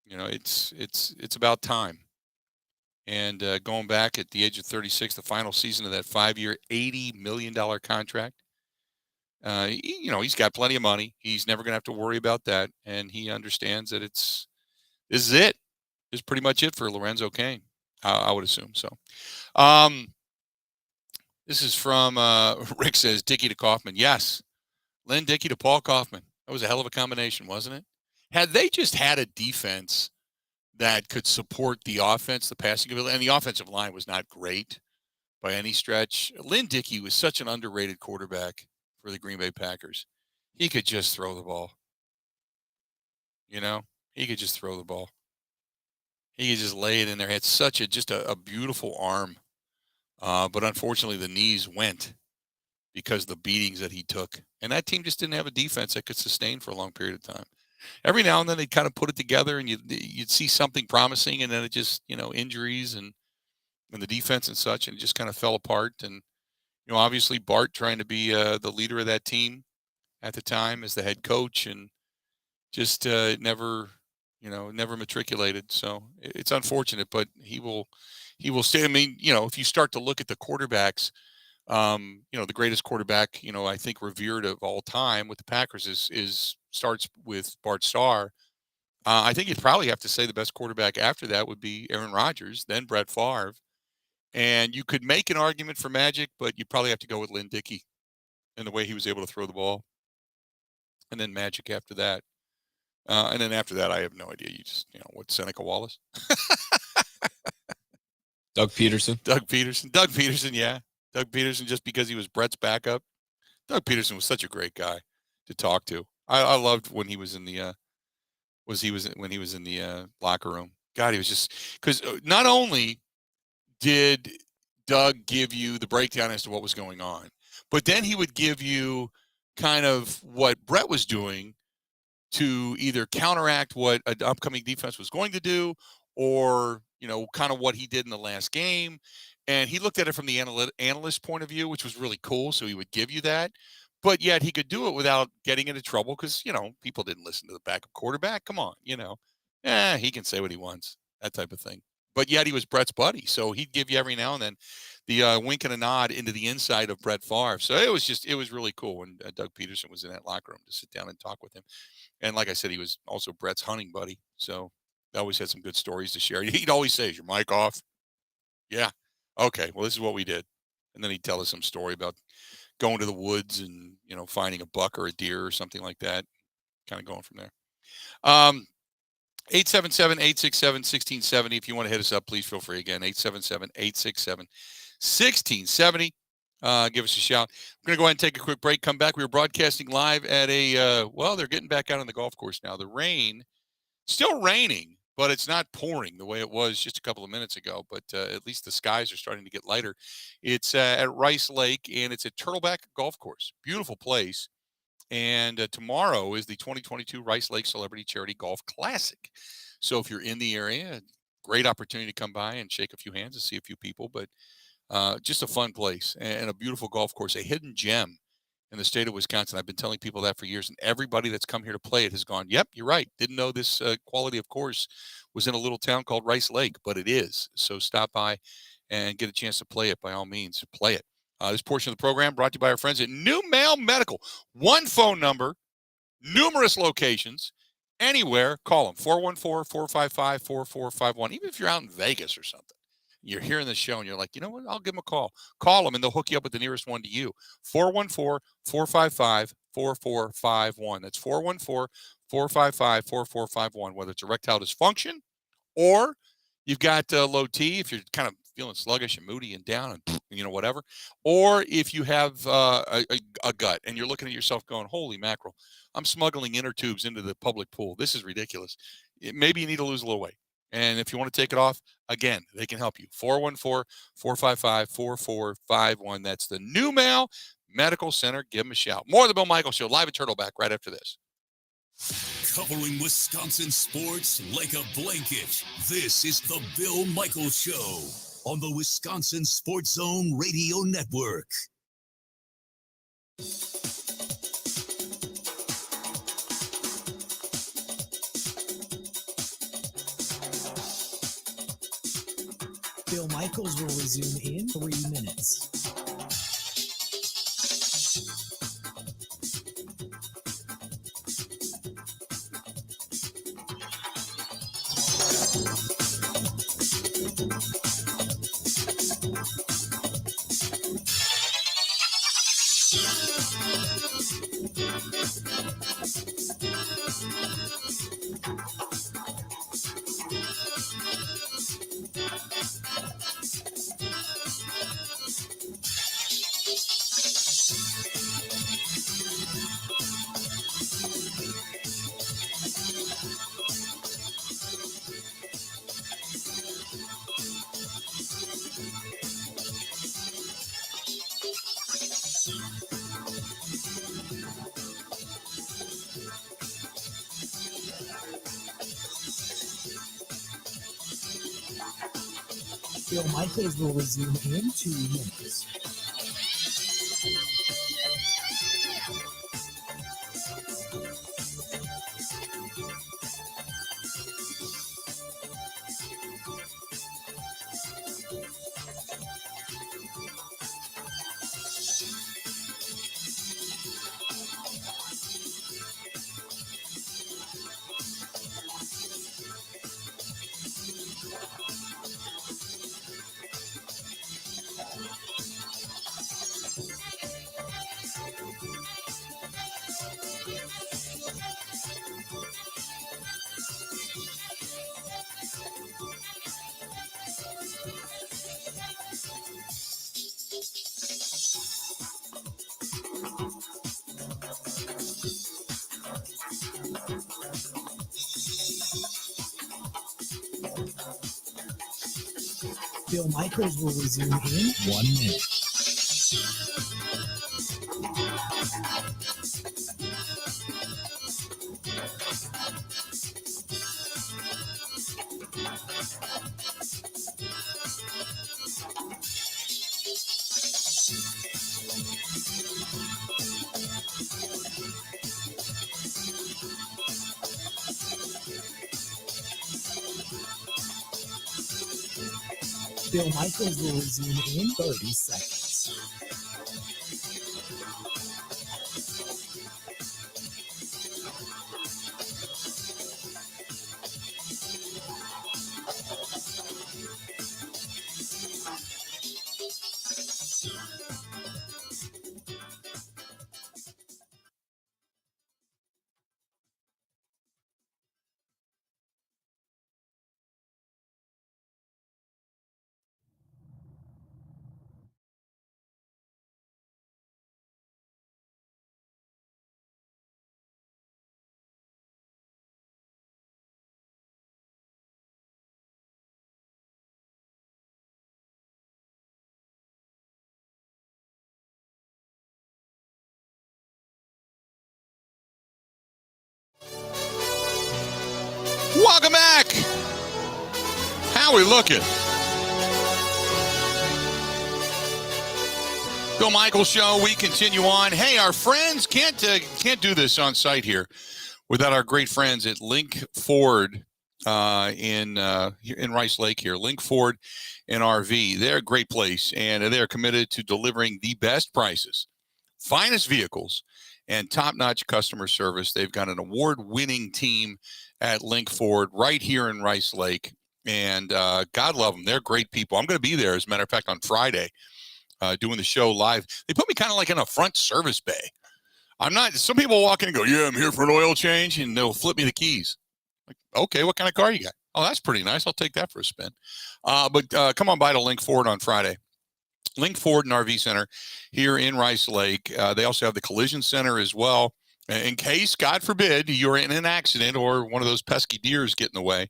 it's about time. And going back at the age of 36, the final season of that 5-year, $80 million contract. He's got plenty of money. He's never going to have to worry about that. And he understands that this is it. This is pretty much it for Lorenzo Cain, I would assume. So, this is from Rick says, Dickey to Kaufman. Yes. Lynn Dickey to Paul Kaufman. That was a hell of a combination, wasn't it? Had they just had a defense that could support the offense, the passing ability, and the offensive line was not great by any stretch. Lynn Dickey was such an underrated quarterback for the Green Bay Packers. He could just throw the ball. He could just throw the ball. He could just lay it in there. He had such a beautiful arm. But unfortunately, the knees went because of the beatings that he took. And that team just didn't have a defense that could sustain for a long period of time. Every now and then they'd kind of put it together and you'd see something promising, and then it just, injuries and the defense and such, and it just kind of fell apart. And, obviously Bart trying to be the leader of that team at the time as the head coach, and just never matriculated. So it's unfortunate, but he will stay. I mean, if you start to look at the quarterbacks, the greatest quarterback, I think revered of all time with the Packers starts with Bart Starr. I think you'd probably have to say the best quarterback after that would be Aaron Rodgers, then Brett Favre. And you could make an argument for Magic, but you'd probably have to go with Lynn Dickey and the way he was able to throw the ball. And then Magic after that. And then after that, I have no idea. You just, what, Seneca Wallace? Doug Peterson, yeah. Doug Peterson, just because he was Brett's backup. Doug Peterson was such a great guy to talk to. I loved when he was in the locker room. God, he was just, because not only did Doug give you the breakdown as to what was going on, but then he would give you kind of what Brett was doing to either counteract what an upcoming defense was going to do, or kind of what he did in the last game. And he looked at it from the analyst point of view, which was really cool. So he would give you that. But yet he could do it without getting into trouble because, people didn't listen to the backup quarterback. Come on, he can say what he wants, that type of thing. But yet he was Brett's buddy. So he'd give you every now and then the wink and a nod into the inside of Brett Favre. So it was really cool when Doug Peterson was in that locker room to sit down and talk with him. And like I said, he was also Brett's hunting buddy. So Always had some good stories to share. He'd always say, "Is your mic off?" Yeah. Okay. Well, this is what we did. And then he'd tell us some story about going to the woods and, finding a buck or a deer or something like that. Kind of going from there. 877-867-1670. If you want to hit us up, please feel free. Again, 877-867-1670. Give us a shout. We're going to go ahead and take a quick break. Come back. We were broadcasting live at they're getting back out on the golf course now. The rain, still raining, but it's not pouring the way it was just a couple of minutes ago. But at least the skies are starting to get lighter. It's at Rice Lake, and it's at Turtleback Golf Course. Beautiful place. And tomorrow is the 2022 Rice Lake Celebrity Charity Golf Classic. So if you're in the area, great opportunity to come by and shake a few hands and see a few people. But just a fun place and a beautiful golf course, a hidden gem in the state of Wisconsin. I've been telling people that for years, and everybody that's come here to play it has gone, yep, you're right. Didn't know this quality of course was in a little town called Rice Lake, but it is. So stop by and get a chance to play it. By all means, play it. This portion of the program brought to you by our friends at New Mail Medical. One phone number, numerous locations, anywhere. Call them, 414-455-4451. Even if you're out in Vegas or something, you're hearing the show and you're like, you know what, I'll give them a call. Call them and they'll hook you up with the nearest one to you. 414-455-4451. That's 414-455-4451. Whether it's erectile dysfunction or you've got low T, if you're kind of feeling sluggish and moody and down and whatever, or if you have a gut and you're looking at yourself going, holy mackerel, I'm smuggling inner tubes into the public pool. This is ridiculous. Maybe you need to lose a little weight. And if you want to take it off, again, they can help you. 414-455-4451. That's the New Mail Medical Center. Give them a shout. More of the Bill Michaels Show live at Turtleback right after this. Covering Wisconsin sports like a blanket. This is the Bill Michaels Show on the Wisconsin Sports Zone Radio Network. Bill Michaels will resume in 3 minutes. Bill Michaels will resume in 2 minutes. Bill Michaels will resume in 1 minute. Bill Michaels will resume in 30 seconds. Welcome back. How we looking? Bill Michaels Show. We continue on. Hey, our friends can't do this on site here without our great friends at Link Ford in Rice Lake here. Link Ford and RV. They're a great place, and they're committed to delivering the best prices, finest vehicles, and top-notch customer service. They've got an award-winning team at Link Ford right here in Rice Lake, and God love them. They're great people. I'm going to be there, as a matter of fact, on Friday doing the show live. They put me kind of like in a front service bay. I'm not. Some people walk in and go, yeah, I'm here for an oil change, and they'll flip me the keys. Like, okay, what kind of car you got? Oh, that's pretty nice. I'll take that for a spin. But come on by to Link Ford on Friday. Link Ford and RV Center here in Rice Lake. They also have the Collision Center as well. In case, God forbid, you're in an accident or one of those pesky deers get in the way.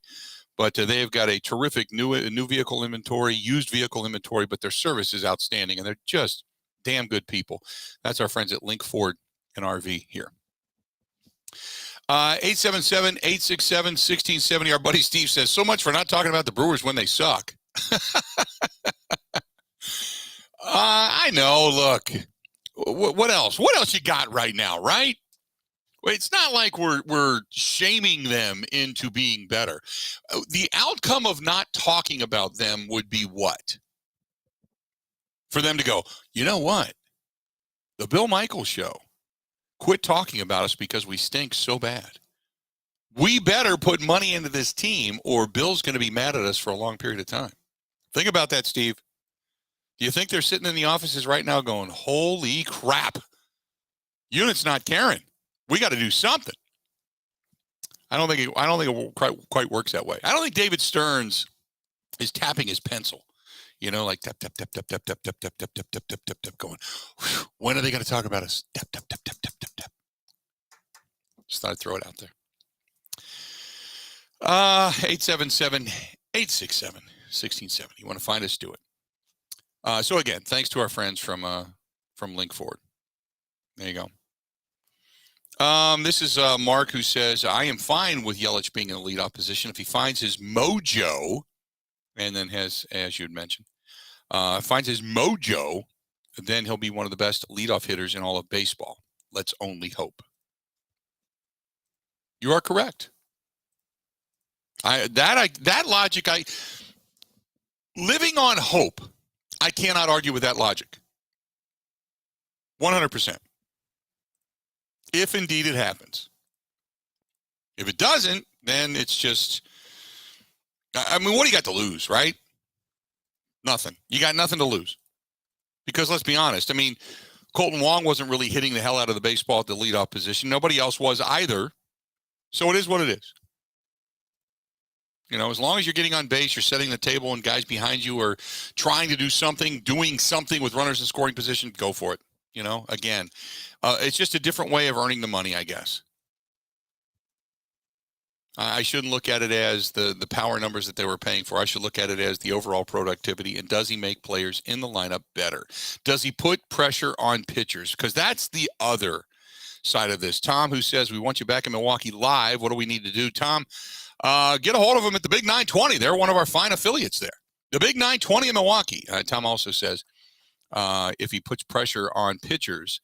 But they've got a terrific new vehicle inventory, used vehicle inventory, but their service is outstanding, and they're just damn good people. That's our friends at Link Ford and RV here. 877-867-1670. Our buddy Steve says, so much for not talking about the Brewers when they suck. I know. Look, what else? What else you got right now, right? It's not like we're shaming them into being better. The outcome of not talking about them would be what? For them to go, you know what? The Bill Michaels Show. Quit talking about us because we stink so bad. We better put money into this team or Bill's going to be mad at us for a long period of time. Think about that, Steve. Do you think they're sitting in the offices right now going, holy crap, unit's not caring. We got to do something. I don't think it quite works that way. I don't think David Stearns is tapping his pencil, like tap, tap, tap, tap, tap, tap, tap, tap, tap, tap, tap, tap, tap, tap, going, when are they going to talk about us? Tap, tap, tap, tap, tap, tap, tap. Just thought I'd throw it out there. 877-867-1670. You want to find us, do it. So again, thanks to our friends from Link Ford. There you go. This is Mark who says, I am fine with Yelich being in the leadoff position if he finds his mojo, and then has, as you had mentioned, finds his mojo, then he'll be one of the best leadoff hitters in all of baseball. Let's only hope. You are correct. That logic, living on hope, I cannot argue with that logic. 100%. If indeed it happens. If it doesn't, then it's just, what do you got to lose, right? Nothing. You got nothing to lose. Because let's be honest, Colton Wong wasn't really hitting the hell out of the baseball at the leadoff position. Nobody else was either. So it is what it is. As long as you're getting on base, you're setting the table, and guys behind you are trying to do something, doing something with runners in scoring position, go for it. Again, it's just a different way of earning the money, I guess. I shouldn't look at it as the power numbers that they were paying for. I should look at it as the overall productivity, and does he make players in the lineup better? Does he put pressure on pitchers? Because that's the other side of this. Tom, who says, we want you back in Milwaukee live. What do we need to do? Tom, get a hold of them at the Big 920. They're one of our fine affiliates there. The Big 920 in Milwaukee. Tom also says, if he puts pressure on pitchers,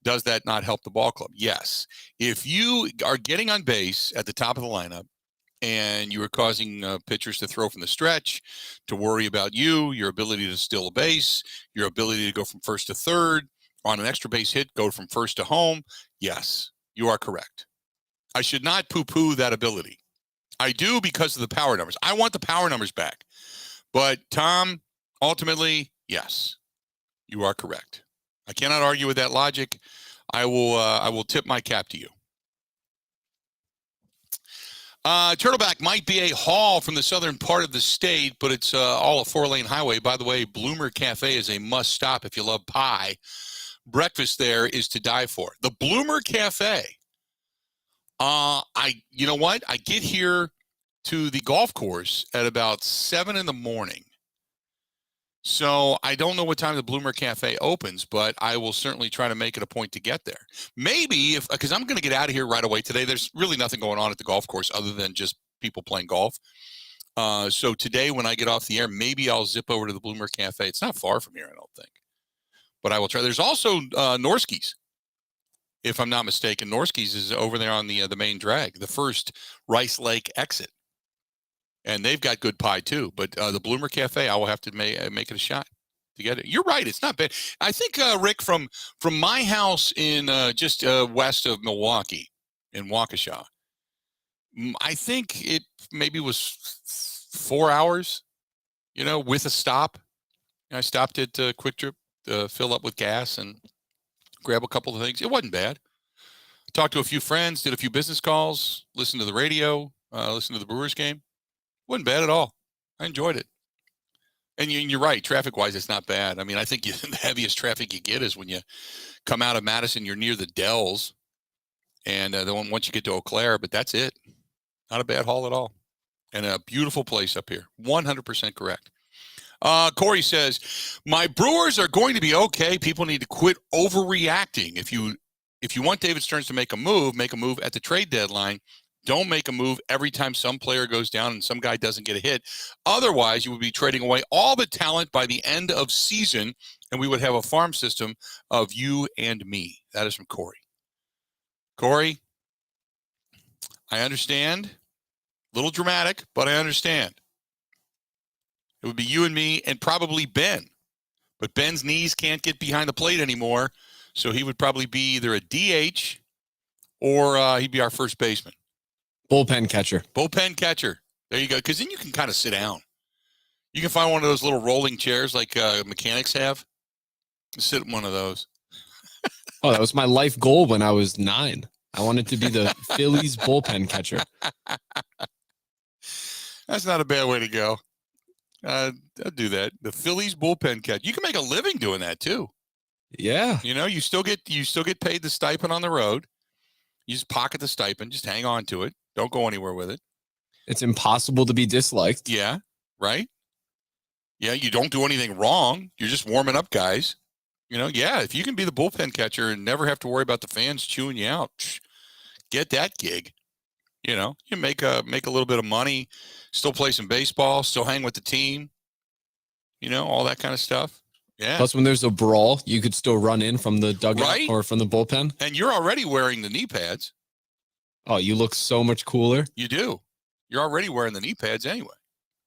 does that not help the ball club? Yes. If you are getting on base at the top of the lineup and you are causing pitchers to throw from the stretch, to worry about your ability to steal a base, your ability to go from first to third, on an extra base hit, go from first to home, yes, you are correct. I should not poo-poo that ability. I do because of the power numbers. I want the power numbers back. But, Tom, ultimately, yes, you are correct. I cannot argue with that logic. I will tip my cap to you. Turtleback might be a haul from the southern part of the state, but it's all a 4-lane highway. By the way, Bloomer Cafe is a must-stop if you love pie. Breakfast there is to die for. The Bloomer Cafe. You know what? I get here to the golf course at about 7 in the morning. So I don't know what time the Bloomer Cafe opens, but I will certainly try to make it a point to get there. Maybe because I'm going to get out of here right away today. There's really nothing going on at the golf course other than just, people playing golf. So today when I get off the air, maybe I'll zip over to the Bloomer Cafe. It's not far from here, I don't think. But I will try. There's also Norski's, if I'm not mistaken. Norski's is over there on the main drag, the first Rice Lake exit. And they've got good pie too. But the Bloomer Cafe, I will have to make it a shot to get it. You're right. It's not bad. I think, Rick, from my house in just west of Milwaukee in Waukesha, I think it maybe was 4 hours, with a stop. I stopped at Quick Trip to fill up with gas and grab a couple of things. It wasn't bad. Talked to a few friends, did a few business calls, listened to the radio, listened to the Brewers game. Wasn't bad at all. I enjoyed it. And you're right. Traffic-wise, it's not bad. I mean, I think the heaviest traffic you get is when you come out of Madison, you're near the Dells, and then once you get to Eau Claire, but that's it. Not a bad haul at all. And a beautiful place up here. 100% correct. Corey says, my Brewers are going to be okay. People need to quit overreacting. If you want David Stearns to make a move at the trade deadline. Don't make a move every time some player goes down and some guy doesn't get a hit. Otherwise, you would be trading away all the talent by the end of season, and we would have a farm system of you and me. That is from Corey. Corey, I understand. A little dramatic, but I understand. It would be you and me and probably Ben. But Ben's knees can't get behind the plate anymore, so he would probably be either a DH or he'd be our first baseman. Bullpen catcher. Bullpen catcher. There you go. Because then you can kind of sit down. You can find one of those little rolling chairs like mechanics have. Sit in one of those. Oh, that was my life goal when I was 9. I wanted to be the Phillies bullpen catcher. That's not a bad way to go. I'll do that. The Phillies bullpen catcher. You can make a living doing that too. Yeah. You still get paid the stipend on the road. You just pocket the stipend. Just hang on to it. Don't go anywhere with it. It's impossible to be disliked. Yeah, right? Yeah, you don't do anything wrong. You're just warming up guys. If you can be the bullpen catcher and never have to worry about the fans chewing you out, get that gig. You make a little bit of money, still play some baseball, still hang with the team, all that kind of stuff. Yeah. Plus, when there's a brawl, you could still run in from the dugout or from the bullpen. And you're already wearing the knee pads. Oh, you look so much cooler. You do. You're already wearing the knee pads anyway.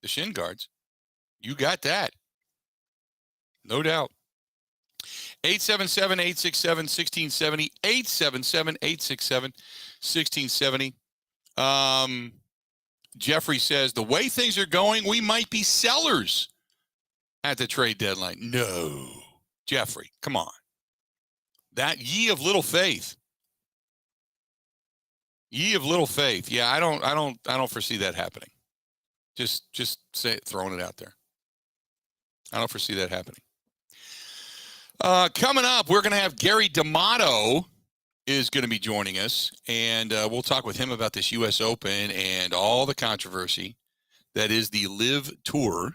The shin guards. You got that. No doubt. 877-867-1670. 877-867-1670. Jeffrey says, the way things are going, we might be sellers at the trade deadline. No. Jeffrey, come on. That ye of little faith. Ye of little faith. Yeah, I don't foresee that happening. Just throwing it out there. I don't foresee that happening. Coming up, we're going to have Gary D'Amato is going to be joining us, and we'll talk with him about this U.S. Open and all the controversy that is the LIV Tour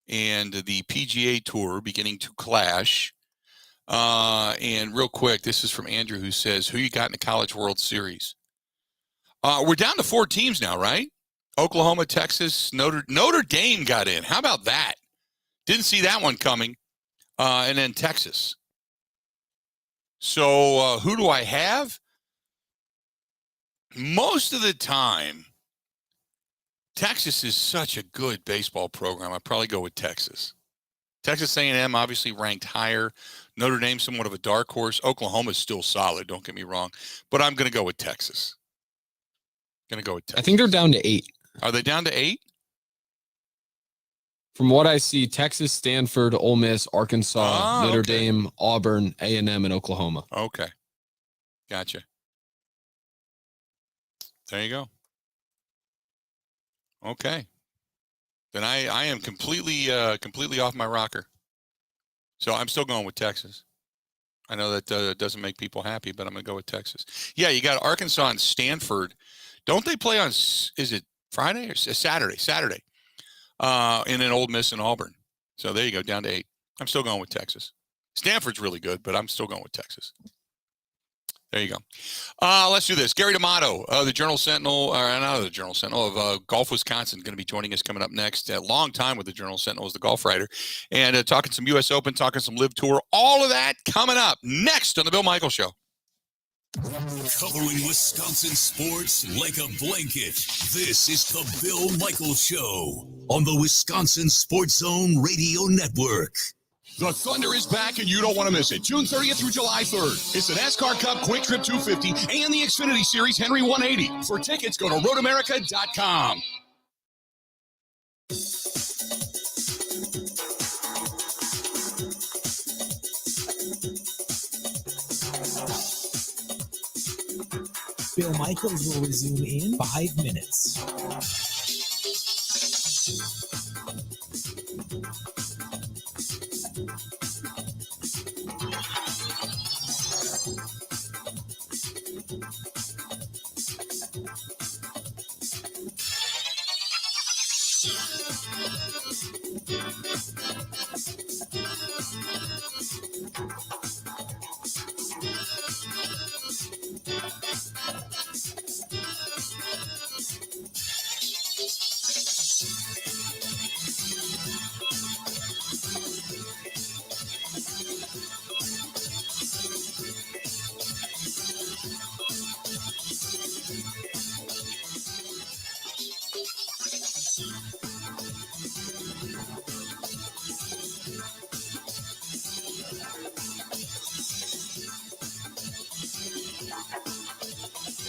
and the PGA Tour beginning to clash. And real quick, this is from Andrew, who says, who you got in the College World Series? We're down to 4 teams now, right? Oklahoma, Texas, Notre Dame got in. How about that? Didn't see that one coming. And then Texas. So who do I have? Most of the time, Texas is such a good baseball program. I'd probably go with Texas. Texas A&M obviously ranked higher. Notre Dame somewhat of a dark horse. Oklahoma is still solid, don't get me wrong. But I'm going to go with Texas. I think they're down to 8. Are they down to 8? From what I see, Texas, Stanford, Ole Miss, Arkansas, Notre Dame, Auburn, A&M, and Oklahoma. Okay. Gotcha. There you go. Okay. Then I am completely off my rocker. So I'm still going with Texas. I know that doesn't make people happy, but I'm going to go with Texas. Yeah, you got Arkansas and Stanford. Don't they play on, is it Friday or Saturday? Saturday. And then Ole Miss and Auburn. So there you go, down to 8. I'm still going with Texas. Stanford's really good, but I'm still going with Texas. There you go. Let's do this. Gary D'Amato, the Journal Sentinel, or not the Journal Sentinel, of Golf Wisconsin, going to be joining us coming up next. A long time with the Journal Sentinel as the golf writer. And talking some U.S. Open, talking some Live Tour. All of that coming up next on The Bill Michaels Show. Covering Wisconsin sports like a blanket. This is the Bill Michaels Show on the Wisconsin Sports Zone Radio Network. The Thunder is back, and you don't want to miss it. June 30th through July 3rd. It's the NASCAR Cup Quick Trip 250 and the Xfinity Series Henry 180. For tickets, go to roadamerica.com. Bill Michaels will resume in 5 minutes.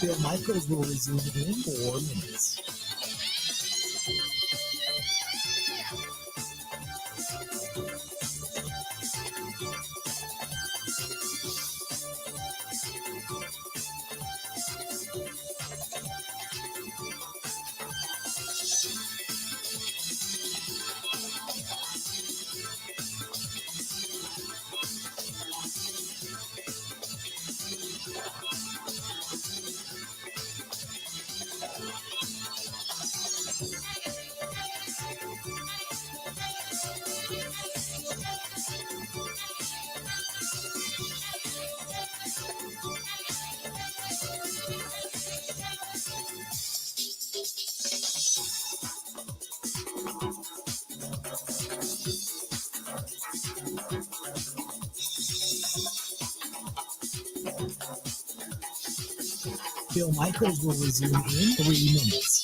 Bill Michaels will resume in 4 minutes. Bill Michaels will resume in 3 minutes.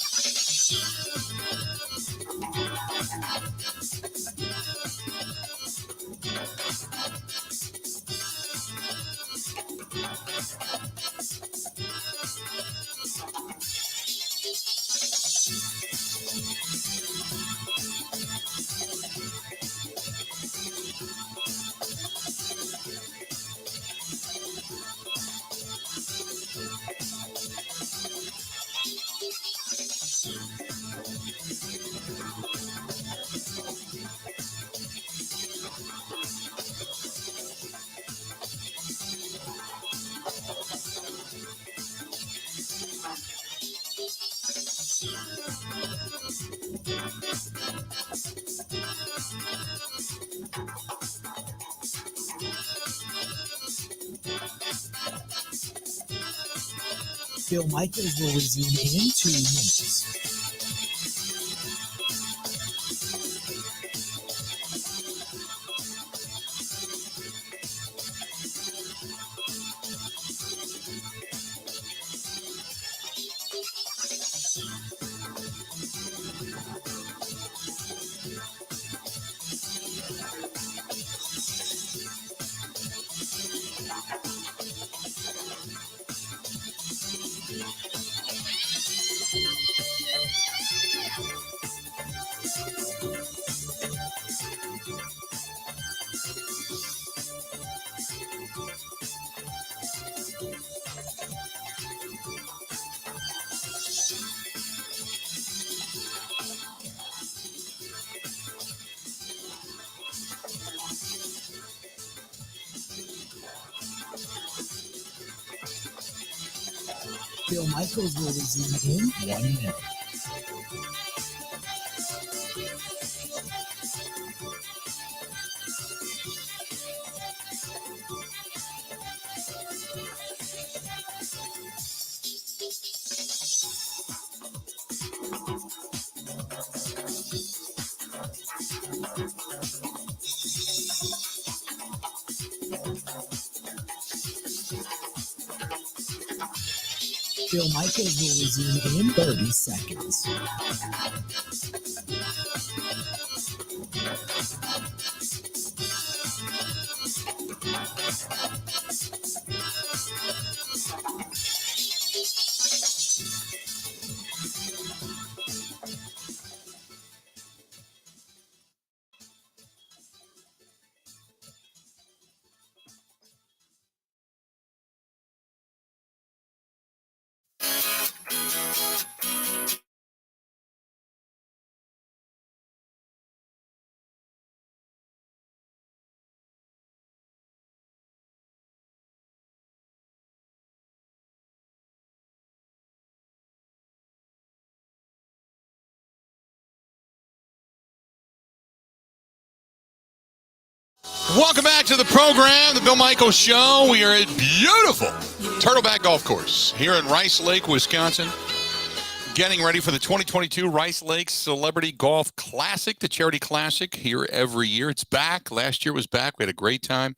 Bill Michaels will resume in 2 minutes. Bill Michaels will resume in 1 minute. Bill Michaels will resume in 30 seconds. Welcome back to the program, the Bill Michaels Show. We are at beautiful Turtleback Golf Course here in Rice Lake, Wisconsin. Getting ready for the 2022 Rice Lake Celebrity Golf Classic, the charity classic here every year. It's back. Last year was back. We had a great time.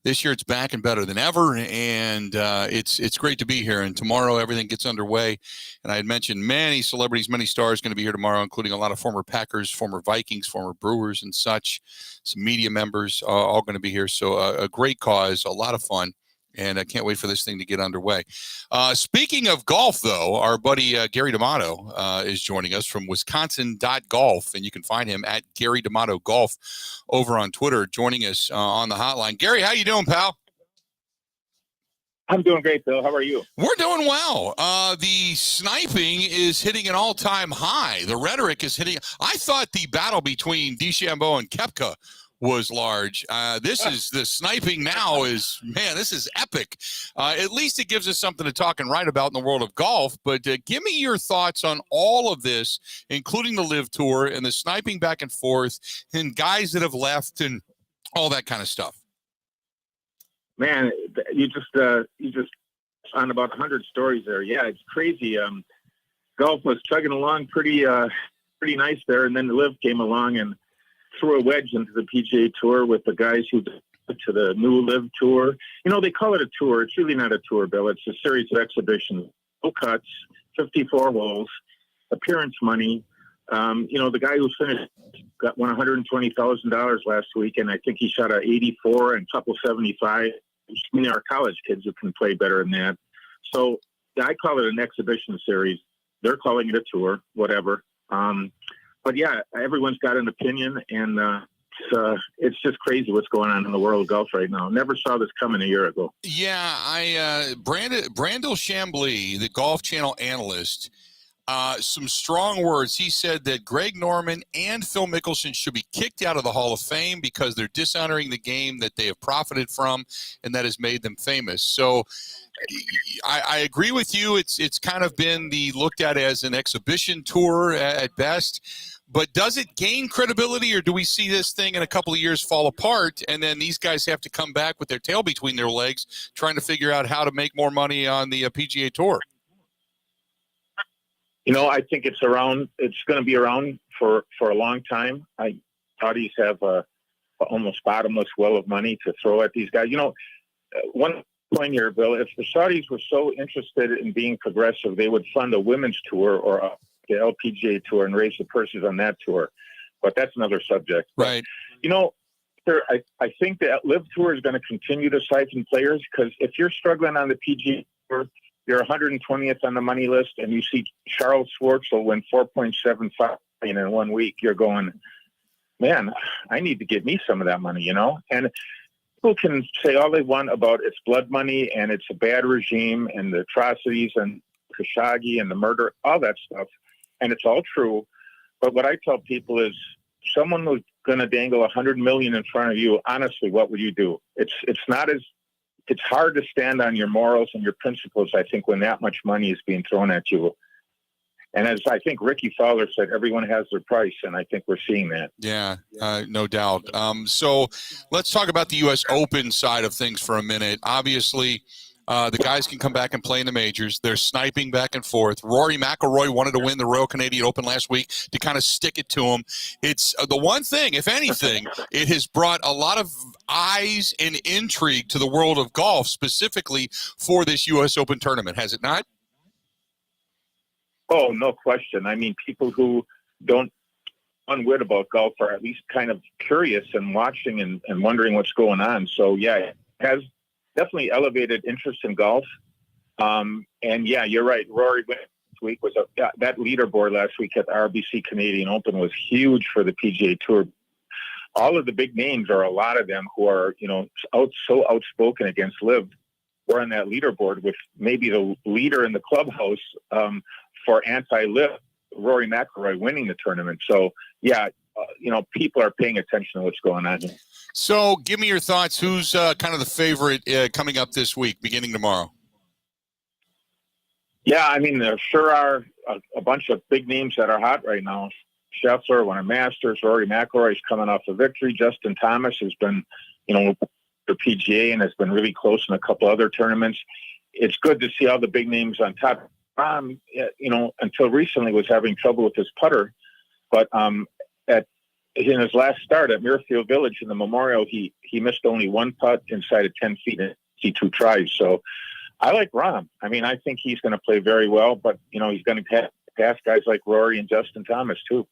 This year it's back and better than ever, and it's great to be here. And tomorrow everything gets underway. And I had mentioned many celebrities, many stars going to be here tomorrow, including a lot of former Packers, former Vikings, former Brewers and such. Some media members all going to be here. So a great cause, a lot of fun. And I can't wait for this thing to get underway. Speaking of golf, though, our buddy Gary D'Amato is joining us from Wisconsin.golf, and you can find him at Gary D'Amato Golf over on Twitter, joining us on the hotline. Gary, how you doing, pal? I'm doing great, Bill. How are you? We're doing well. The sniping is hitting an all-time high. The rhetoric is hitting. I thought the battle between DeChambeau and Koepka was large. This is the sniping now is, man, this is epic. At least it gives us something to talk and write about in the world of golf. But give me your thoughts on all of this, including the Live Tour and the sniping back and forth and guys that have left and all that kind of stuff. Man, you just on about 100 stories there. Yeah, it's crazy. Golf was chugging along pretty nice there, and then the Live came along and threw a wedge into the PGA Tour with the guys who to the new Live Tour. You know, they call it a tour. It's really not a tour, Bill. It's a series of exhibitions, no cuts, 54 holes, appearance money. You know, the guy who finished won $120,000 last week, and I think he shot a 84 and a couple 75. I mean, there are college kids who can play better than that. So yeah, I call it an exhibition series. They're calling it a tour, whatever. But yeah, everyone's got an opinion, and it's just crazy what's going on in the world of golf right now. Never saw this coming a year ago. Yeah, Brandel Chambly, the Golf Channel analyst, some strong words. He said that Greg Norman and Phil Mickelson should be kicked out of the Hall of Fame because they're dishonoring the game that they have profited from and that has made them famous. So I agree with you. It's kind of been looked at as an exhibition tour at best. But does it gain credibility, or do we see this thing in a couple of years fall apart, and then these guys have to come back with their tail between their legs trying to figure out how to make more money on the PGA Tour? You know, I think it's around. It's going to be around for a long time. Saudis have a almost bottomless well of money to throw at these guys. You know, one point here, Bill, if the Saudis were so interested in being progressive, they would fund a women's tour or the LPGA Tour and raise the purses on that tour. But that's another subject. Right. But, you know, I think the Live Tour is going to continue to siphon players, because if you're struggling on the PGA Tour, you're 120th on the money list, and you see Charles Schwartzel win $4.75 million in 1 week. You're going, man, I need to get me some of that money, you know? And people can say all they want about it's blood money and it's a bad regime and the atrocities and Khashoggi and the murder, all that stuff. And it's all true. But what I tell people is, someone who's going to dangle $100 million in front of you, honestly, what would you do? It's hard to stand on your morals and your principles, I think, when that much money is being thrown at you. And as I think Ricky Fowler said, everyone has their price, and I think we're seeing that. Yeah, no doubt. So let's talk about the U.S. Open side of things for a minute. Obviously, the guys can come back and play in the majors. They're sniping back and forth. Rory McIlroy wanted to win the Royal Canadian Open last week to kind of stick it to him. It's the one thing, if anything, it has brought a lot of eyes and intrigue to the world of golf, specifically for this U.S. Open tournament, has it not? Oh, no question. I mean, people who don't unwit about golf are at least kind of curious and watching and wondering what's going on. So, yeah, it has definitely elevated interest in golf. And, yeah, you're right. Rory went last week that leaderboard last week at the RBC Canadian Open was huge for the PGA Tour. All of the big names, or a lot of them who are, so outspoken against LIV, were on that leaderboard with maybe the leader in the clubhouse for anti-LIV, Rory McIlroy, winning the tournament. So, yeah, people are paying attention to what's going on here. So give me your thoughts. Who's kind of the favorite coming up this week, beginning tomorrow? Yeah, I mean, there sure are a bunch of big names that are hot right now. Scheffler won a Masters. Rory McIlroy is coming off a victory. Justin Thomas has been, the PGA and has been really close in a couple other tournaments. It's good to see all the big names on top. Until recently was having trouble with his putter, but in his last start at Muirfield Village in the Memorial, he missed only one putt inside of 10 feet in 52 tries. So I like Rahm. I mean, I think he's going to play very well, but he's going to pass guys like Rory and Justin Thomas too.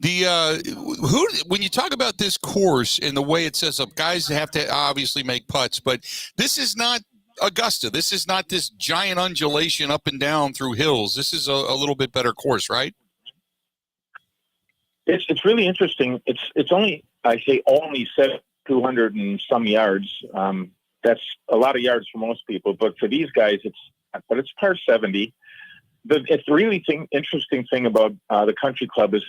When you talk about this course and the way it sets up, guys have to obviously make putts, but this is not Augusta. This is not this giant undulation up and down through hills. This is a little bit better course, right? It's really interesting. It's only 200 and some yards. That's a lot of yards for most people, but for these guys, it's par 70. It's really interesting thing about the country club is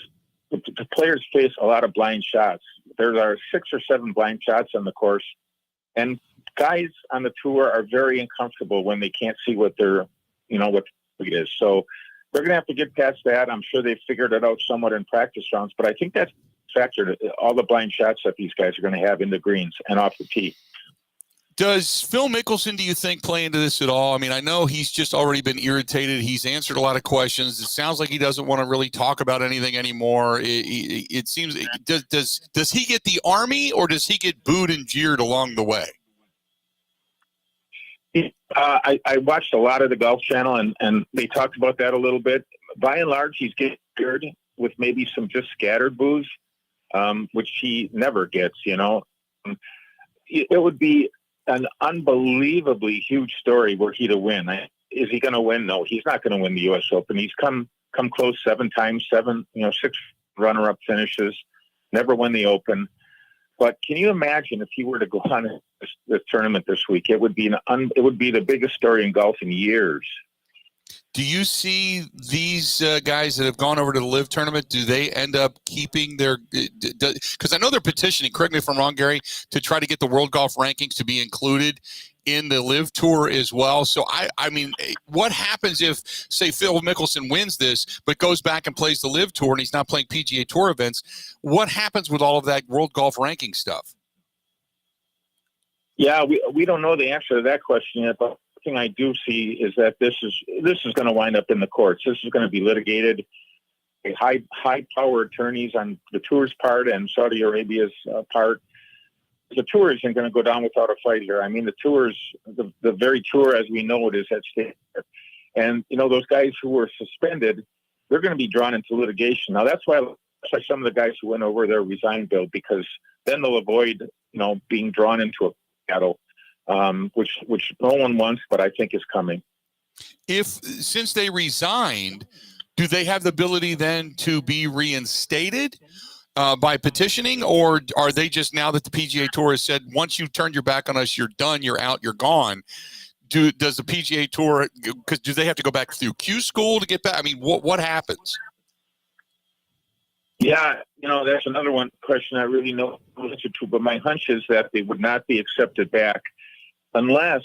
the players face a lot of blind shots. There are 6 or 7 blind shots on the course, and guys on the tour are very uncomfortable when they can't see what what it is. So they're going to have to get past that. I'm sure they figured it out somewhat in practice rounds, but I think that's factored all the blind shots that these guys are going to have in the greens and off the tee. Does Phil Mickelson, do you think, play into this at all? I mean, I know he's just already been irritated. He's answered a lot of questions. It sounds like he doesn't want to really talk about anything anymore. It seems does he get the army, or does he get booed and jeered along the way? I watched a lot of the Golf Channel, and they talked about that a little bit. By and large, he's getting jeered with maybe some just scattered boos, which he never gets. It would be an unbelievably huge story were he to win. Is he going to win? No, he's not going to win the U.S. Open. He's come close 7 times, 6 runner-up finishes, never won the Open. But can you imagine if he were to go on this tournament this week? It would be the biggest story in golf in years. Do you see these guys that have gone over to the LIV tournament, do they end up keeping their – because I know they're petitioning, correct me if I'm wrong, Gary, to try to get the World Golf Rankings to be included in the LIV Tour as well. So, I mean, what happens if, say, Phil Mickelson wins this but goes back and plays the LIV Tour and he's not playing PGA Tour events? What happens with all of that World Golf Ranking stuff? Yeah, we don't know the answer to that question yet, but thing I do see is that this is going to wind up in the courts. This is going to be litigated. High-power attorneys on the tour's part and Saudi Arabia's part. The tour isn't going to go down without a fight here. I mean, the very tour as we know it is at stake. And those guys who were suspended, they're going to be drawn into litigation. Now that's why some of the guys who went over there resigned, Bill, because then they'll avoid being drawn into a battle. Which no one wants, but I think is coming. Since they resigned, do they have the ability then to be reinstated by petitioning, or are they just, now that the PGA Tour has said, once you turn your back on us, you're done, you're out, you're gone? Does the PGA Tour, because do they have to go back through Q school to get back? I mean, what happens? Yeah, that's another question I really know the answer to, but my hunch is that they would not be accepted back unless,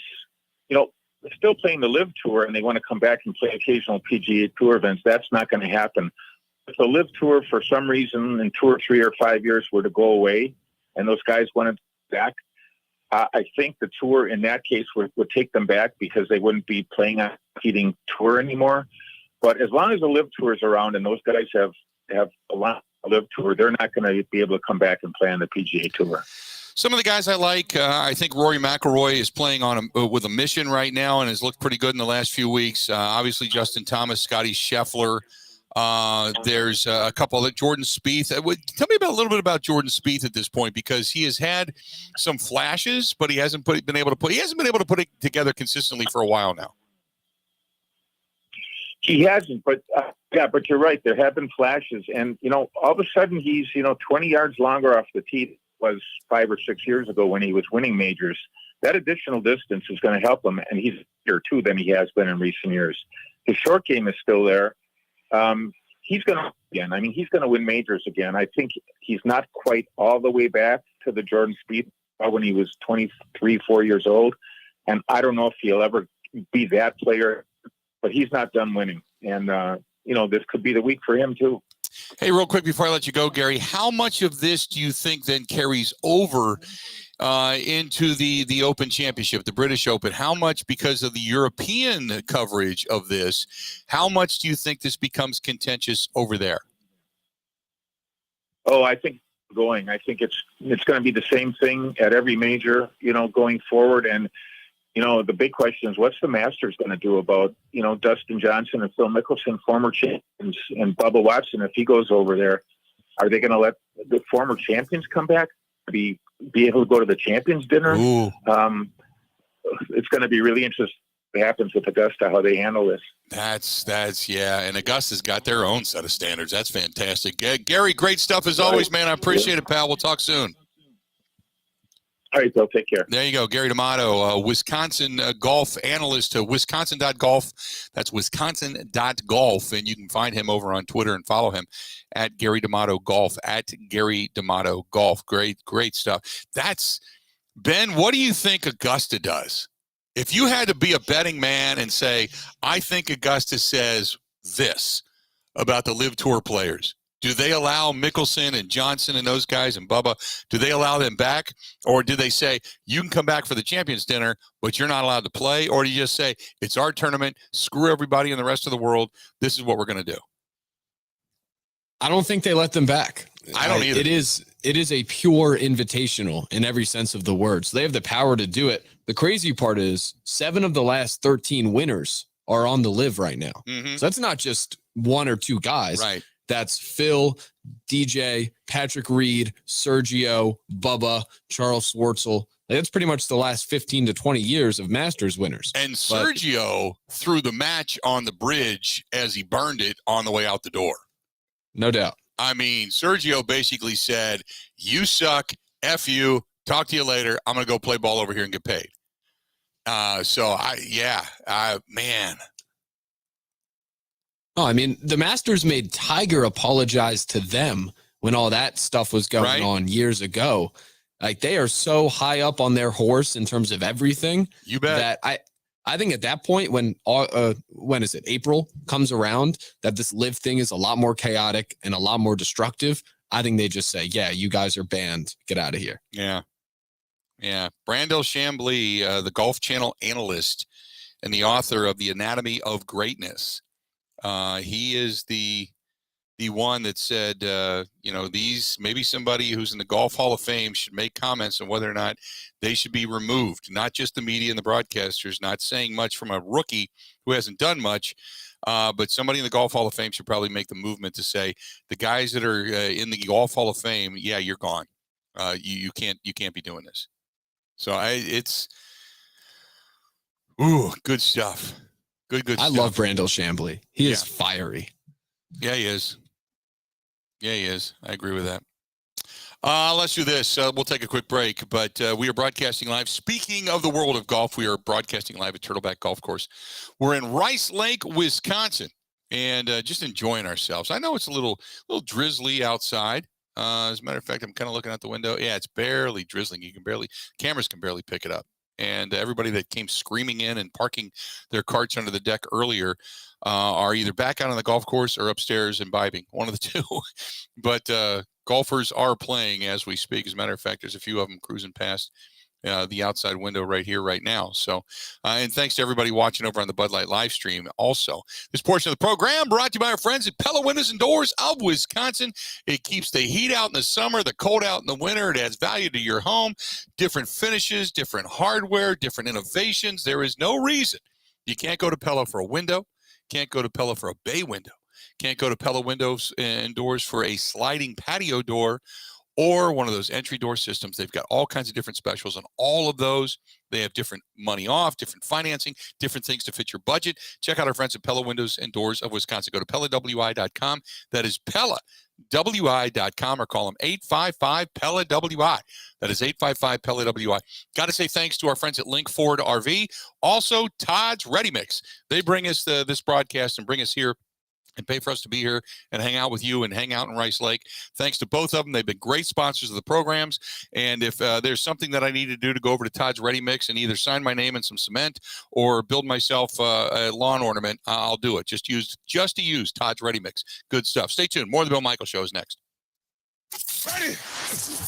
they're still playing the LIV Tour and they want to come back and play occasional PGA Tour events. That's not going to happen. If the LIV Tour, for some reason, in 2 or 3 or 5 years were to go away and those guys wanted back, I think the tour in that case would take them back because they wouldn't be playing on a competing tour anymore. But as long as the LIV Tour is around and those guys have a lot of LIV Tour, they're not going to be able to come back and play on the PGA Tour. some of the guys I like. I think Rory McIlroy is playing with a mission right now and has looked pretty good in the last few weeks. Obviously, Justin Thomas, Scotty Scheffler. There's a couple of Jordan Spieth. Tell me a little bit about Jordan Spieth at this point, because he has had some flashes, but he hasn't been able to put it together consistently for a while now. He hasn't, but but you're right. There have been flashes, and all of a sudden he's 20 yards longer off the tee was 5 or 6 years ago when he was winning majors. That additional distance is going to help him, and he's better too than he has been in recent years. His short game is still there. He's going to again. I mean, he's going to win majors again. I think he's not quite all the way back to the Jordan Spieth when he was 23, 4 years old, and I don't know if he'll ever be that player. But he's not done winning, and this could be the week for him too. Hey, real quick before I let you go, Gary, how much of this do you think then carries over into the Open Championship, the British Open? How much, because of the European coverage of this, how much do you think this becomes contentious over there? Oh, I think it's going to be the same thing at every major, going forward. And the big question is, what's the Masters going to do about, Dustin Johnson and Phil Mickelson, former champions, and Bubba Watson, if he goes over there? Are they going to let the former champions come back, be able to go to the champions dinner? It's going to be really interesting what happens with Augusta, how they handle this. That's yeah, and Augusta's got their own set of standards. That's fantastic. Gary, great stuff as always, man. I appreciate it, pal. We'll talk soon. All right, Bill, take care. There you go. Gary D'Amato, Wisconsin golf analyst to wisconsin.golf. That's wisconsin.golf. And you can find him over on Twitter and follow him at Gary D'Amato Golf, at Gary D'Amato Golf. Great stuff. That's, Ben, what do you think Augusta does? If you had to be a betting man and say, I think Augusta says this about the Live Tour players, do they allow Mickelson and Johnson and those guys and Bubba, do they allow them back? Or do they say, you can come back for the Champions Dinner, but you're not allowed to play? Or do you just say, it's our tournament, screw everybody in the rest of the world, this is what we're going to do? I don't think they let them back. I don't either. It is a pure invitational in every sense of the word. So they have the power to do it. The crazy part is 7 of the last 13 winners are on the Live right now. Mm-hmm. So that's not just 1 or 2 guys. Right. That's Phil, DJ, Patrick Reed, Sergio, Bubba, Charles Schwartzel. That's pretty much the last 15 to 20 years of Masters winners. And Sergio threw the match on the bridge as he burned it on the way out the door. No doubt. I mean, Sergio basically said, you suck, F you, talk to you later. I'm going to go play ball over here and get paid. Man. Oh, I mean, the Masters made Tiger apologize to them when all that stuff was going on years ago. Like, they are so high up on their horse in terms of everything. You bet. That I think at that point, when is it, April comes around, that this Live thing is a lot more chaotic and a lot more destructive. I think they just say, yeah, you guys are banned. Get out of here. Yeah. Brandel Chambly, the Golf Channel analyst and the author of The Anatomy of Greatness. He is the one that said, maybe somebody who's in the Golf Hall of Fame should make comments on whether or not they should be removed. Not just the media and the broadcasters, not saying much from a rookie who hasn't done much, but somebody in the Golf Hall of Fame should probably make the movement to say, the guys that are in the Golf Hall of Fame, yeah, you're gone. You can't be doing this. So it's good stuff. Good I stuff. love Brandel Chambly. He is fiery. Yeah, he is. I agree with that. Let's do this. We'll take a quick break, but we are broadcasting live. Speaking of the world of golf, we are broadcasting live at Turtleback Golf Course. We're in Rice Lake, Wisconsin, and just enjoying ourselves. I know it's a little drizzly outside. As a matter of fact, I'm kind of looking out the window. Yeah, it's barely drizzling. Cameras can barely pick it up. And everybody that came screaming in and parking their carts under the deck earlier are either back out on the golf course or upstairs imbibing, one of the two. But golfers are playing as we speak. As a matter of fact, there's a few of them cruising past the outside window right here, right now. So, and thanks to everybody watching over on the Bud Light live stream also. This portion of the program brought to you by our friends at Pella Windows and Doors of Wisconsin. It keeps the heat out in the summer, the cold out in the winter. It adds value to your home. Different finishes, different hardware, different innovations. There is no reason you can't go to Pella for a window, can't go to Pella for a bay window, can't go to Pella Windows and Doors for a sliding patio door or one of those entry door systems. They've got all kinds of different specials on all of those. They have different money off, different financing, different things to fit your budget. Check out our friends at Pella Windows and Doors of Wisconsin. Go to PellaWI.com. That is PellaWI.com, or call them 855-PELLA-WI. That is 855-PELLA-WI. Got to say thanks to our friends at Link Ford RV. Also, Todd's Ready Mix. They bring us this broadcast and bring us here and pay for us to be here and hang out with you and hang out in Rice Lake. Thanks to both of them. They've been great sponsors of the programs. And if there's something that I need to do to go over to Todd's Ready Mix and either sign my name in some cement or build myself a lawn ornament, I'll do it. Just to use Todd's Ready Mix. Good stuff. Stay tuned. More of the Bill Michaels Show is next. Ready.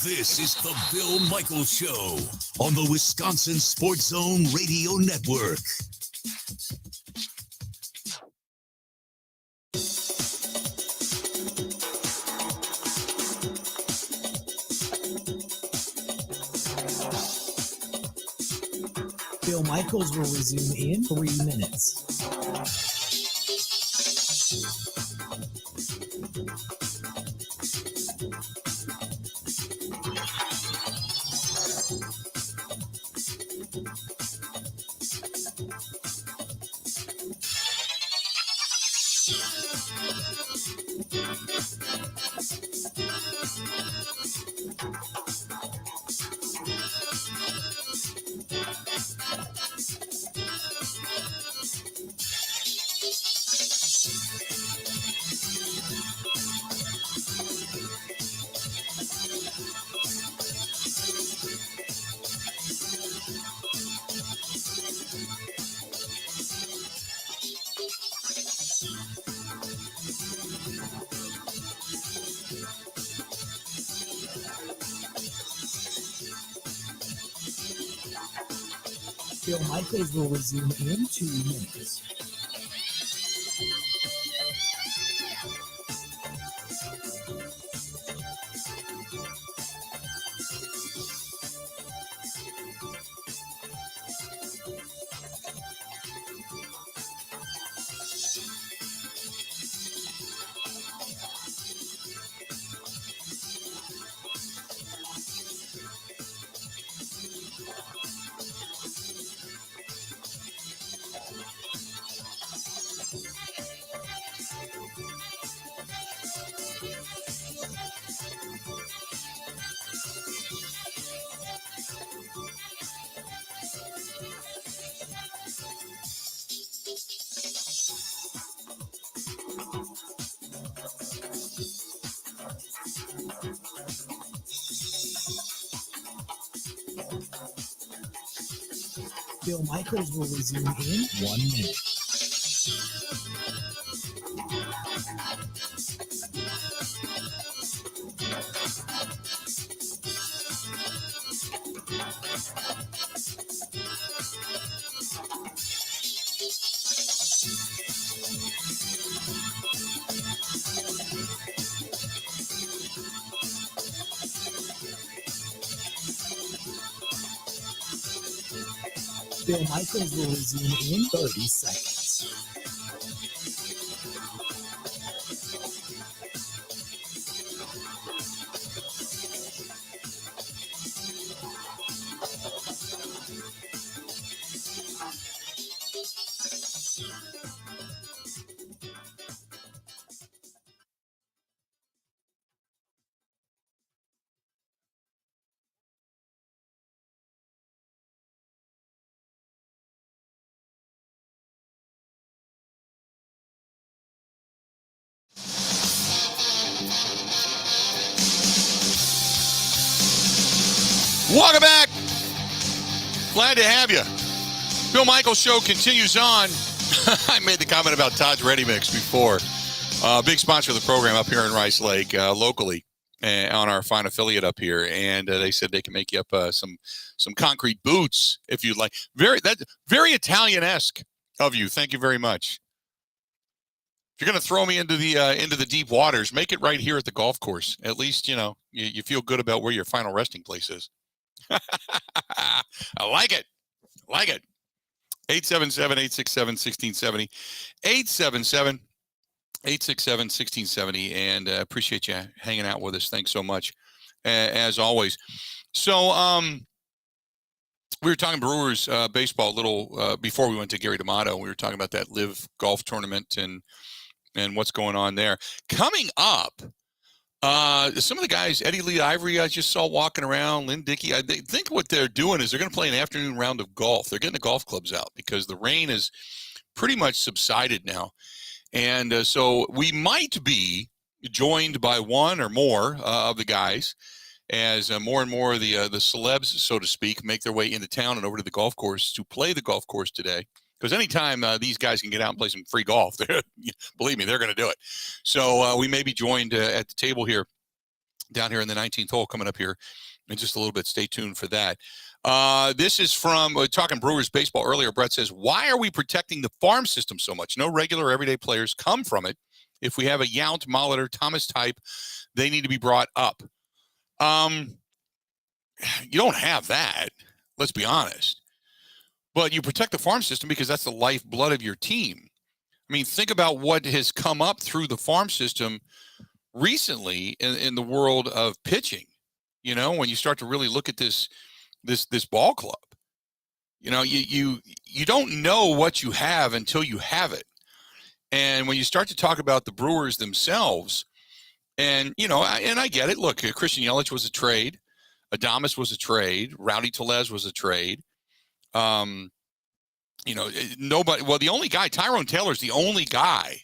This is the Bill Michaels Show on the Wisconsin Sports Zone Radio Network. Bill Michaels will resume in 3 minutes. Bill Michaels will resume in 2 minutes. Bill Michaels will resume in 1 minute. Bill Michaels will resume in 30 seconds. Welcome back. Glad to have you. Bill Michaels Show continues on. I made the comment about Todd's Ready Mix before. Big sponsor of the program up here in Rice Lake, locally. on our fine affiliate up here, and they said they can make you up some concrete boots if you'd like. Very Italian-esque of you. Thank you very much. If you're going to throw me into the deep waters, make it right here at the golf course. At least, you feel good about where your final resting place is. I like it. 877-867-1670. 877-867-1670. And appreciate you hanging out with us. Thanks so much, as always. So we were talking Brewers baseball a little before we went to Gary D'Amato. We were talking about that live golf tournament and what's going on there. Coming up, some of the guys, Eddie Lee Ivory, I just saw walking around, Lynn Dickey. I think what they're doing is they're going to play an afternoon round of golf. They're getting the golf clubs out because the rain is pretty much subsided now. And so we might be joined by one or more of the guys as more and more of the celebs, so to speak, make their way into town and over to the golf course to play the golf course today. Because anytime these guys can get out and play some free golf, believe me, they're going to do it. So we may be joined at the table here, down here in the 19th hole coming up here in just a little bit. Stay tuned for that. This is from talking Brewers baseball earlier. Brett says, why are we protecting the farm system so much? No regular everyday players come from it. If we have a Yount, Molitor, Thomas type, they need to be brought up. You don't have that. Let's be honest. But you protect the farm system because that's the lifeblood of your team. I mean, think about what has come up through the farm system recently in the world of pitching. When you start to really look at this ball club, you don't know what you have until you have it. And when you start to talk about the Brewers themselves, and I get it. Look, Christian Yelich was a trade, Adames was a trade, Rowdy Tellez was a trade. Nobody. Well, the only guy, Tyrone Taylor's the only guy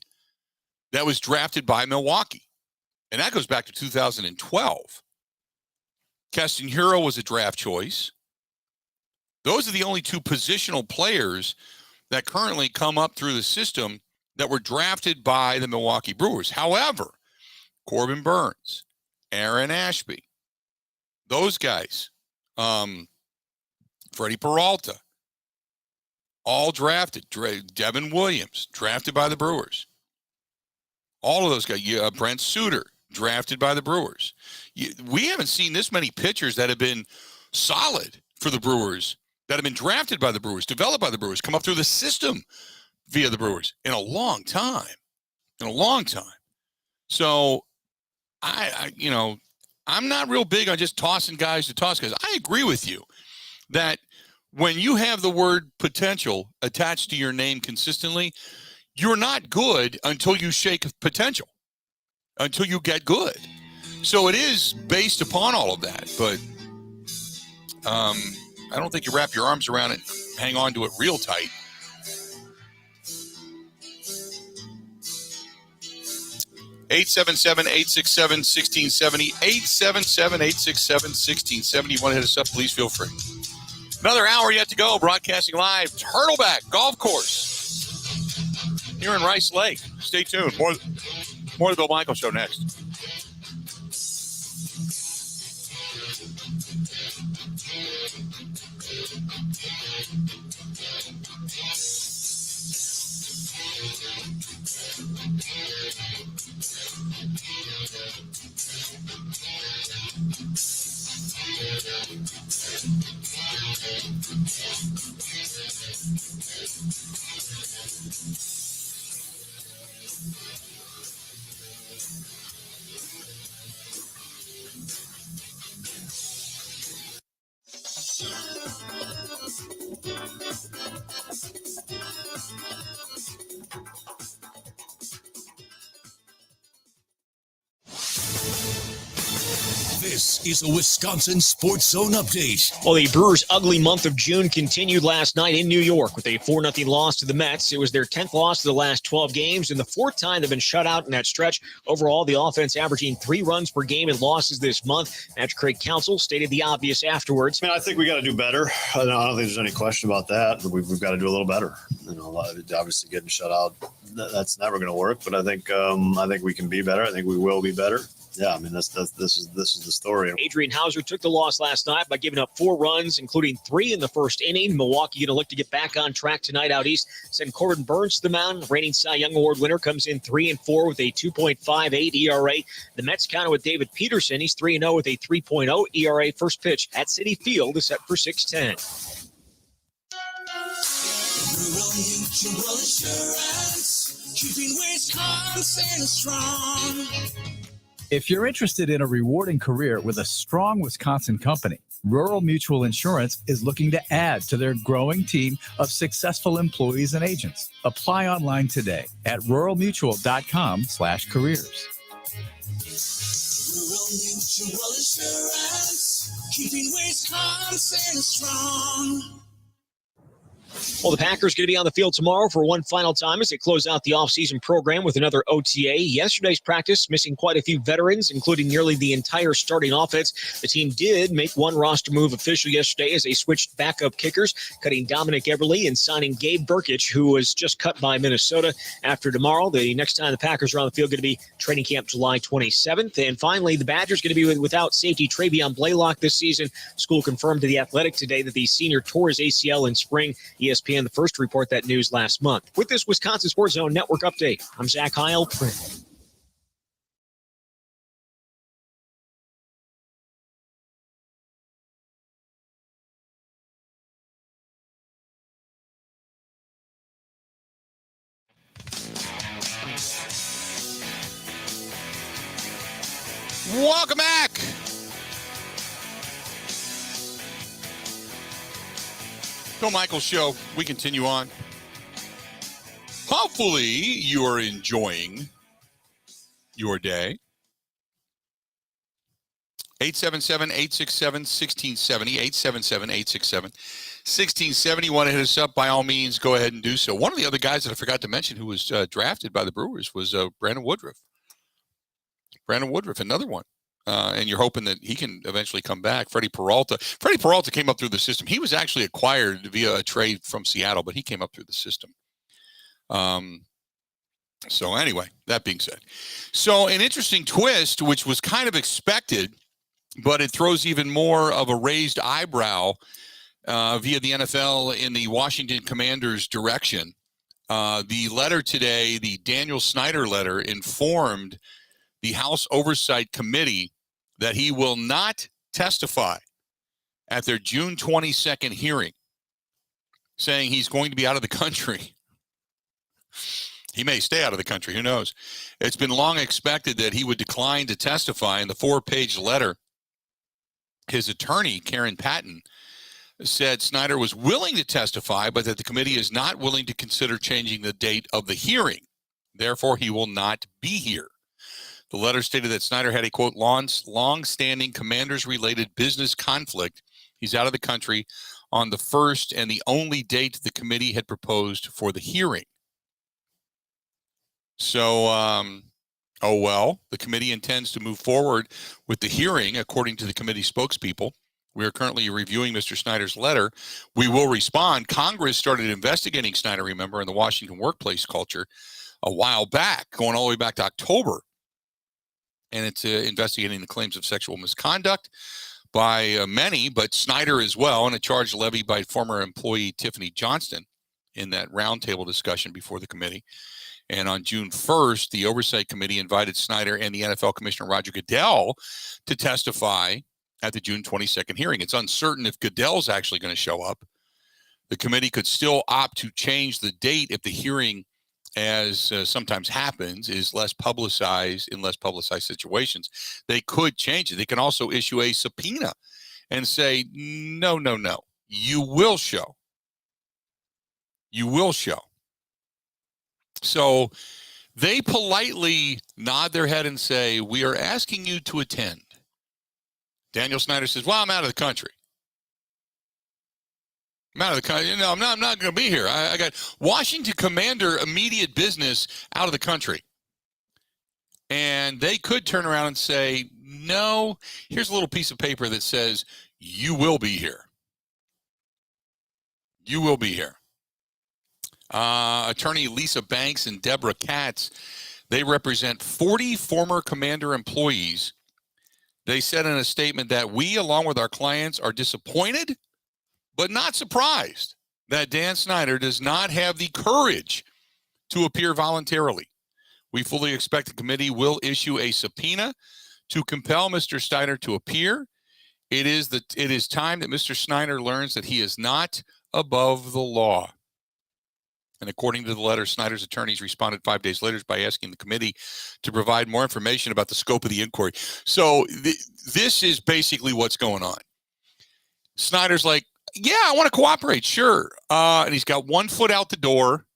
that was drafted by Milwaukee, and that goes back to 2012. Castanheiro was a draft choice. Those are the only two positional players that currently come up through the system that were drafted by the Milwaukee Brewers. However, Corbin Burns, Aaron Ashby, those guys, Freddie Peralta, all drafted. Devin Williams, drafted by the Brewers. All of those guys. Brent Suter, drafted by the Brewers. We haven't seen this many pitchers that have been solid for the Brewers, that have been drafted by the Brewers, developed by the Brewers, come up through the system via the Brewers in a long time. So I'm not real big on just tossing guys to toss guys. I agree with you that when you have the word potential attached to your name consistently, you're not good until you shake potential, until you get good. So it is based upon all of that. But I don't think you wrap your arms around it, hang on to it real tight. (877-867-1670). 877-867-1670. You want to hit us up, please feel free. Another hour yet to go, broadcasting live, Turtleback Golf Course here in Rice Lake. Stay tuned. More of the Bill Michaels Show next. This is a Wisconsin Sports Zone update. Well, the Brewers' ugly month of June continued last night in New York with a 4-0 loss to the Mets. It was their 10th loss of the last 12 games and the fourth time they've been shut out in that stretch. Overall, the offense averaging 3 runs per game in losses this month. Manager Craig Counsell stated the obvious afterwards. I think we got to do better. I don't think there's any question about that. We've got to do a little better. Obviously getting shut out, that's never going to work. But I think we can be better. I think we will be better. yeah, I mean, this is the story. Adrian Hauser took the loss last night by giving up 4 runs, including 3 in the first inning. Milwaukee going to look to get back on track tonight out east. Send Corbin Burns to the mound. Reigning Cy Young Award winner comes in 3-4 with a 2.58 ERA. The Mets counter with David Peterson. He's 3-0 with a 3.0 ERA. First pitch at Citi Field is set for 6:10. Rural Mutual Insurance, keeping Wisconsin strong. If you're interested in a rewarding career with a strong Wisconsin company, Rural Mutual Insurance is looking to add to their growing team of successful employees and agents. Apply online today at ruralmutual.com/careers. Rural Mutual Insurance, keeping Wisconsin strong. Well, the Packers going to be on the field tomorrow for one final time as they close out the offseason program with another OTA. Yesterday's practice missing quite a few veterans, including nearly the entire starting offense. The team did make one roster move official yesterday as they switched backup kickers, cutting Dominic Eberle and signing Gabe Burkich, who was just cut by Minnesota. After tomorrow, the next time the Packers are on the field going to be training camp July 27th. And finally, the Badgers going to be without safety Travion Blaylock this season. School confirmed to The Athletic today that the senior tore his ACL in spring. ESPN the first to report that news last month. With this Wisconsin Sports Zone Network update, I'm Zach Heil. Print. Welcome back. Bill Michaels Show. We continue on. Hopefully you are enjoying your day. 877-867-1670. 877-867-1670. Want to hit us up, by all means, go ahead and do so. One of the other guys that I forgot to mention who was drafted by the Brewers was Brandon Woodruff. Brandon Woodruff, another one. And you're hoping that he can eventually come back. Freddie Peralta came up through the system. He was actually acquired via a trade from Seattle, but he came up through the system. So anyway, that being said. So an interesting twist, which was kind of expected, but it throws even more of a raised eyebrow via the NFL in the Washington Commanders' direction. The letter today, the Daniel Snyder letter, informed the House Oversight Committee that he will not testify at their June 22nd hearing, saying he's going to be out of the country. He may stay out of the country. Who knows? It's been long expected that he would decline to testify. In the 4-page letter, his attorney, Karen Patton, said Snyder was willing to testify, but that the committee is not willing to consider changing the date of the hearing. Therefore, he will not be here. The letter stated that Snyder had a, quote, long-standing Commanders-related business conflict. He's out of the country on the first and the only date the committee had proposed for the hearing. So, the committee intends to move forward with the hearing, according to the committee spokespeople. We are currently reviewing Mr. Snyder's letter. We will respond. Congress started investigating Snyder, remember, in the Washington workplace culture a while back, going all the way back to October. And it's investigating the claims of sexual misconduct by many, but Snyder as well, and a charge levied by former employee Tiffany Johnston in that roundtable discussion before the committee. And on June 1st, the Oversight Committee invited Snyder and the NFL Commissioner Roger Goodell to testify at the June 22nd hearing. It's uncertain if Goodell's actually going to show up. The committee could still opt to change the date if the hearing, as sometimes happens, is less publicized in less publicized situations. They could change it. They can also issue a subpoena and say, no, you will show. You will show. So they politely nod their head and say, we are asking you to attend. Daniel Snyder says, well, I'm out of the country. I'm out of the country. No, I'm not going to be here. I got Washington Commander immediate business out of the country. And they could turn around and say, no, here's a little piece of paper that says you will be here. You will be here. Attorney Lisa Banks and Deborah Katz, They represent 40 former Commander employees. They said in a statement that we, along with our clients, are disappointed but not surprised that Dan Snyder does not have the courage to appear voluntarily. We fully expect the committee will issue a subpoena to compel Mr. Snyder to appear. It is time that Mr. Snyder learns that he is not above the law. And according to the letter, Snyder's attorneys responded 5 days later by asking the committee to provide more information about the scope of the inquiry. So this is basically what's going on. Snyder's like, yeah, I want to cooperate, sure. And he's got 1 foot out the door.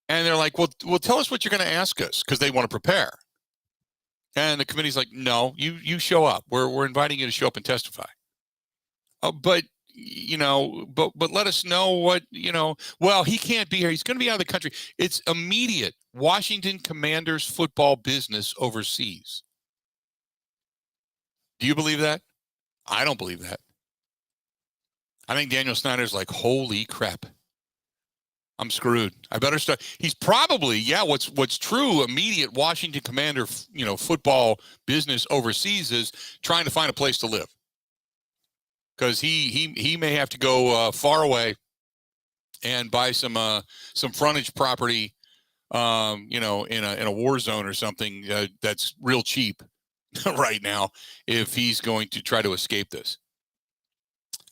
And they're like, well, tell us what you're going to ask us, because they want to prepare. And the committee's like, no, you show up. We're inviting you to show up and testify. But let us know what, well, he can't be here. He's going to be out of the country. It's immediate Washington Commanders football business overseas. Do you believe that? I don't believe that. I think Daniel Snyder's like, holy crap. I'm screwed. I better start. He's probably, what's true, immediate Washington Commander, football business overseas is trying to find a place to live. Because he may have to go far away and buy some frontage property, in a war zone or something that's real cheap right now if he's going to try to escape this.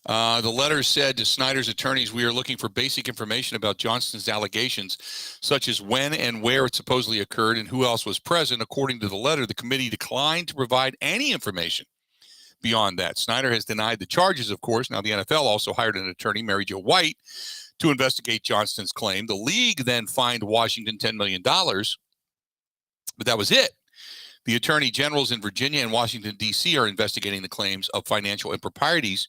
The letter said to Snyder's attorneys, we are looking for basic information about Johnston's allegations, such as when and where it supposedly occurred and who else was present. According to the letter, the committee declined to provide any information beyond that. Snyder has denied the charges, of course. Now, the NFL also hired an attorney, Mary Jo White, to investigate Johnston's claim. The league then fined Washington $10 million, but that was it. The attorney generals in Virginia and Washington, D.C. are investigating the claims of financial improprieties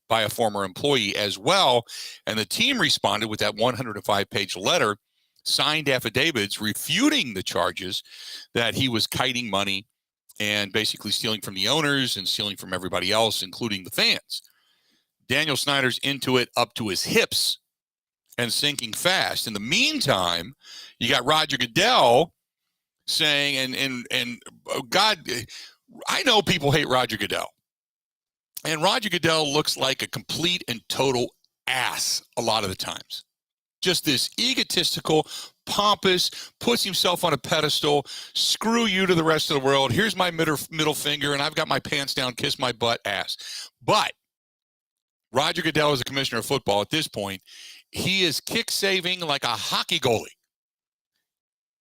by a former employee as well. And the team responded with that 105-page letter, signed affidavits refuting the charges that he was kiting money and basically stealing from the owners and stealing from everybody else, including the fans. Daniel Snyder's into it up to his hips and sinking fast. In the meantime, you got Roger Goodell saying, and God, I know people hate Roger Goodell. And Roger Goodell looks like a complete and total ass a lot of the times. Just this egotistical, pompous, puts himself on a pedestal, screw you to the rest of the world. Here's my middle finger, and I've got my pants down, kiss my butt ass. But Roger Goodell is a commissioner of football at this point. He is kick-saving like a hockey goalie,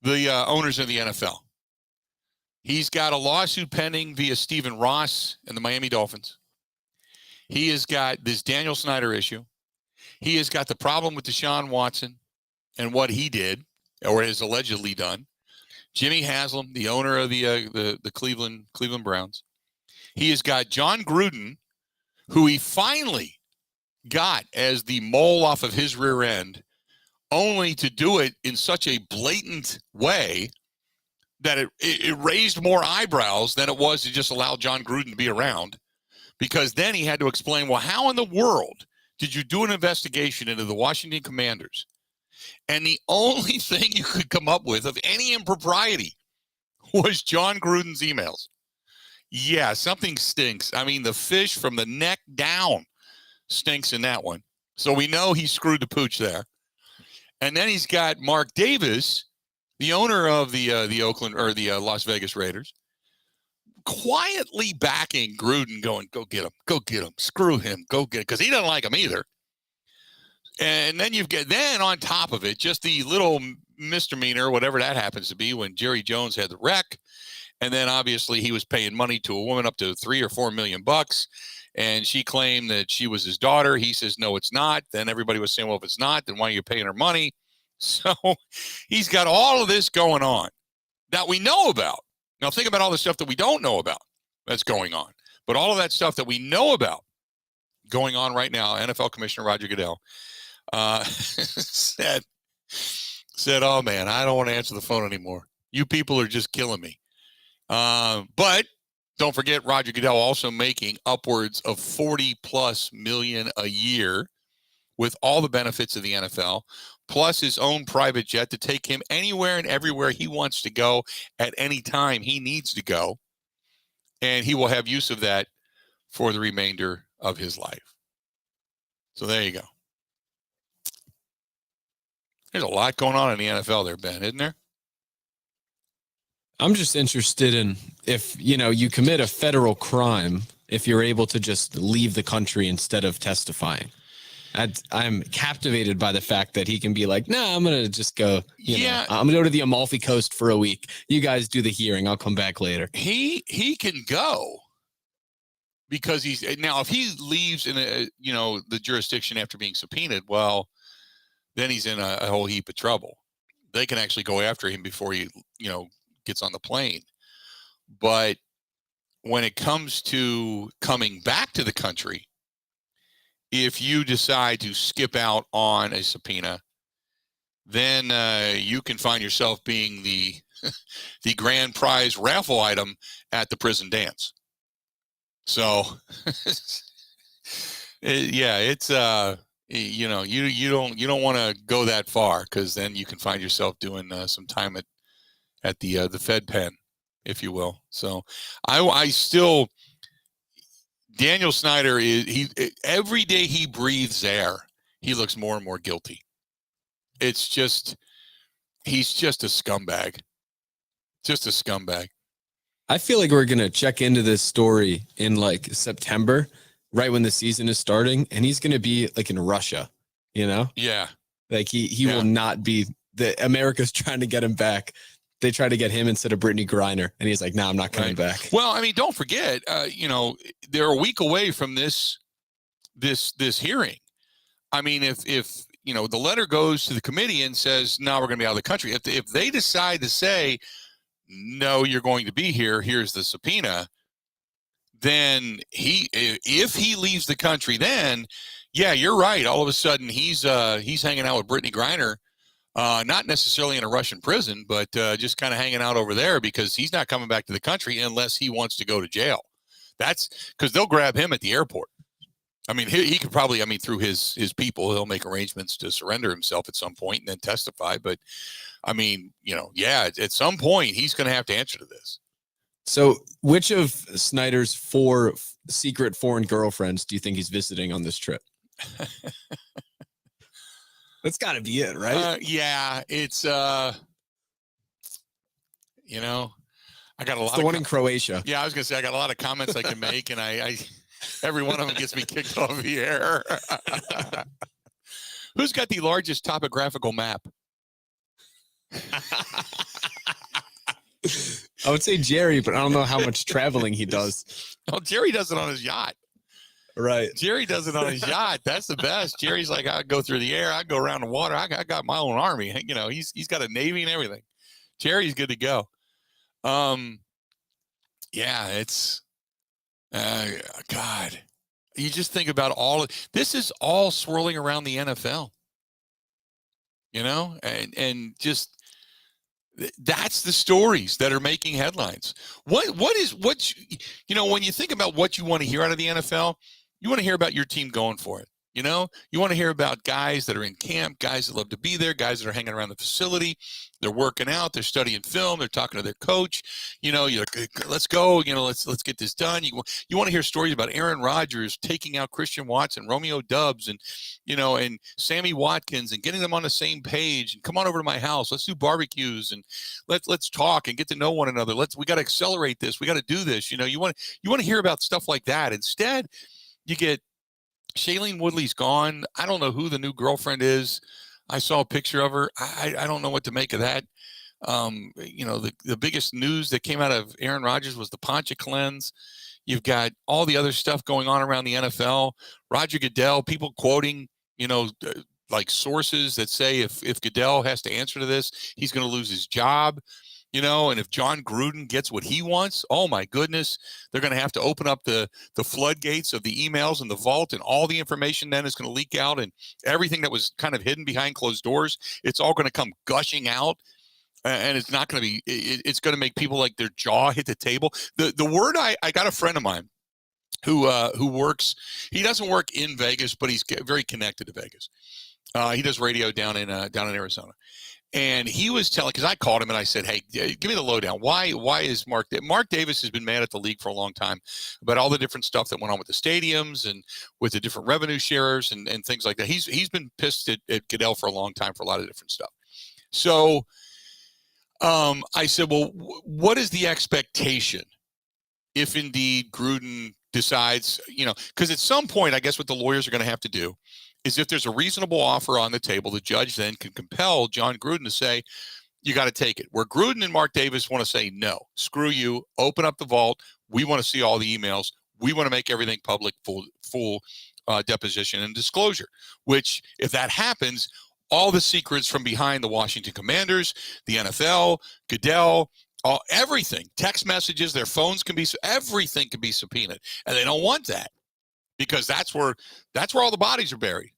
the owners of the NFL. He's got a lawsuit pending via Stephen Ross and the Miami Dolphins. He has got this Daniel Snyder issue. He has got the problem with Deshaun Watson and what he did or has allegedly done. Jimmy Haslam, the owner of the Cleveland Browns. He has got John Gruden, who he finally got as the mole off of his rear end, only to do it in such a blatant way that it raised more eyebrows than it was to just allow John Gruden to be around. Because then he had to explain, well, how in the world did you do an investigation into the Washington Commanders? And the only thing you could come up with of any impropriety was John Gruden's emails. Yeah, something stinks. I mean, the fish from the neck down stinks in that one. So we know he screwed the pooch there. And then he's got Mark Davis, the owner of the Oakland or the Las Vegas Raiders, quietly backing Gruden, going, go get him, screw him, go get it, because he doesn't like him either. And then then on top of it, just the little misdemeanor, whatever that happens to be, when Jerry Jones had the wreck, and then obviously he was paying money to a woman up to $3 or $4 million, and she claimed that she was his daughter. He says, no, it's not. Then everybody was saying, well, if it's not, then why are you paying her money? So he's got all of this going on that we know about. Now, think about all the stuff that we don't know about that's going on. But all of that stuff that we know about going on right now, NFL Commissioner Roger Goodell said, oh, man, I don't want to answer the phone anymore. You people are just killing me. But don't forget, Roger Goodell also making upwards of $40+ million a year with all the benefits of the NFL, plus his own private jet to take him anywhere and everywhere he wants to go at any time he needs to go. And he will have use of that for the remainder of his life. So there you go. There's a lot going on in the NFL there, Ben, isn't there? I'm just interested in if, you commit a federal crime, if you're able to just leave the country instead of testifying. I'm captivated by the fact that he can be like, I'm going to just go, I'm going to go to the Amalfi Coast for a week. You guys do the hearing. I'll come back later. He can go because if he leaves in the jurisdiction after being subpoenaed, well, then he's in a whole heap of trouble. They can actually go after him before he, gets on the plane. But when it comes to coming back to the country, if you decide to skip out on a subpoena, then you can find yourself being the grand prize raffle item at the prison dance. So, it's you don't want to go that far, because then you can find yourself doing some time at the Fed pen, if you will. So, I still. Daniel Snyder every day he breathes air, he looks more and more guilty. He's just a scumbag. Just a scumbag. I feel like we're going to check into this story in like September, right when the season is starting, and he's going to be like in Russia, Yeah. Like he will not be America's trying to get him back. They try to get him instead of Brittany Griner, and he's like, "No, I'm not coming back." Well, I mean, don't forget, they're a week away from this hearing. I mean, if the letter goes to the committee and says, "No, we're going to be out of the country," if they decide to say, "No, you're going to be here. Here's the subpoena," then if he leaves the country, then you're right. All of a sudden, he's hanging out with Brittany Griner. Not necessarily in a Russian prison, but just kind of hanging out over there, because he's not coming back to the country unless he wants to go to jail. That's because they'll grab him at the airport. I mean, he could probably, through his people, he'll make arrangements to surrender himself at some point and then testify. But I mean, at some point he's going to have to answer to this. So which of Snyder's 4 secret foreign girlfriends do you think he's visiting on this trip? That's got to be it, right? It's I got a lot. It's the one in Croatia. Yeah, I was gonna say I got a lot of comments I can make, and I every one of them gets me kicked off the air. Who's got the largest topographical map? I would say Jerry, but I don't know how much traveling he does. Oh, Jerry does it on his yacht. Right. Jerry does it on his yacht. That's the best. Jerry's like, I go through the air, I go around the water. I got my own army. He's got a Navy and everything. Jerry's good to go. It's God. You just think about this is all swirling around the NFL. And just that's the stories that are making headlines. When you think about what you want to hear out of the NFL, you want to hear about your team going for it. You want to hear about guys that are in camp, guys that love to be there, guys that are hanging around the facility. They're working out, they're studying film, they're talking to their coach. You're like, let's go. Let's get this done. You want to hear stories about Aaron Rodgers taking out Christian Watson, Romeo Doubs, and and Sammy Watkins, and getting them on the same page. And come on over to my house. Let's do barbecues and let's talk and get to know one another. We got to accelerate this. We got to do this. You want to hear about stuff like that. Instead, you get Shailene Woodley's gone. I don't know who the new girlfriend is. I saw a picture of her. I don't know what to make of that. The biggest news that came out of Aaron Rodgers was the Poncha cleanse. You've got all the other stuff going on around the NFL. Roger Goodell, people quoting, like sources that say if Goodell has to answer to this, he's going to lose his job. And if John Gruden gets what he wants, oh my goodness, they're going to have to open up the floodgates of the emails and the vault, and all the information then is going to leak out, and everything that was kind of hidden behind closed doors, it's all going to come gushing out, and it's not going to be, it's going to make people like their jaw hit the table. The word I got a friend of mine who works. He doesn't work in Vegas, but he's very connected to Vegas. He does radio down in Arizona. And he was telling, because I called him and I said, hey, give me the lowdown. Why is Mark Davis has been mad at the league for a long time about all the different stuff that went on with the stadiums and with the different revenue sharers and things like that. He's been pissed at Goodell for a long time for a lot of different stuff. So I said, well, what is the expectation if indeed Gruden decides, because at some point, I guess what the lawyers are going to have to do is if there's a reasonable offer on the table, the judge then can compel John Gruden to say, you got to take it. Where Gruden and Mark Davis want to say, no, screw you, open up the vault. We want to see all the emails. We want to make everything public, full deposition and disclosure, which if that happens, all the secrets from behind the Washington Commanders, the NFL, Goodell, everything, text messages, their phones everything can be subpoenaed. And they don't want that because that's where all the bodies are buried.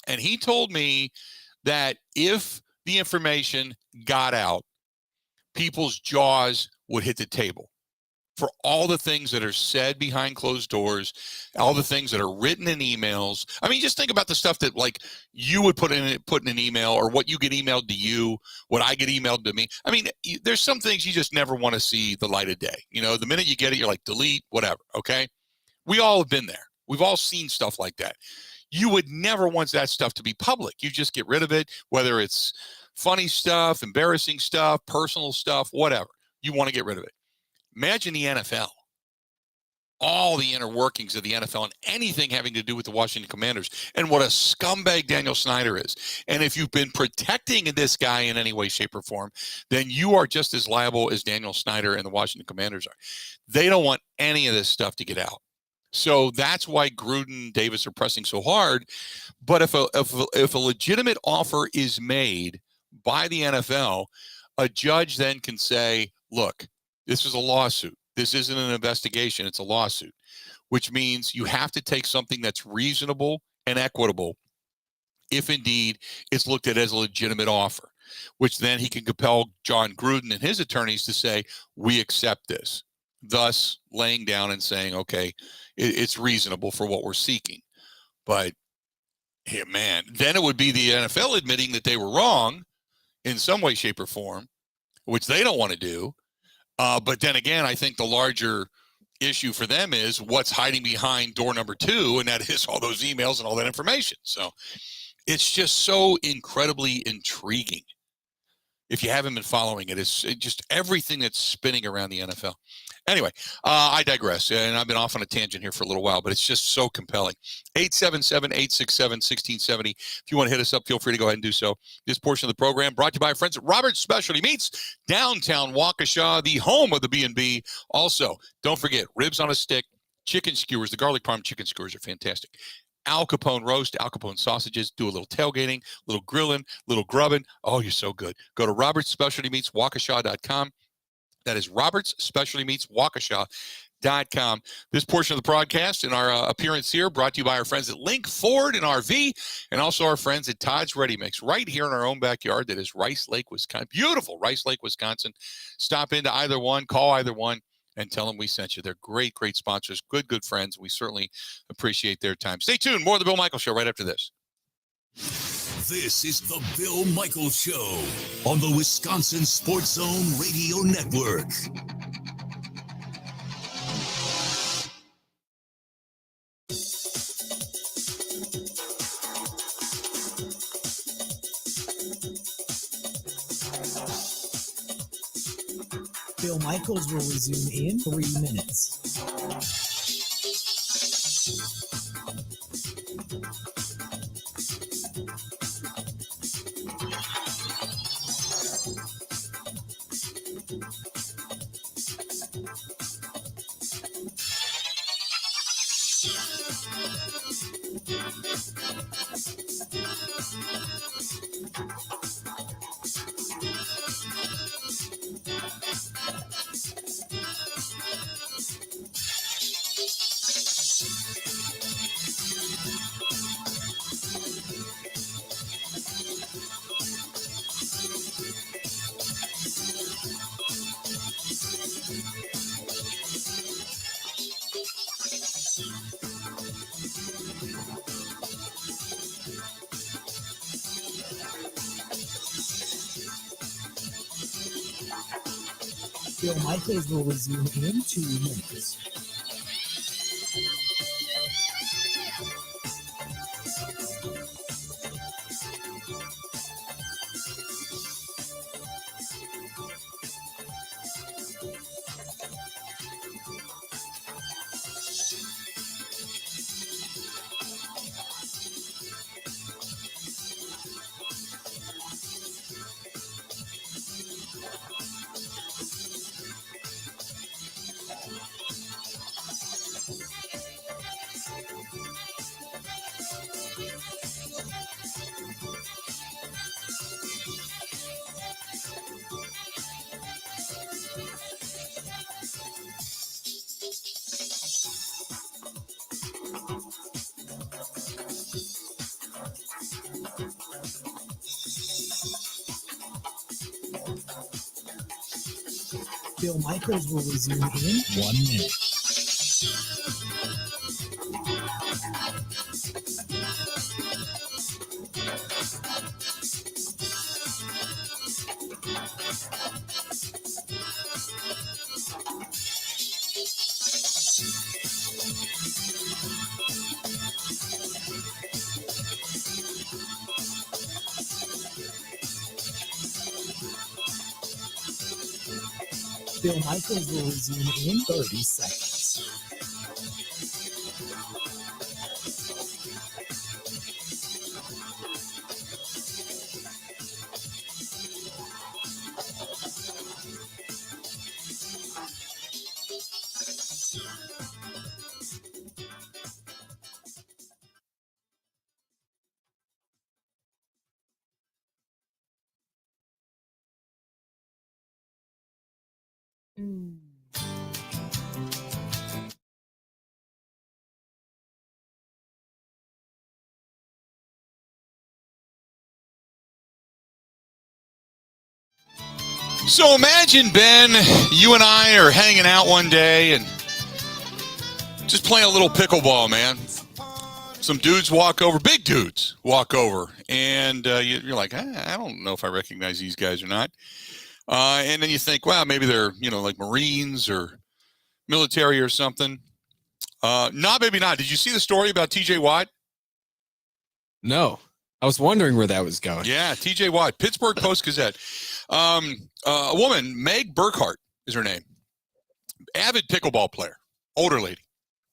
And he told me that if the information got out, people's jaws would hit the table for all the things that are said behind closed doors, all the things that are written in emails. I mean, just think about the stuff that like you would put in an email, or what you get emailed to you, what I get emailed to me. I mean, there's some things you just never want to see the light of day. The minute you get it, you're like, delete, whatever. Okay. We all have been there. We've all seen stuff like that. You would never want that stuff to be public. You just get rid of it, whether it's funny stuff, embarrassing stuff, personal stuff, whatever. You want to get rid of it. Imagine the NFL, all the inner workings of the NFL and anything having to do with the Washington Commanders, and what a scumbag Daniel Snyder is. And if you've been protecting this guy in any way, shape, or form, then you are just as liable as Daniel Snyder and the Washington Commanders are. They don't want any of this stuff to get out. So that's why Gruden and Davis are pressing so hard. But if a legitimate offer is made by the NFL, a judge then can say, look, this is a lawsuit. This isn't an investigation. It's a lawsuit, which means you have to take something that's reasonable and equitable if indeed it's looked at as a legitimate offer, which then he can compel John Gruden and his attorneys to say, we accept this, thus laying down and saying, okay, it's reasonable for what we're seeking. But, hey, man, then it would be the NFL admitting that they were wrong in some way, shape, or form, which they don't want to do. But then again, I think the larger issue for them is what's hiding behind door number 2, and that is all those emails and all that information. So it's just so incredibly intriguing. If you haven't been following it, it's just everything that's spinning around the NFL. Anyway, I digress, and I've been off on a tangent here for a little while, but it's just so compelling. 877-867-1670. If you want to hit us up, feel free to go ahead and do so. This portion of the program brought to you by our friends at Robert's Specialty Meats, downtown Waukesha, the home of the B&B. Also, don't forget, ribs on a stick, chicken skewers. The garlic parm chicken skewers are fantastic. Al Capone roast, Al Capone sausages, do a little tailgating, a little grilling, a little grubbing. Oh, you're so good. Go to Robert's Specialty Meats, Waukesha.com. That is Robert's Specialty Meats, Waukesha.com. This portion of the broadcast and our appearance here brought to you by our friends at Link Ford and RV, and also our friends at Todd's Ready Mix, right here in our own backyard. That is Rice Lake, Wisconsin. Beautiful Rice Lake, Wisconsin. Stop into either one, call either one, and tell them we sent you. They're great, great sponsors, good friends. We certainly appreciate their time. Stay tuned. More of the Bill Michaels Show right after this. This is the Bill Michaels Show on the Wisconsin Sports Zone Radio Network. Bill Michaels will resume in 3 minutes. Bill Michaels will resume in 2 minutes. Bill Michaels will resume in 1 minute. Bill Michaels will resume in 30 seconds. So imagine, Ben, you and I are hanging out one day and just playing a little pickleball, man. Some dudes walk over, big dudes walk over, and you're like, I don't know if I recognize these guys or not. And then you think, wow, maybe they're, like Marines or military or something. No, maybe not. Did you see the story about TJ Watt? No. I was wondering where that was going. Yeah, TJ Watt, Pittsburgh Post-Gazette. A woman, Meg Burkhart is her name. Avid pickleball player, older lady.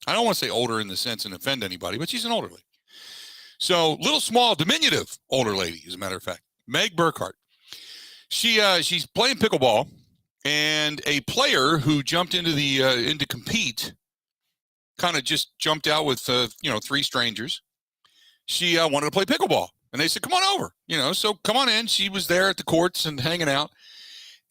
I don't want to say older in the sense and offend anybody, but she's an older lady. So little, small, diminutive older lady, as a matter of fact. Meg Burkhart. She's playing pickleball, and a player who jumped into into compete kind of just jumped out with 3 strangers. She wanted to play pickleball, and they said, "Come on over." So come on in. She was there at the courts and hanging out,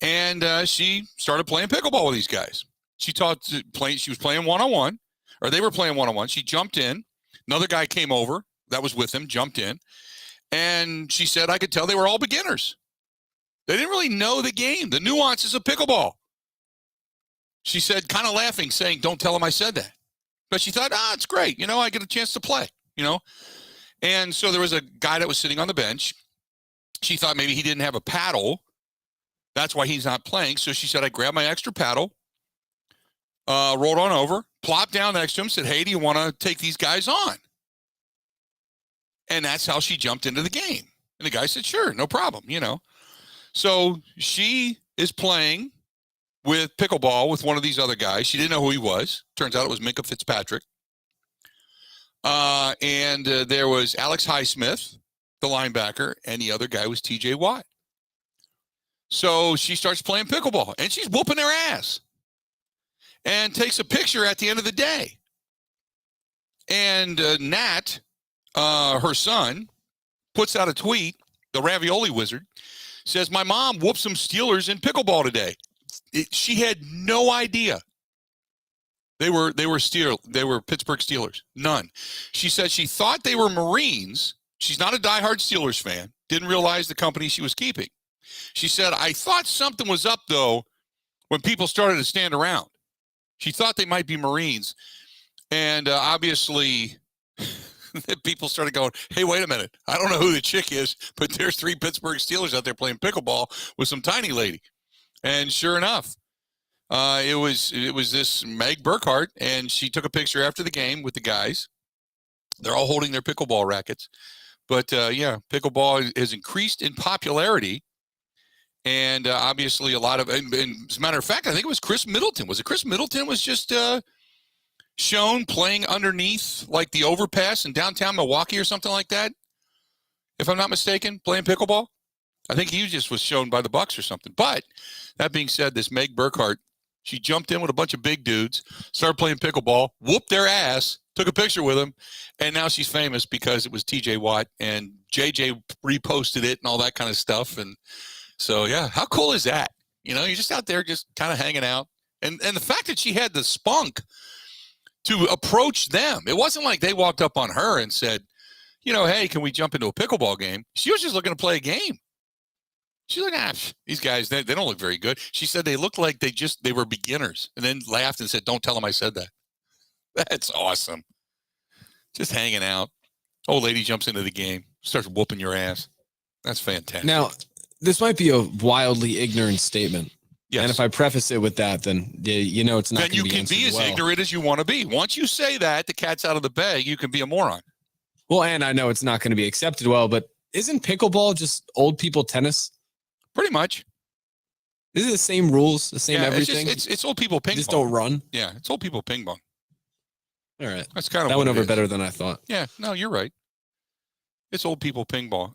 and she started playing pickleball with these guys. She was playing one-on-one, or they were playing one-on-one. She jumped in. Another guy came over that was with him, jumped in, and she said, "I could tell they were all beginners. They didn't really know the game, the nuances of pickleball." She said, kind of laughing, saying, "Don't tell them I said that." But she thought, it's great. I get a chance to play, And so there was a guy that was sitting on the bench. She thought maybe he didn't have a paddle. That's why he's not playing. So she said, I grabbed my extra paddle, rolled on over, plopped down next to him, said, "Hey, do you want to take these guys on?" And that's how she jumped into the game. And the guy said, "Sure, no problem, So she is playing with pickleball with one of these other guys. She didn't know who he was. Turns out it was Minka Fitzpatrick. And there was Alex Highsmith, the linebacker, and the other guy was TJ Watt. So she starts playing pickleball, and she's whooping their ass and takes a picture at the end of the day. And Nat, her son, puts out a tweet, the Ravioli Wizard, says, "My mom whooped some Steelers in pickleball today." She had no idea. They were Pittsburgh Steelers. None. She said she thought they were Marines. She's not a diehard Steelers fan. Didn't realize the company she was keeping. She said, "I thought something was up, though, when people started to stand around." She thought they might be Marines. And obviously, people started going, "Hey, wait a minute. I don't know who the chick is, but there's 3 Pittsburgh Steelers out there playing pickleball with some tiny lady." And sure enough, It was this Meg Burkhart, and she took a picture after the game with the guys. They're all holding their pickleball rackets. But, yeah, pickleball has increased in popularity. And obviously a lot of, and as a matter of fact, I think it was Chris Middleton. Was it Chris Middleton was just shown playing underneath like the overpass in downtown Milwaukee or something like that? If I'm not mistaken, playing pickleball. I think he just was shown by the Bucks or something. But that being said, this Meg Burkhart, she jumped in with a bunch of big dudes, started playing pickleball, whooped their ass, took a picture with them, and now she's famous because it was TJ Watt, and JJ reposted it and all that kind of stuff. And so, yeah, how cool is that? You know, you're just out there just kind of hanging out. And the fact that she had the spunk to approach them, it wasn't like they walked up on her and said, you know, hey, can we jump into a pickleball game? She was just looking to play a game. She's like, these guys, they don't look very good. She said they looked like they were beginners, and then laughed and said, don't tell them I said that. That's awesome. Just hanging out. Old lady jumps into the game, starts whooping your ass. That's fantastic. Now, this might be a wildly ignorant statement. Yes. And if I preface it with that, then you know it's not going to be answered. Then you can be as ignorant as you want to be. Once you say that, the cat's out of the bag, you can be a moron. Well, and I know it's not going to be accepted well, but isn't pickleball just old people tennis? Pretty much. Is it the same rules, the same everything? It's old people ping pong. Just don't run? Yeah, it's old people ping pong. All right. That's kind of that went over better than I thought. Yeah, no, you're right. It's old people ping pong.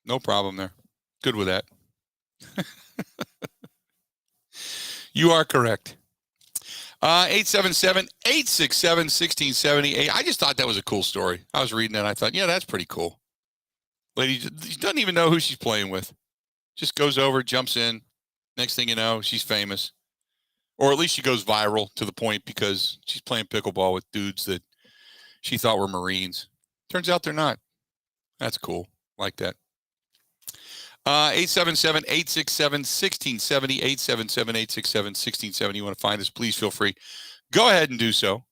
No problem there. Good with that. You are correct. 877-867-1670. I just thought that was a cool story. I was reading it and I thought, yeah, that's pretty cool. Lady doesn't even know who she's playing with. Just goes over, jumps in. Next thing you know, she's famous. Or at least she goes viral to the point because she's playing pickleball with dudes that she thought were Marines. Turns out they're not. That's cool. Like that. 877-867-1670. 877-867-1670. You want to find us, please feel free. Go ahead and do so.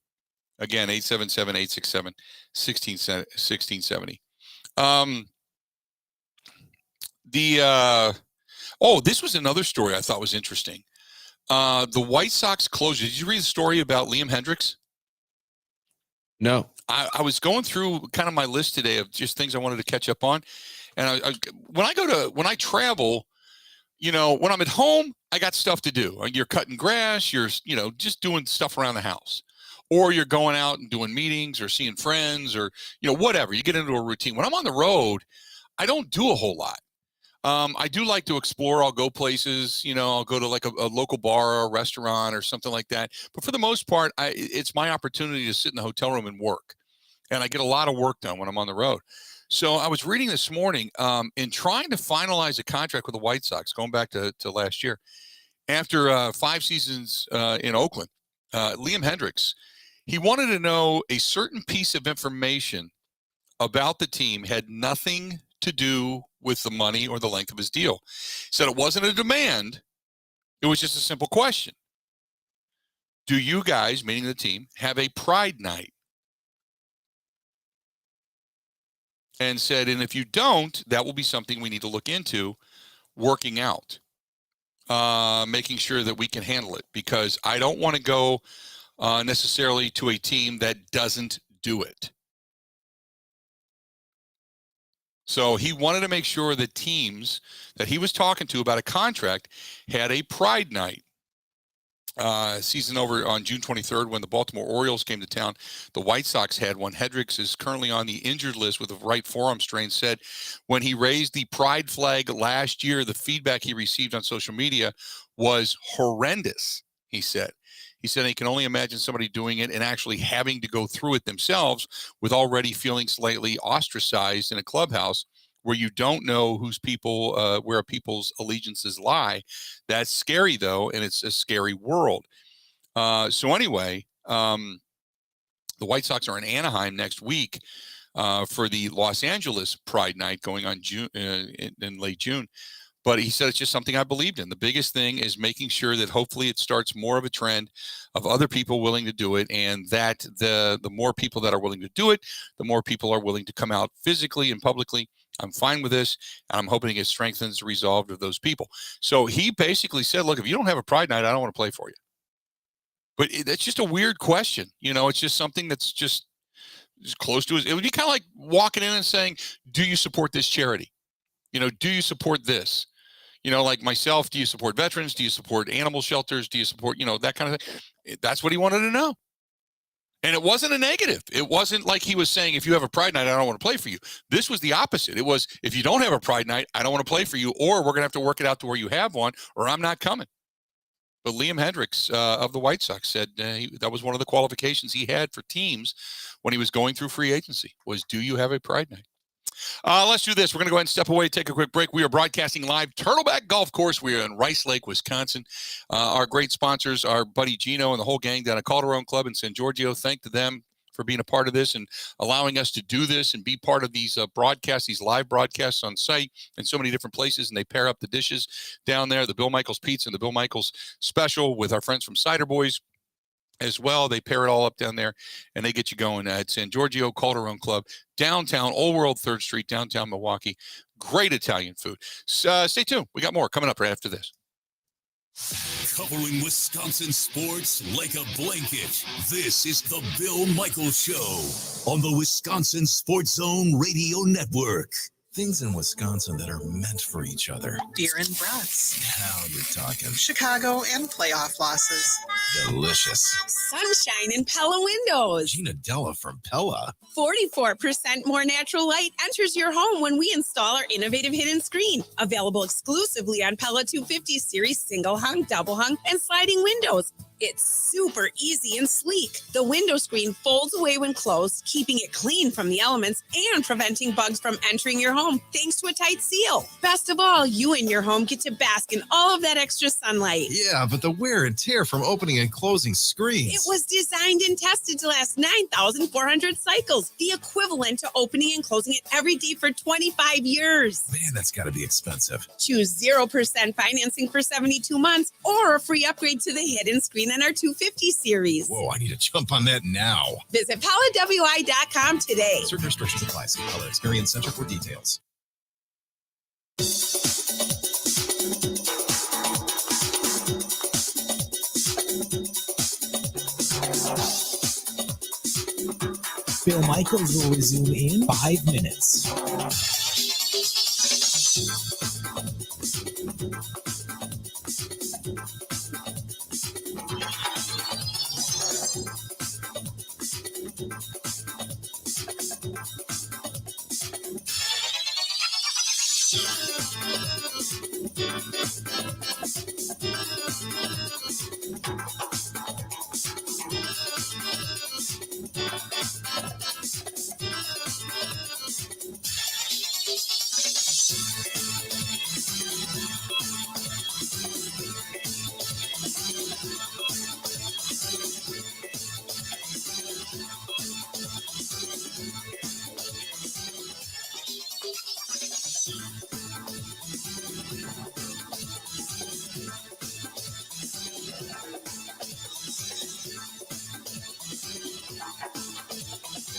Again, 877-867-1670. This was another story I thought was interesting. The White Sox closure. Did you read the story about Liam Hendricks? No. I was going through kind of my list today of just things I wanted to catch up on. And when I travel, you know, when I'm at home, I got stuff to do. You're cutting grass, you're, you know, just doing stuff around the house. Or you're going out and doing meetings or seeing friends or, you know, whatever. You get into a routine. When I'm on the road, I don't do a whole lot. I do like to explore. I'll go places, you know, I'll go to like a local bar or a restaurant or something like that. But for the most part, it's my opportunity to sit in the hotel room and work. And I get a lot of work done when I'm on the road. So I was reading this morning in trying to finalize a contract with the White Sox, going back to last year. After 5 seasons in Oakland, Liam Hendricks, he wanted to know a certain piece of information about the team had nothing to do with the money or the length of his deal. He said it wasn't a demand. It was just a simple question. Do you guys, meaning the team, have a pride night? And said, and if you don't, that will be something we need to look into working out, making sure that we can handle it, because I don't want to go necessarily to a team that doesn't do it. So he wanted to make sure that teams that he was talking to about a contract had a pride night. Season over on June 23rd when the Baltimore Orioles came to town. The White Sox had one. Hendricks is currently on the injured list with a right forearm strain. Said when he raised the pride flag last year, the feedback he received on social media was horrendous, he said. He said he can only imagine somebody doing it and actually having to go through it themselves with already feeling slightly ostracized in a clubhouse where you don't know whose people, where people's allegiances lie. That's scary, though, and it's a scary world. So anyway, the White Sox are in Anaheim next week for the Los Angeles Pride Night going on in late June. But he said it's just something I believed in. The biggest thing is making sure that hopefully it starts more of a trend of other people willing to do it, and that the more people that are willing to do it, the more people are willing to come out physically and publicly. I'm fine with this, and I'm hoping it strengthens the resolve of those people. So he basically said, look, if you don't have a pride night, I don't want to play for you. But that's just a weird question. It's just something that's just close to it. It would be kind of like walking in and saying, do you support this charity? Do you support this? Like myself, do you support veterans? Do you support animal shelters? Do you support, that kind of thing? That's what he wanted to know. And it wasn't a negative. It wasn't like he was saying, if you have a pride night, I don't want to play for you. This was the opposite. It was, if you don't have a pride night, I don't want to play for you, or we're going to have to work it out to where you have one, or I'm not coming. But Liam Hendriks of the White Sox said that was one of the qualifications he had for teams when he was going through free agency was, do you have a pride night? Let's do this. We're going to go ahead and step away, take a quick break. We are broadcasting live Turtleback Golf Course. We are in Rice Lake, Wisconsin. Our great sponsors, our buddy Gino and the whole gang down at Calderon Club in San Giorgio. Thank to them for being a part of this and allowing us to do this and be part of these broadcasts, these live broadcasts on site in so many different places. And they pair up the dishes down there, the Bill Michaels Pizza and the Bill Michaels Special with our friends from Cider Boys as well. They pair it all up down there, and they get you going at San Giorgio Calderon Club, downtown, Old World 3rd Street, downtown Milwaukee. Great Italian food. Stay tuned. We got more coming up right after this. Covering Wisconsin sports like a blanket. This is the Bill Michaels Show on the Wisconsin Sports Zone Radio Network. Things in Wisconsin that are meant for each other. Beer and brats. Now you're talking. Chicago and playoff losses. Delicious. Sunshine in Pella windows. Gina Della from Pella. 44% more natural light enters your home when we install our innovative hidden screen. Available exclusively on Pella 250 series single hung, double hung, and sliding windows. It's super easy and sleek. The window screen folds away when closed, keeping it clean from the elements and preventing bugs from entering your home thanks to a tight seal. Best of all, you and your home get to bask in all of that extra sunlight. Yeah, but the wear and tear from opening and closing screens. It was designed and tested to last 9,400 cycles, the equivalent to opening and closing it every day for 25 years. Man, that's got to be expensive. Choose 0% financing for 72 months or a free upgrade to the hidden screen in our 250 series. Whoa, I need to jump on that now. Visit PellaWI.com today. Certain restrictions apply. See Pella Experience Center for details. Bill Michaels will resume in 5 minutes.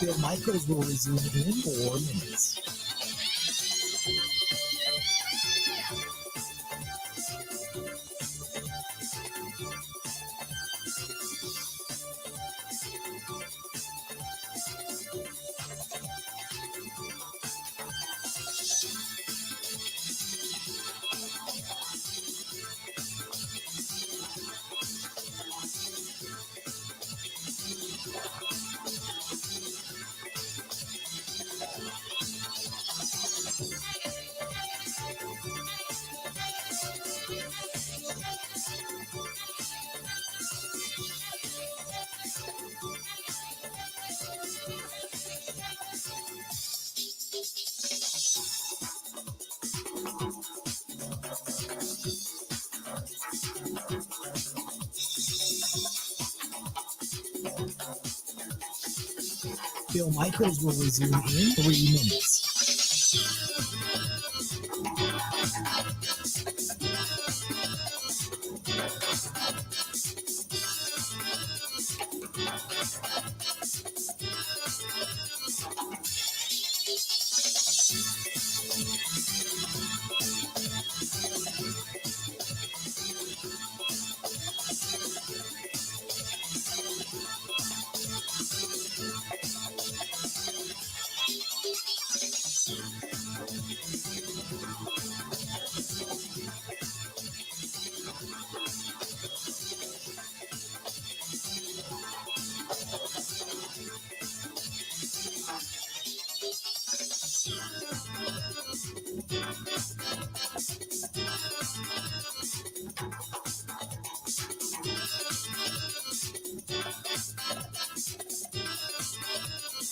Bill Michaels will resume in 4 minutes. Bill Michaels will resume in 3 minutes.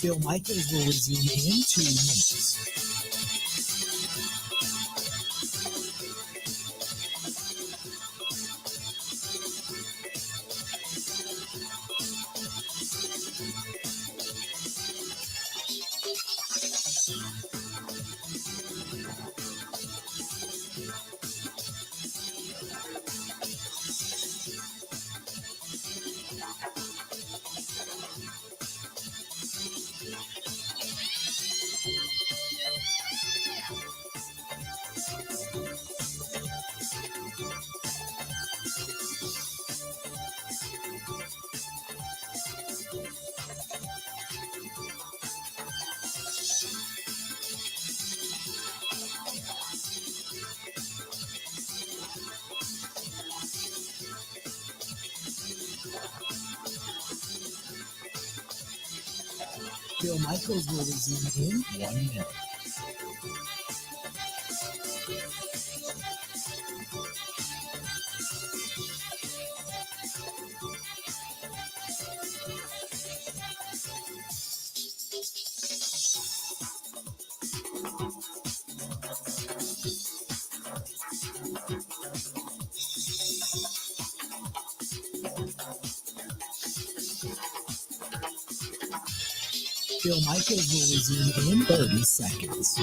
Bill Michaels will resume in 2 minutes. Bill Michaels will resume in 1 minute. Bill Michaels will resume in 30 seconds.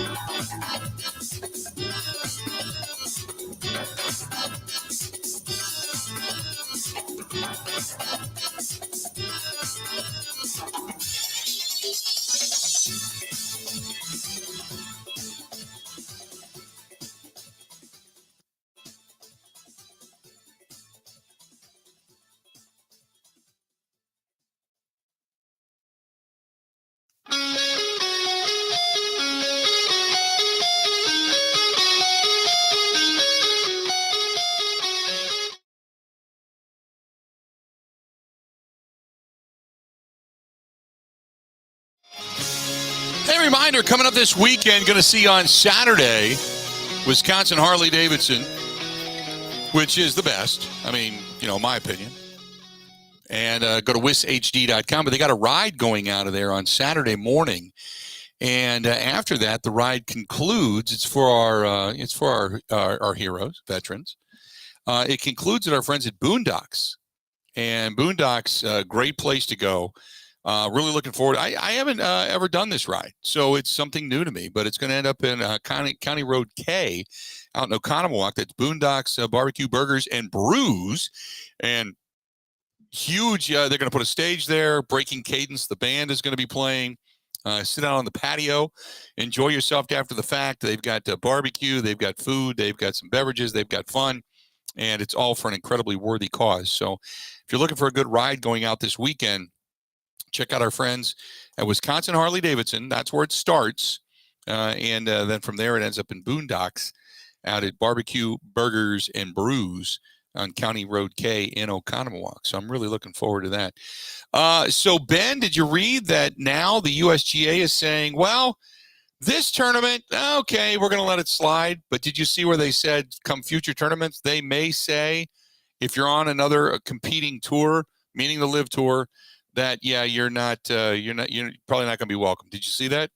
Hey, reminder, coming up this weekend, going to see on Saturday, Wisconsin Harley-Davidson, which is the best. I mean, my opinion. And go to wishd.com. But they got a ride going out of there on Saturday morning. And after that, the ride concludes. It's for our heroes, veterans. It concludes at our friends at Boondocks. And Boondocks, great place to go. Really looking forward. I haven't ever done this ride, so it's something new to me, but it's going to end up in County Road K out in Oconomowoc. That's Boondocks Barbecue, Burgers, and Brews. And huge, they're going to put a stage there, Breaking Cadence. The band is going to be playing. Sit out on the patio, enjoy yourself after the fact. They've got barbecue, they've got food, they've got some beverages, they've got fun, and it's all for an incredibly worthy cause. So if you're looking for a good ride going out this weekend, check out our friends at Wisconsin Harley-Davidson. That's where it starts. And then from there, it ends up in Boondocks out at Barbecue, Burgers, and Brews on County Road K in Oconomowoc. So I'm really looking forward to that. So, Ben, did you read that now the USGA is saying, well, this tournament, okay, we're going to let it slide. But did you see where they said come future tournaments, they may say if you're on another competing tour, meaning the Live Tour, that, yeah, you're probably not going to be welcome. Did you see that?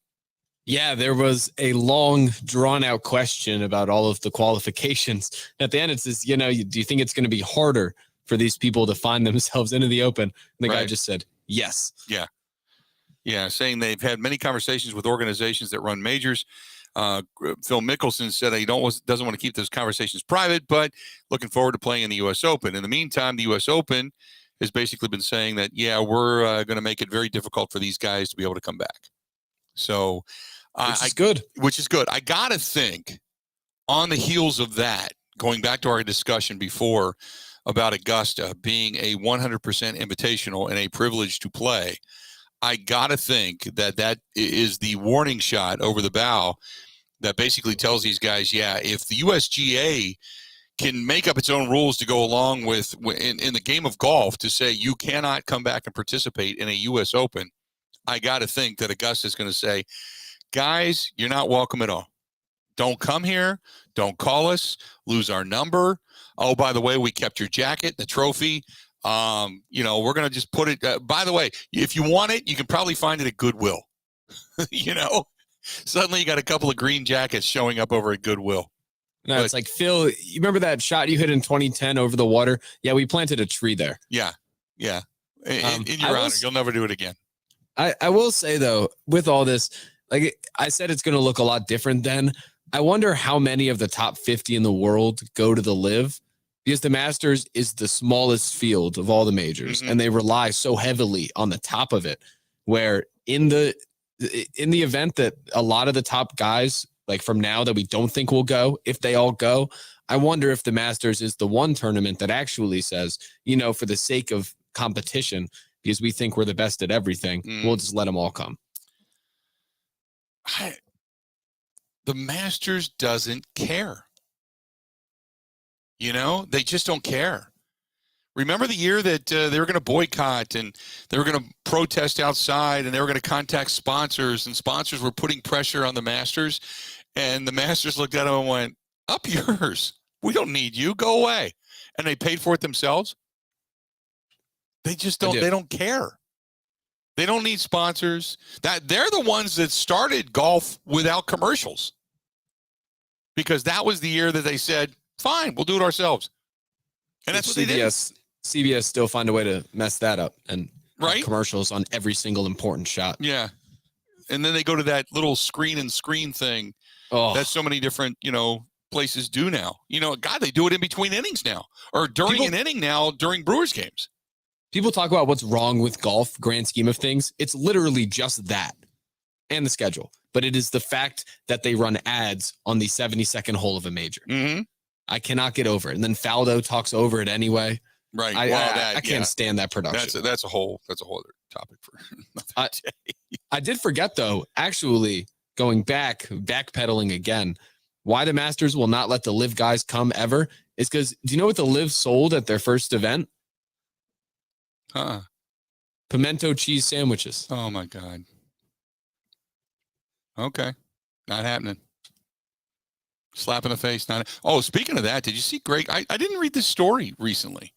Yeah, there was a long, drawn-out question about all of the qualifications. At the end, it says, do you think it's going to be harder for these people to find themselves into the Open? And the guy just said, yes. Yeah. Yeah, saying they've had many conversations with organizations that run majors. Phil Mickelson said he doesn't want to keep those conversations private, but looking forward to playing in the U.S. Open. In the meantime, the U.S. Open has basically been saying that, yeah, we're going to make it very difficult for these guys to be able to come back. So, which is good. I got to think on the heels of that, going back to our discussion before about Augusta being a 100% invitational and a privilege to play, I got to think that is the warning shot over the bow that basically tells these guys, yeah, if the USGA can make up its own rules to go along with in the game of golf to say you cannot come back and participate in a U.S. Open, I got to think that Augusta is going to say, guys, you're not welcome at all. Don't come here. Don't call us. Lose our number. Oh, by the way, we kept your jacket, the trophy. We're going to just put it. By the way, if you want it, you can probably find it at Goodwill. You know, suddenly you got a couple of green jackets showing up over at Goodwill. No, it's like, Phil, you remember that shot you hit in 2010 over the water? Yeah, we planted a tree there. Yeah. Yeah. In your honor, you'll never do it again. I will say, though, with all this, like I said, it's going to look a lot different then. I wonder how many of the top 50 in the world go to the Live, because the Masters is the smallest field of all the majors, and they rely so heavily on the top of it, where in the event that a lot of the top guys, like from now that we don't think will go, if they all go, I wonder if the Masters is the one tournament that actually says, for the sake of competition, because we think we're the best at everything, we'll just let them all come. The Masters doesn't care. They just don't care. Remember the year that they were going to boycott and they were going to protest outside and they were going to contact sponsors, and sponsors were putting pressure on the Masters, and the Masters looked at them and went, "Up yours. We don't need you. Go away." And they paid for it themselves. They just don't. They don't care. They don't need sponsors. They're the ones that started golf without commercials, because that was the year that they said, "Fine, we'll do it ourselves." And that's what they did. CBS still find a way to mess that up and have commercials on every single important shot. Yeah. And then they go to that little screen thing that so many different, places do now. God, they do it in between innings now, or during an inning now during Brewers games. People talk about what's wrong with golf, grand scheme of things. It's literally just that and the schedule. But it is the fact that they run ads on the 72nd hole of a major. I cannot get over it. And then Faldo talks over it anyway. Right. I can't stand that production. That's a whole other topic for another day. I did forget, though, actually going backpedaling again, why the Masters will not let the Live guys come ever is because, do you know what the Live sold at their first event? Pimento cheese sandwiches. Oh my God. Okay. Not happening. Slap in the face. Oh, speaking of that, did you see Greg? I didn't read this story recently.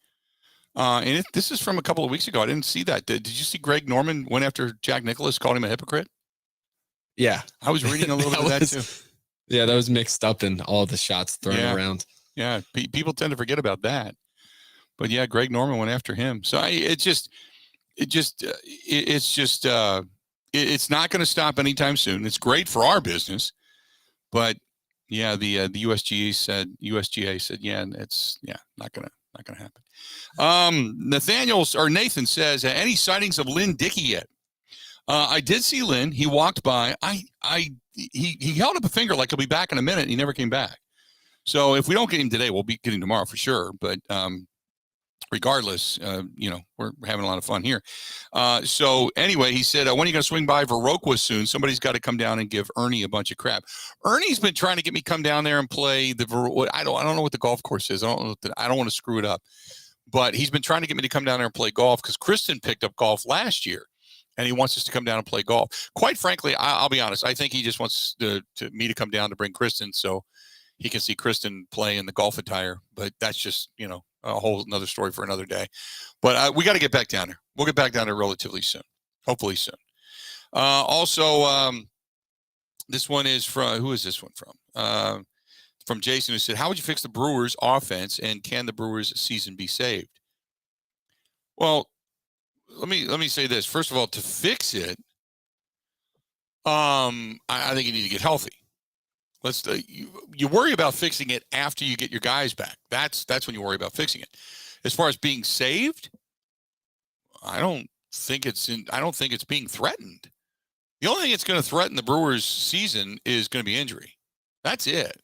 And this is from a couple of weeks ago. I didn't see that. Did you see Greg Norman went after Jack Nicklaus, called him a hypocrite? Yeah. I was reading a little bit of that too. Yeah, that was mixed up in all the shots thrown around. Yeah. People tend to forget about that. But yeah, Greg Norman went after him. So it's not going to stop anytime soon. It's great for our business, but yeah, the USGA said, yeah, it's not gonna happen. Nathan says, any sightings of Lynn Dickey yet? I did see Lynn. He walked by. He held up a finger like he'll be back in a minute. And he never came back. So if we don't get him today, we'll be getting him tomorrow for sure. But regardless, we're having a lot of fun here. So anyway, he said, when are you going to swing by Viroqua soon? Somebody's got to come down and give Ernie a bunch of crap. Ernie's been trying to get me to come down there and play I don't know what the golf course is. I don't want to screw it up, but he's been trying to get me to come down there and play golf because Kristen picked up golf last year and he wants us to come down and play golf. Quite frankly, I'll be honest. I think he just wants me to come down to bring Kristen so he can see Kristen play in the golf attire, but that's just, a whole another story for another day. But we got to get back down there. We'll get back down there relatively soon, hopefully soon. Also, this one is from, who is this one from? From Jason, who said, how would you fix the Brewers offense and can the Brewers season be saved? Well, let me say this. First of all, to fix it, I think you need to get healthy. You worry about fixing it after you get your guys back. That's when you worry about fixing it. As far as being saved, I don't think it's being threatened. The only thing that's going to threaten the Brewers season is going to be injury. That's it.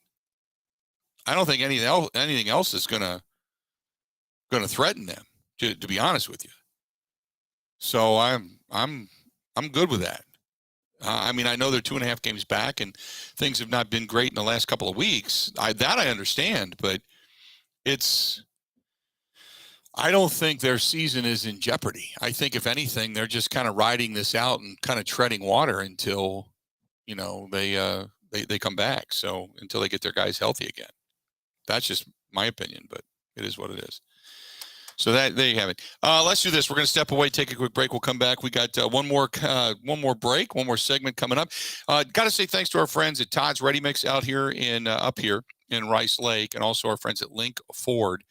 I don't think anything else is going to threaten them, to be honest with you. So I'm good with that. I know they're 2.5 games back and things have not been great in the last couple of weeks. I understand, but I don't think their season is in jeopardy. I think if anything, they're just kind of riding this out and kind of treading water until, they come back. So until they get their guys healthy again. That's just my opinion, but it is what it is. So there you have it. Let's do this. We're going to step away, take a quick break. We'll come back. We got one more break, one more segment coming up. Got to say thanks to our friends at Todd's Ready Mix out here up here in Rice Lake, and also our friends at Link Ford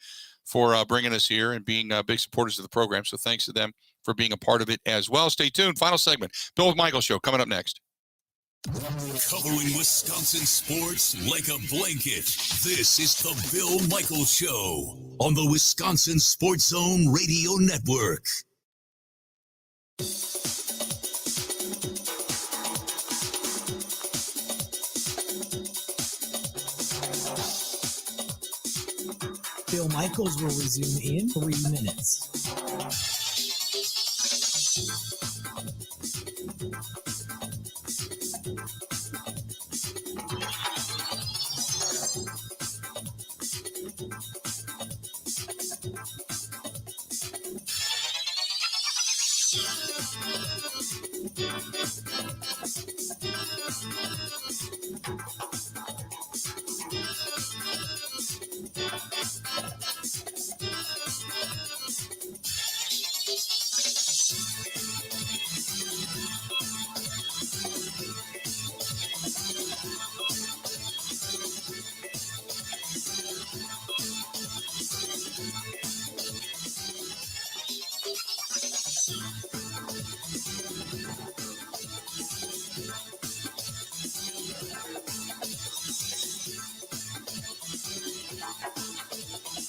for bringing us here and being big supporters of the program. So thanks to them for being a part of it as well. Stay tuned. Final segment. Bill with Michael Show coming up next. Covering Wisconsin sports like a blanket. This is the Bill Michaels Show on the Wisconsin Sports Zone Radio Network. Bill Michaels will resume in 3 minutes.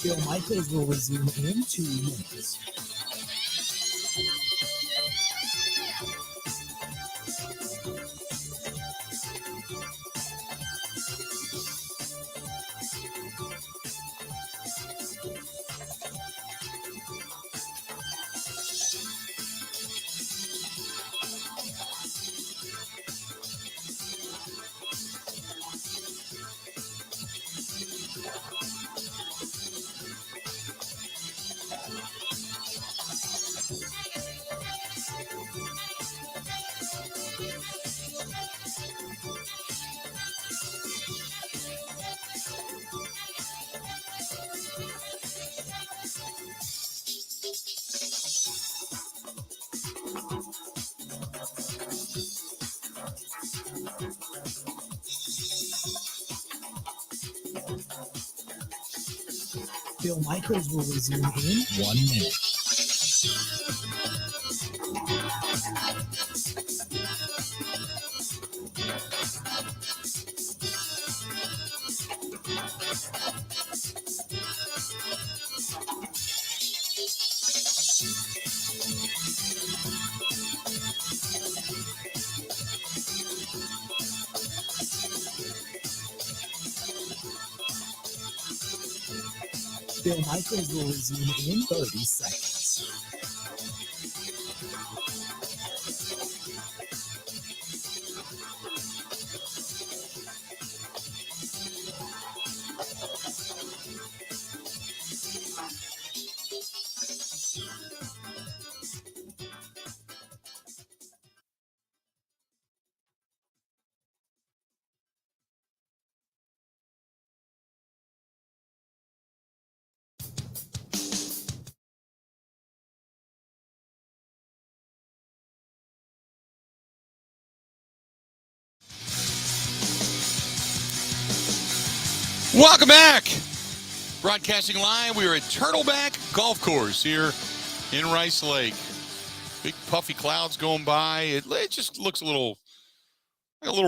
Bill Michaels will resume in 2 minutes. Bill Michaels will resume in 1 minute. Bill Michaels will resume in 30 seconds. Welcome back. Broadcasting live. We are at Turtleback Golf Course here in Rice Lake. Big puffy clouds going by. It just looks a little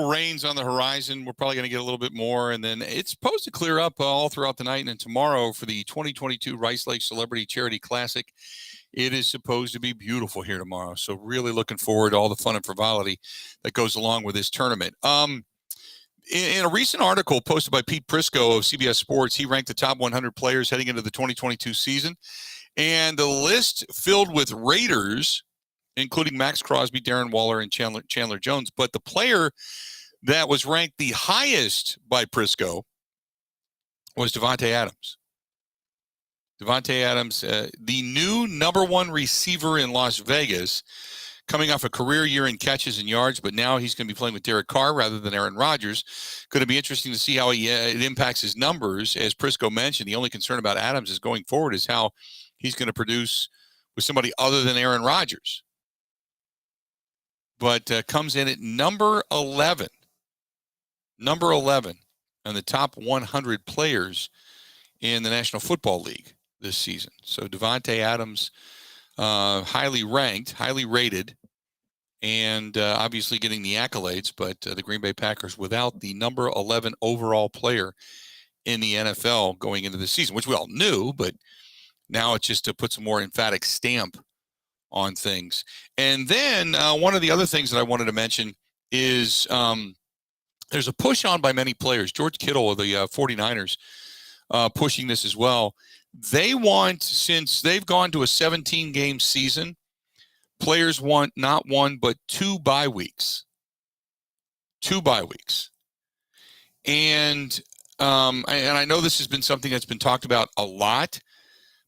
rains on the horizon. We're probably going to get a little bit more. And then it's supposed to clear up all throughout the night. And tomorrow for the 2022 Rice Lake Celebrity Charity Classic, it is supposed to be beautiful here tomorrow. So really looking forward to all the fun and frivolity that goes along with this tournament. In a recent article posted by Pete Prisco of CBS Sports, he ranked the top 100 players heading into the 2022 season. And the list filled with Raiders, including Max Crosby, Darren Waller, and Chandler Jones. But the player that was ranked the highest by Prisco was Davante Adams. Davante Adams, the new number one receiver in Las Vegas, coming off a career year in catches and yards, but now he's going to be playing with Derek Carr rather than Aaron Rodgers. Going to be interesting to see how it impacts his numbers. As Prisco mentioned, the only concern about Adams is going forward is how he's going to produce with somebody other than Aaron Rodgers. But comes in at number 11. Number 11 on the top 100 players in the National Football League this season. So Devontae Adams, highly ranked, highly rated, and obviously getting the accolades, but the Green Bay Packers without the number 11 overall player in the NFL going into the season, which we all knew, but now it's just to put some more emphatic stamp on things. And then one of the other things that I wanted to mention is there's a push on by many players. George Kittle of the 49ers pushing this as well. They want, since they've gone to a 17-game season, players want not one but 2 bye weeks. 2 bye weeks. And I know this has been something that's been talked about a lot,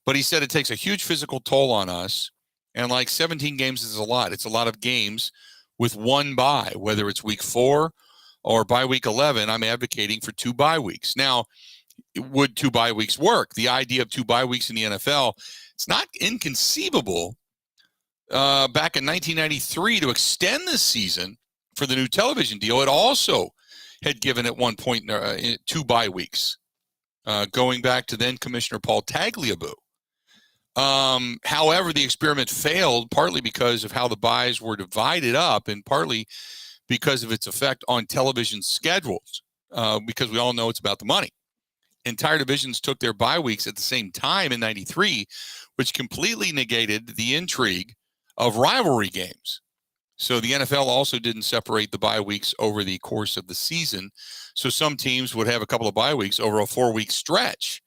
but he said it takes a huge physical toll on us. And like 17 games is a lot. It's a lot of games with 1 bye, whether it's week 4 or by week 11. I'm advocating for 2 bye weeks. Now, would 2 bye weeks work? The idea of 2 bye weeks in the NFL, it's not inconceivable back in 1993 to extend the season for the new television deal. It also had given at one point 2 bye weeks, going back to then Commissioner Paul Tagliabue. However, the experiment failed partly because of how the byes were divided up and partly because of its effect on television schedules, because we all know it's about the money. Entire divisions took their bye weeks at the same time in 93, which completely negated the intrigue of rivalry games. So the NFL also didn't separate the bye weeks over the course of the season. So some teams would have a couple of bye weeks over a 4-week stretch.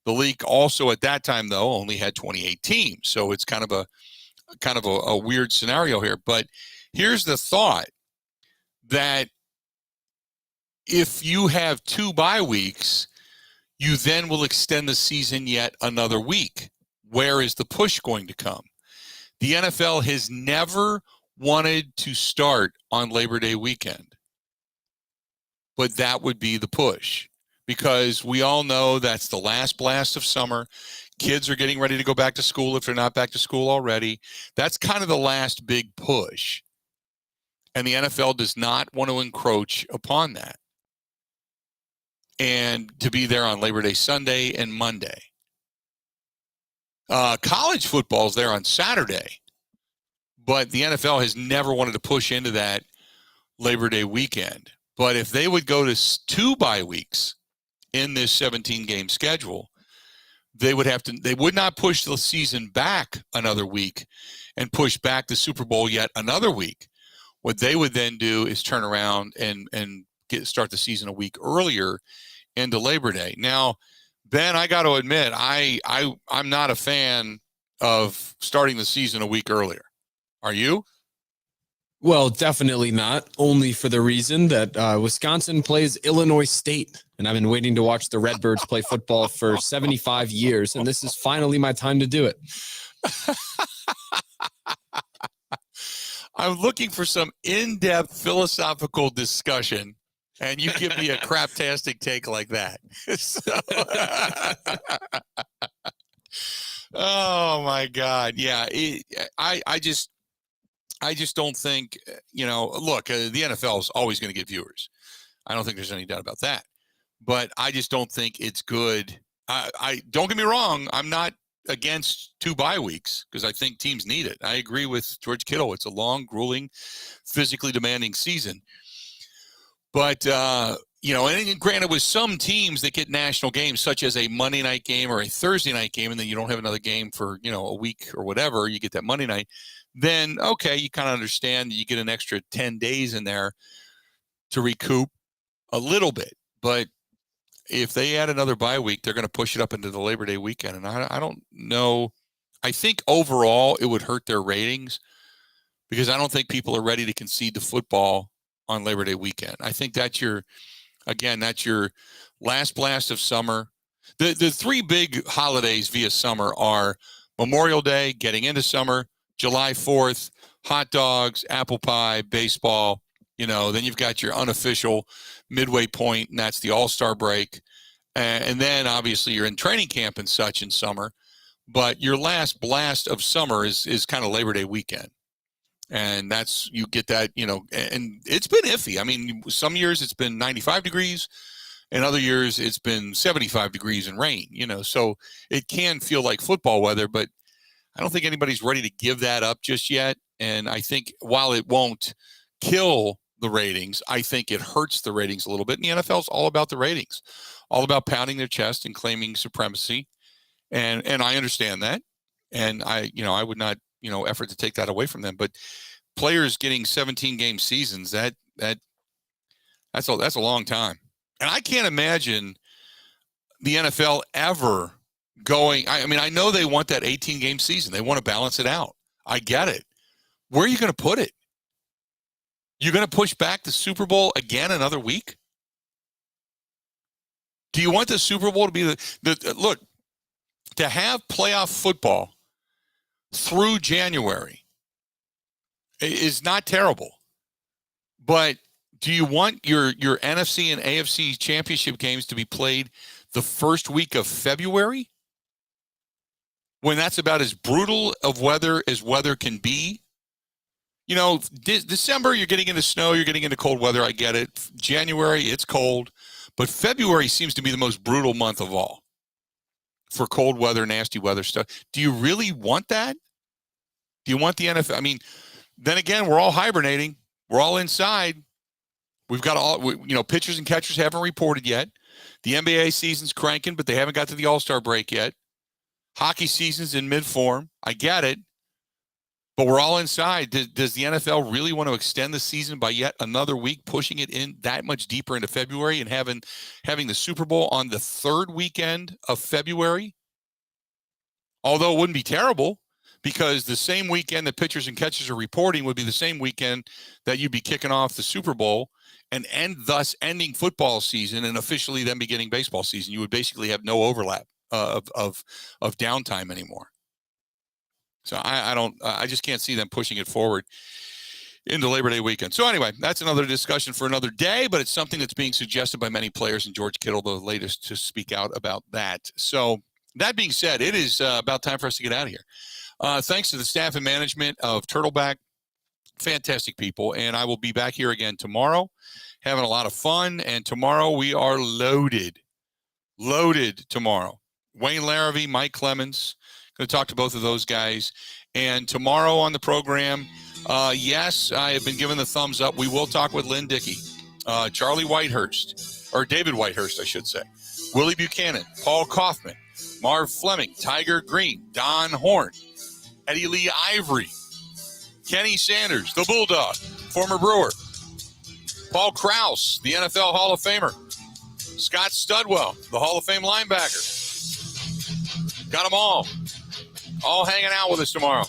The league also at that time, though, only had 28 teams. So it's kind of a weird scenario here. But here's the thought, that if you have 2 bye weeks, you then will extend the season yet another week. Where is the push going to come? The NFL has never wanted to start on Labor Day weekend, but that would be the push, because we all know that's the last blast of summer. Kids are getting ready to go back to school if they're not back to school already. That's kind of the last big push, and the NFL does not want to encroach upon that, and to be there on Labor Day Sunday and Monday. College football is there on Saturday, but the NFL has never wanted to push into that Labor Day weekend. But if they would go to 2 bye weeks in this 17-game schedule, they would not push the season back another week and push back the Super Bowl yet another week. What they would then do is turn around and start the season a week earlier into Labor Day. Now, Ben, I got to admit, I'm not a fan of starting the season a week earlier. Are you? Well, definitely not. Only for the reason that Wisconsin plays Illinois State, and I've been waiting to watch the Redbirds play football for 75 years, and this is finally my time to do it. I'm looking for some in-depth philosophical discussion, and you give me a craptastic take like that. Oh my God. Yeah. I just don't think, look, the NFL is always going to get viewers. I don't think there's any doubt about that, but I just don't think it's good. I don't get me wrong. I'm not against 2 bye weeks because I think teams need it. I agree with George Kittle. It's a long, grueling, physically demanding season. But, and granted, with some teams that get national games, such as a Monday night game or a Thursday night game, and then you don't have another game for, a week or whatever, you get that Monday night, then, okay, you kind of understand that you get an extra 10 days in there to recoup a little bit. But if they add another bye week, they're going to push it up into the Labor Day weekend. And I don't know. I think overall it would hurt their ratings because I don't think people are ready to concede to football on Labor Day weekend. I think that's your last blast of summer. The 3 big holidays via summer are Memorial Day, getting into summer, July 4th, hot dogs, apple pie, baseball. Then you've got your unofficial midway point, and that's the All-Star break. And then obviously you're in training camp and such in summer. but your last blast of summer is kind of Labor Day weekend. And you get that, and it's been iffy. I mean, some years it's been 95 degrees, and other years it's been 75 degrees and rain, so it can feel like football weather, but I don't think anybody's ready to give that up just yet. And I think while it won't kill the ratings, I think it hurts the ratings a little bit. And the NFL is all about the ratings, all about pounding their chest and claiming supremacy. And I understand that. And I would not, effort to take that away from them. But players getting 17-game seasons, that's a long time. And I can't imagine the NFL ever going. I know they want that 18-game season. They want to balance it out. I get it. Where are you going to put it? You're going to push back the Super Bowl again another week? Do you want the Super Bowl to be look, to have playoff football through January is not terrible. But do you want your NFC and AFC championship games to be played the first week of February, when that's about as brutal of weather as weather can be? December, you're getting into snow, you're getting into cold weather. I get it. January, it's cold. But February seems to be the most brutal month of all for cold weather, nasty weather stuff. Do you really want that? Do you want the NFL? Then again, we're all hibernating. We're all inside. We've got pitchers and catchers haven't reported yet. The NBA season's cranking, but they haven't got to the All-Star break yet. Hockey season's in mid-form. I get it. But we're all inside. Does the NFL really want to extend the season by yet another week, pushing it in that much deeper into February and having the Super Bowl on the third weekend of February? Although it wouldn't be terrible, because the same weekend that pitchers and catchers are reporting would be the same weekend that you'd be kicking off the Super Bowl and thus ending football season and officially then beginning baseball season. You would basically have no overlap of downtime anymore. So I just can't see them pushing it forward into Labor Day weekend. So anyway, that's another discussion for another day, but it's something that's being suggested by many players, and George Kittle, the latest to speak out about that. So that being said, it is about time for us to get out of here. Thanks to the staff and management of Turtleback. Fantastic people. And I will be back here again tomorrow, having a lot of fun. And tomorrow we are loaded tomorrow. Wayne Larrivee, Mike Clemens. Going to talk to both of those guys. And tomorrow on the program, yes, I have been given the thumbs up. We will talk with Lynn Dickey, Charlie Whitehurst, or David Whitehurst, I should say, Willie Buchanan, Paul Kaufman, Marv Fleming, Tiger Green, Don Horn, Eddie Lee Ivory, Kenny Sanders, the Bulldog, former Brewer, Paul Krause, the NFL Hall of Famer, Scott Studwell, the Hall of Fame linebacker. Got them all hanging out with us tomorrow.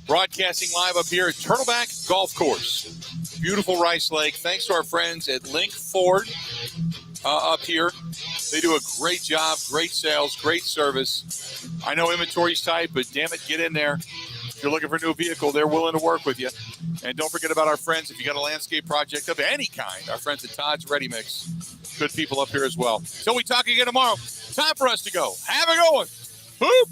Broadcasting live up here at Turtleback Golf Course. Beautiful Rice Lake. Thanks to our friends at Link Ford up here. They do a great job, great sales, great service. I know inventory's tight, but damn it, get in there. If you're looking for a new vehicle, they're willing to work with you. And don't forget about our friends, if you got a landscape project of any kind, our friends at Todd's Ready Mix. Good people up here as well. So we talk again tomorrow. Time for us to go. Have a good one. Whoop!